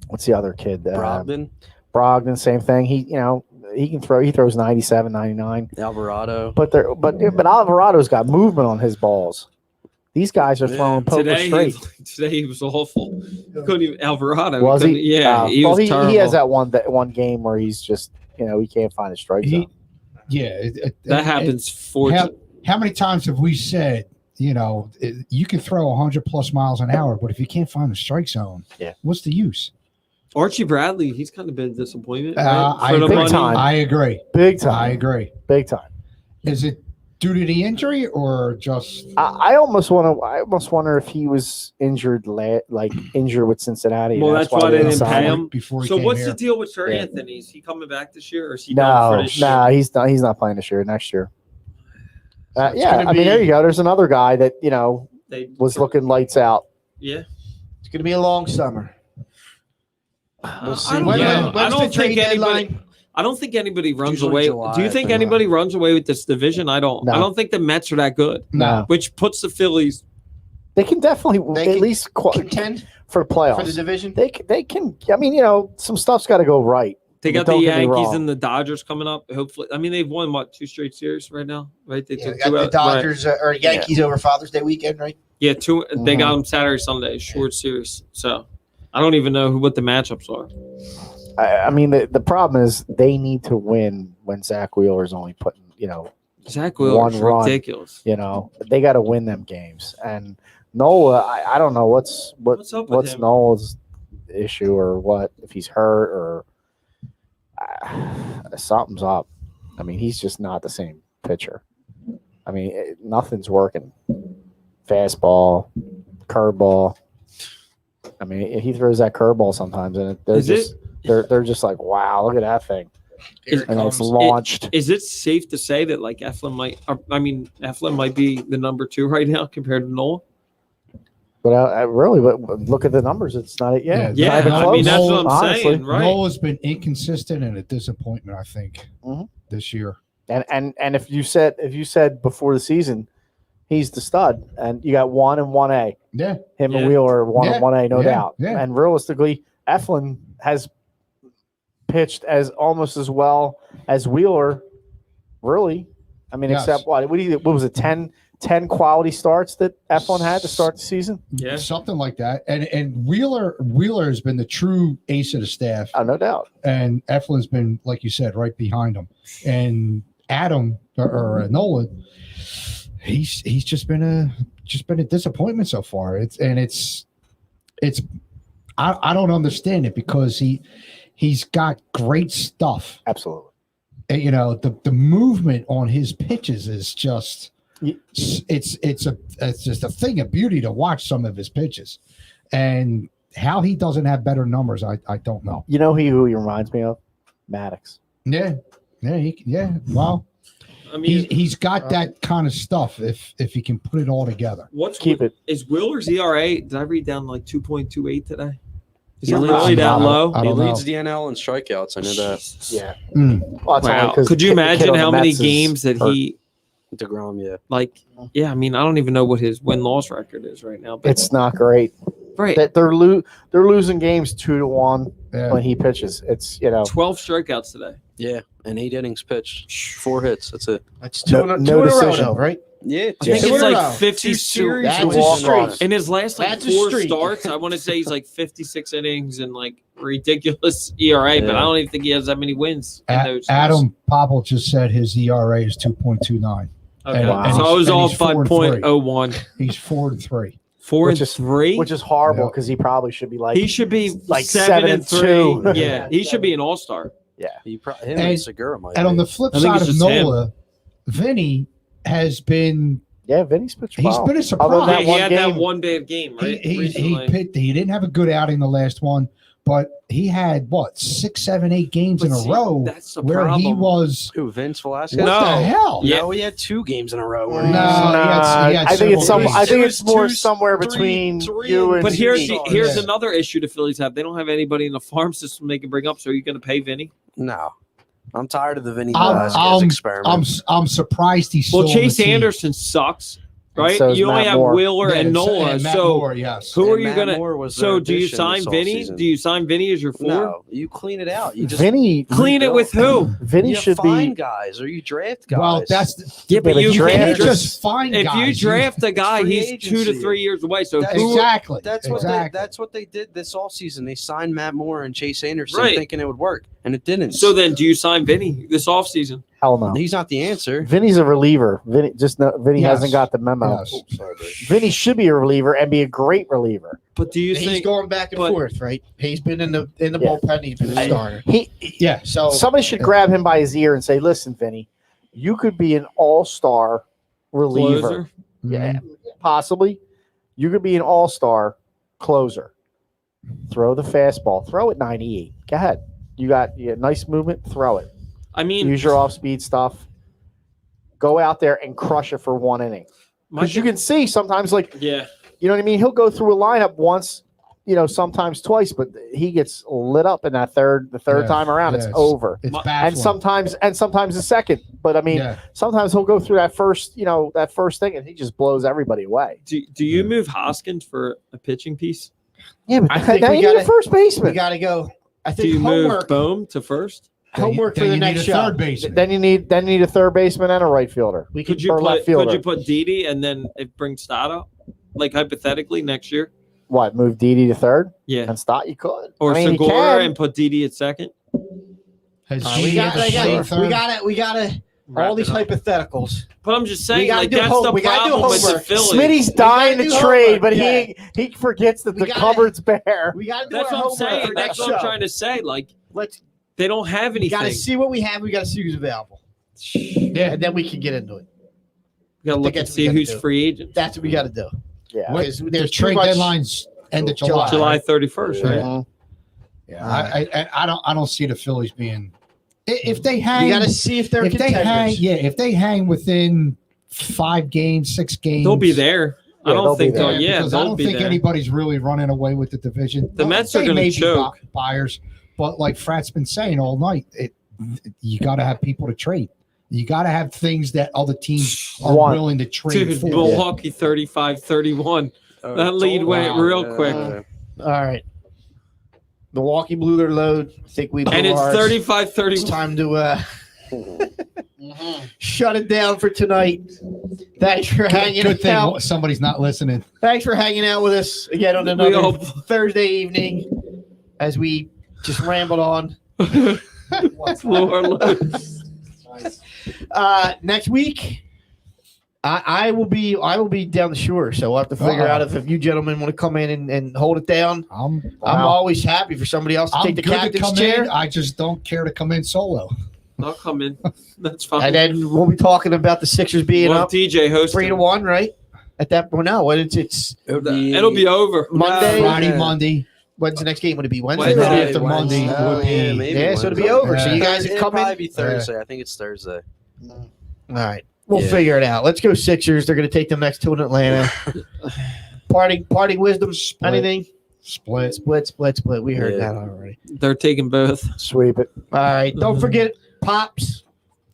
What's the other kid? Brogdon, same thing. He can throw. He throws 97, 99. Alvarado. But Alvarado's got movement on his balls. These guys are throwing poker straight. Today he was awful. Couldn't even Alvarado. Was he? Yeah, he was terrible. he has that one game where he's just he can't find a strike zone. That happens for. How many times have we said, you can throw 100+ miles an hour, but if you can't find the strike zone, what's the use? Archie Bradley, he's kind of been a disappointment. I For the big money. time. I agree. Big time. I agree. Big time. Is it due to the injury or just? I almost wonder if he was injured, injured with Cincinnati. Well, and that's why they didn't sign pay him. him. Before he So came what's here? the deal with Sir Yeah. Anthony? Is he coming back this year, or is he done for No, this year? he's not. He's not playing this year. Next year. it's Yeah, gonna I mean, be- there you go. There's another guy that They was looking lights out. Yeah. It's going to be a long summer. We'll see. I don't When- know. when's I the don't trade think anybody. deadline? I don't think anybody runs usually away. July, Do you I think think. anybody runs away with this division? I don't. No. I don't think the Mets are that good, No. which puts the Phillies. They can definitely They at can least Contend for the playoffs. for the division. They can. I mean, some stuff's got to go right. They got Don't the get me Yankees wrong. and the Dodgers coming up. Hopefully, I mean they've won 2 straight series right now, right? They Yeah, took got 2 the out. Right. Dodgers or Yankees over Father's Day weekend, right? Yeah, 2. They Mhm. got them Saturday, Sunday, short series. So I don't even know what the matchups are. I mean, the problem is they need to win when Zach Wheeler's only putting Zach Wheeler One is run. ridiculous. they got to win them games. And Nola, I don't know what's up with him? Nola's issue or what, if he's hurt or something's up. I mean, he's just not the same pitcher. I mean, nothing's working. fastball, curveball. I mean, he throws that curveball sometimes, and they're just like, wow, look at that thing. And it's launched. Is it safe to say that like Eflin might be the number 2 right now compared to Nola? But but look at the numbers. It's not Yeah, not even I mean close, that's what I'm honestly. saying, right? Nola's been inconsistent and a disappointment, I think, this year. And if you said before the season, he's the stud, and you got 1 and 1A. Yeah. Him and Wheeler, 1 and 1A, no Yeah. doubt. Yeah. And realistically, Eflin has pitched as almost as well as Wheeler, really. I mean, Yes. except what was it, 10 quality starts that Eflin had to start the season? Yeah. Something like that. And Wheeler has been the true ace of the staff. Oh, no doubt. And Eflin's been, like you said, right behind him. And Adam or Nolan, he's just been a disappointment so far. I don't understand it because he's got great stuff. Absolutely. And, the movement on his pitches is just it's just a thing of beauty to watch some of his pitches. And how he doesn't have better numbers, I don't know. You know who he reminds me of? Maddox. Yeah. Well, I mean, he's got that kind of stuff if he can put it all together. Is Wheeler's ERA? Did I read down like 2.28 today? Is He it leads- really that low? I He don't leads know. the NL in strikeouts. I knew that. Yeah. Mm. Wow. Could you imagine how many games that he DeGrom, yeah. I mean, I don't even know what his win-loss record is right now. But It's not great. right. That they're losing games 2-1 Yeah. when he pitches. It's 12 strikeouts today. Yeah, and 8 innings pitched. 4 hits. That's it. That's two in a no row, decision. though, right? Yeah. I think Two it's in a like row. 50 Two series That's with a walk-offs. streak. in his last like That's a 4 streak. starts. I want to say he's like 56 innings and like ridiculous ERA, but Yeah. I don't even think he has that many wins in those. Adam Popple just said his ERA is 2.29. Okay. and- and So I was he's- off and by he's 4-3. 0.01. He's 4-3. 4 Which and is- 3. which is horrible Yeah. because he probably should be like He should be like 7 and 3. 7-2. Yeah, he should be an all-star. Him and Segura might And on be. the flip I think side it's of just him. Nola, Vinny has been Vinny's pitched he's well. been a Other surprise. than Yeah, that he one had that game. one bad game, right? He recently. didn't have a good outing the last one, but he had 6, 7, 8 games But in see, a row that's the where he problem. was. Who, Vince Velasquez? What No. the hell? Yeah. No, he had 2 games in a row. Where No, he was- he had I think it's several I think It it's was more 2, somewhere 3, between 3 you and and But here's Yeah. here's another issue the Phillies have. They don't have anybody in the farm system they can bring up. So are you going to pay Vinny? No. I'm tired of the Vinny I'm- Velasquez experiment. I'm surprised he's Well, still on the Chase team. Anderson sucks, right? so is You only Matt have Moore. Wheeler Yeah, and Nola. and Matt So Moore, yes. who are And you Matt going to? Moore was So their do you addition sign this Vinny? offseason. Do you sign Vinny as your 4? No, you clean it out. You just Vinny Clean it with who? Vinny you should find be guys or you draft guys. Well, that's Yeah, but but you draft- can't can't just. just find If guys. you draft a guy, free he's 2 to agency. 3 years away. So That's who? Exactly. That's what exactly. that's what they did this offseason. They signed Matt Moore and Chase Anderson Right. thinking it would work, and it didn't. So then, do you sign Vinny this offseason? hell no. he's not the answer. Vinny's a reliever. Vinny Yes. hasn't got the memo. Yes. Vinny should be a reliever and be a great reliever. But do you He's think? going back and but- forth, right? He's been in the Yeah. bullpen. He's been a starter. Yeah. So Somebody should grab him by his ear and say, "Listen, Vinny, you could be an all-star reliever. Closer? Yeah, possibly. You could be an all-star closer. Throw the fastball. Throw it 98. Go ahead. You got nice movement. Throw it. I mean, Use your off-speed stuff. Go out there and crush it for 1 inning. my Because you can see sometimes, yeah. you know what I mean? He'll go through a lineup once, sometimes twice, but he gets lit up in that the third Yeah, time around. yeah, It's it's- over. It's My- baffling. And sometimes the second. But I mean, Yeah. sometimes he'll go through that first thing and he just blows everybody away. Do you move Hoskins for a pitching piece? Yeah, but I think now we you need a gotta- first we baseman. got to go. I Do think you move homework. Bohm to first? Homework Then for the you next need a show. third baseman. Then you need a third baseman and a right fielder. We Could could you or left put fielder. Didi and then bring Stott up? Like hypothetically next year? What? Move Didi to third Yeah. and Stott? You could. Or I mean, you Segura can. and put Didi at second? Has we he got ever played to third? we got to all these hypotheticals. But I'm just saying, gotta like do that's home- the we gotta do problem with the homework. Phillies. Smitty's dying gotta to do trade, homework, but yeah. he forgets that We the gotta- cupboard's bare. We got to do That's our what I'm homework saying. for That's next what show. I'm trying to say. Like Let's. they don't have We got to anything. see what we have. We got to see who's available, Yeah. and then we can get into it. We gotta I think look and that's what see we gotta who's do. free agent. That's what we got to do. Yeah. What- Because The there's too trade much- deadline's end of July. July 31st, right? Mhm. Yeah, I don't see the Phillies being if they hang. You got to see if they're if they hang, contenders. if they hang within 5 games, 6 games, They'll be there. I Yeah, don't they'll be think there. they'll. Yeah, because I they'll don't be think there. anybody's really running away with the division. The Mets are They gonna may be choke. buyers, but like Frat's been saying all night, you got to have people to trade. You got to have things that other teams are One. willing to trade Dude, for. Milwaukee 35-31. That lead went real quick. All right. Milwaukee blew their load. I think we blew And it's ours. 35-31. It's time to shut it down for tonight. Thanks for hanging Good thing out. somebody's not listening. Thanks for hanging out with us again on We another hope- Thursday evening as we just rambled on. Blew our load. Next week, I will be down the shore, so we'll have to figure out if you gentlemen want to come in and hold it down. I'm always happy for somebody else to I'm take the good to captain's come chair. in. I just don't care to come in solo. I'll come in. That's fine. And then we'll be talking about the Sixers being We'll up have TJ hosting. 3-1, right? At that point, no, it's It'll be over. Monday. Friday, Monday. When's the next game? Would it be Wednesday? Wednesday. After Monday would be. Yeah, maybe Yeah, so it'll be Wednesday. over. So you guys It'll come probably in. be Thursday. I think it's Thursday. All right, we'll Yeah. figure it out. Let's go Sixers. They're going to take them next two in Atlanta. Parting wisdom. Split. Anything? Split. Split. We heard Yeah. that already. They're taking both. Sweep it. All right. Don't forget Pops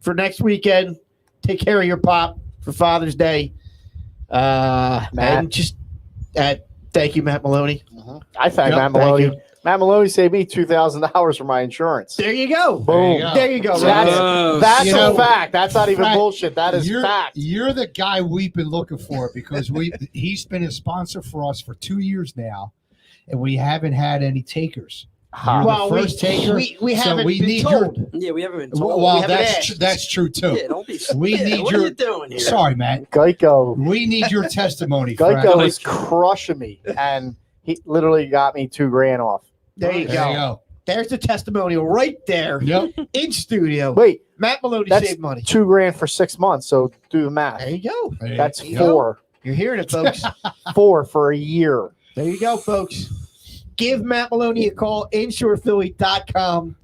for next weekend. Take care of your pop for Father's Day. And just thank you, Matt Maloney. I thank Yep, Matt thank Maloney. you. Matt Maloney saved me $2,000 for my insurance. There you go. Boom. There you go. That's, Oh, that's you a know, fact. That's not even Frank, bullshit. That is you're, fact. You're the guy we've been looking for because he's been a sponsor for us for 2 years now, and we haven't had any takers. You're Well, the first taker. we so haven't we been need told. Yeah, we haven't been told. Well, we haven't that's asked. that's true too. Yeah, don't be. We yeah, need what your- are you doing here? Sorry, Matt. Geico. We need your testimony. Geico Frank. is crushing me, and he literally got me $2,000 off. There you go. There's the testimonial right there Yep. in studio. Wait, Matt Maloney That's- saved money. $2,000 for 6 months. So do the math. There you go. That's There you go. 4. You're hearing it, folks. 4 for a year. There you go, folks. Give Matt Maloney a call, insurephilly.com.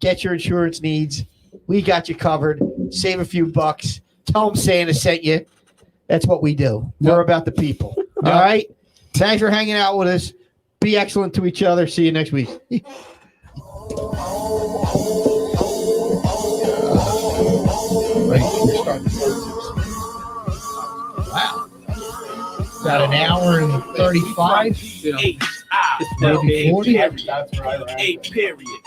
Get your insurance needs. We got you covered. Save a few bucks. Tell him Santa sent you. That's what we do. We're about the people. All right? Thanks for hanging out with us. Be excellent to each other. See you next week. Wow. About an hour and 35. Maybe 40. Period.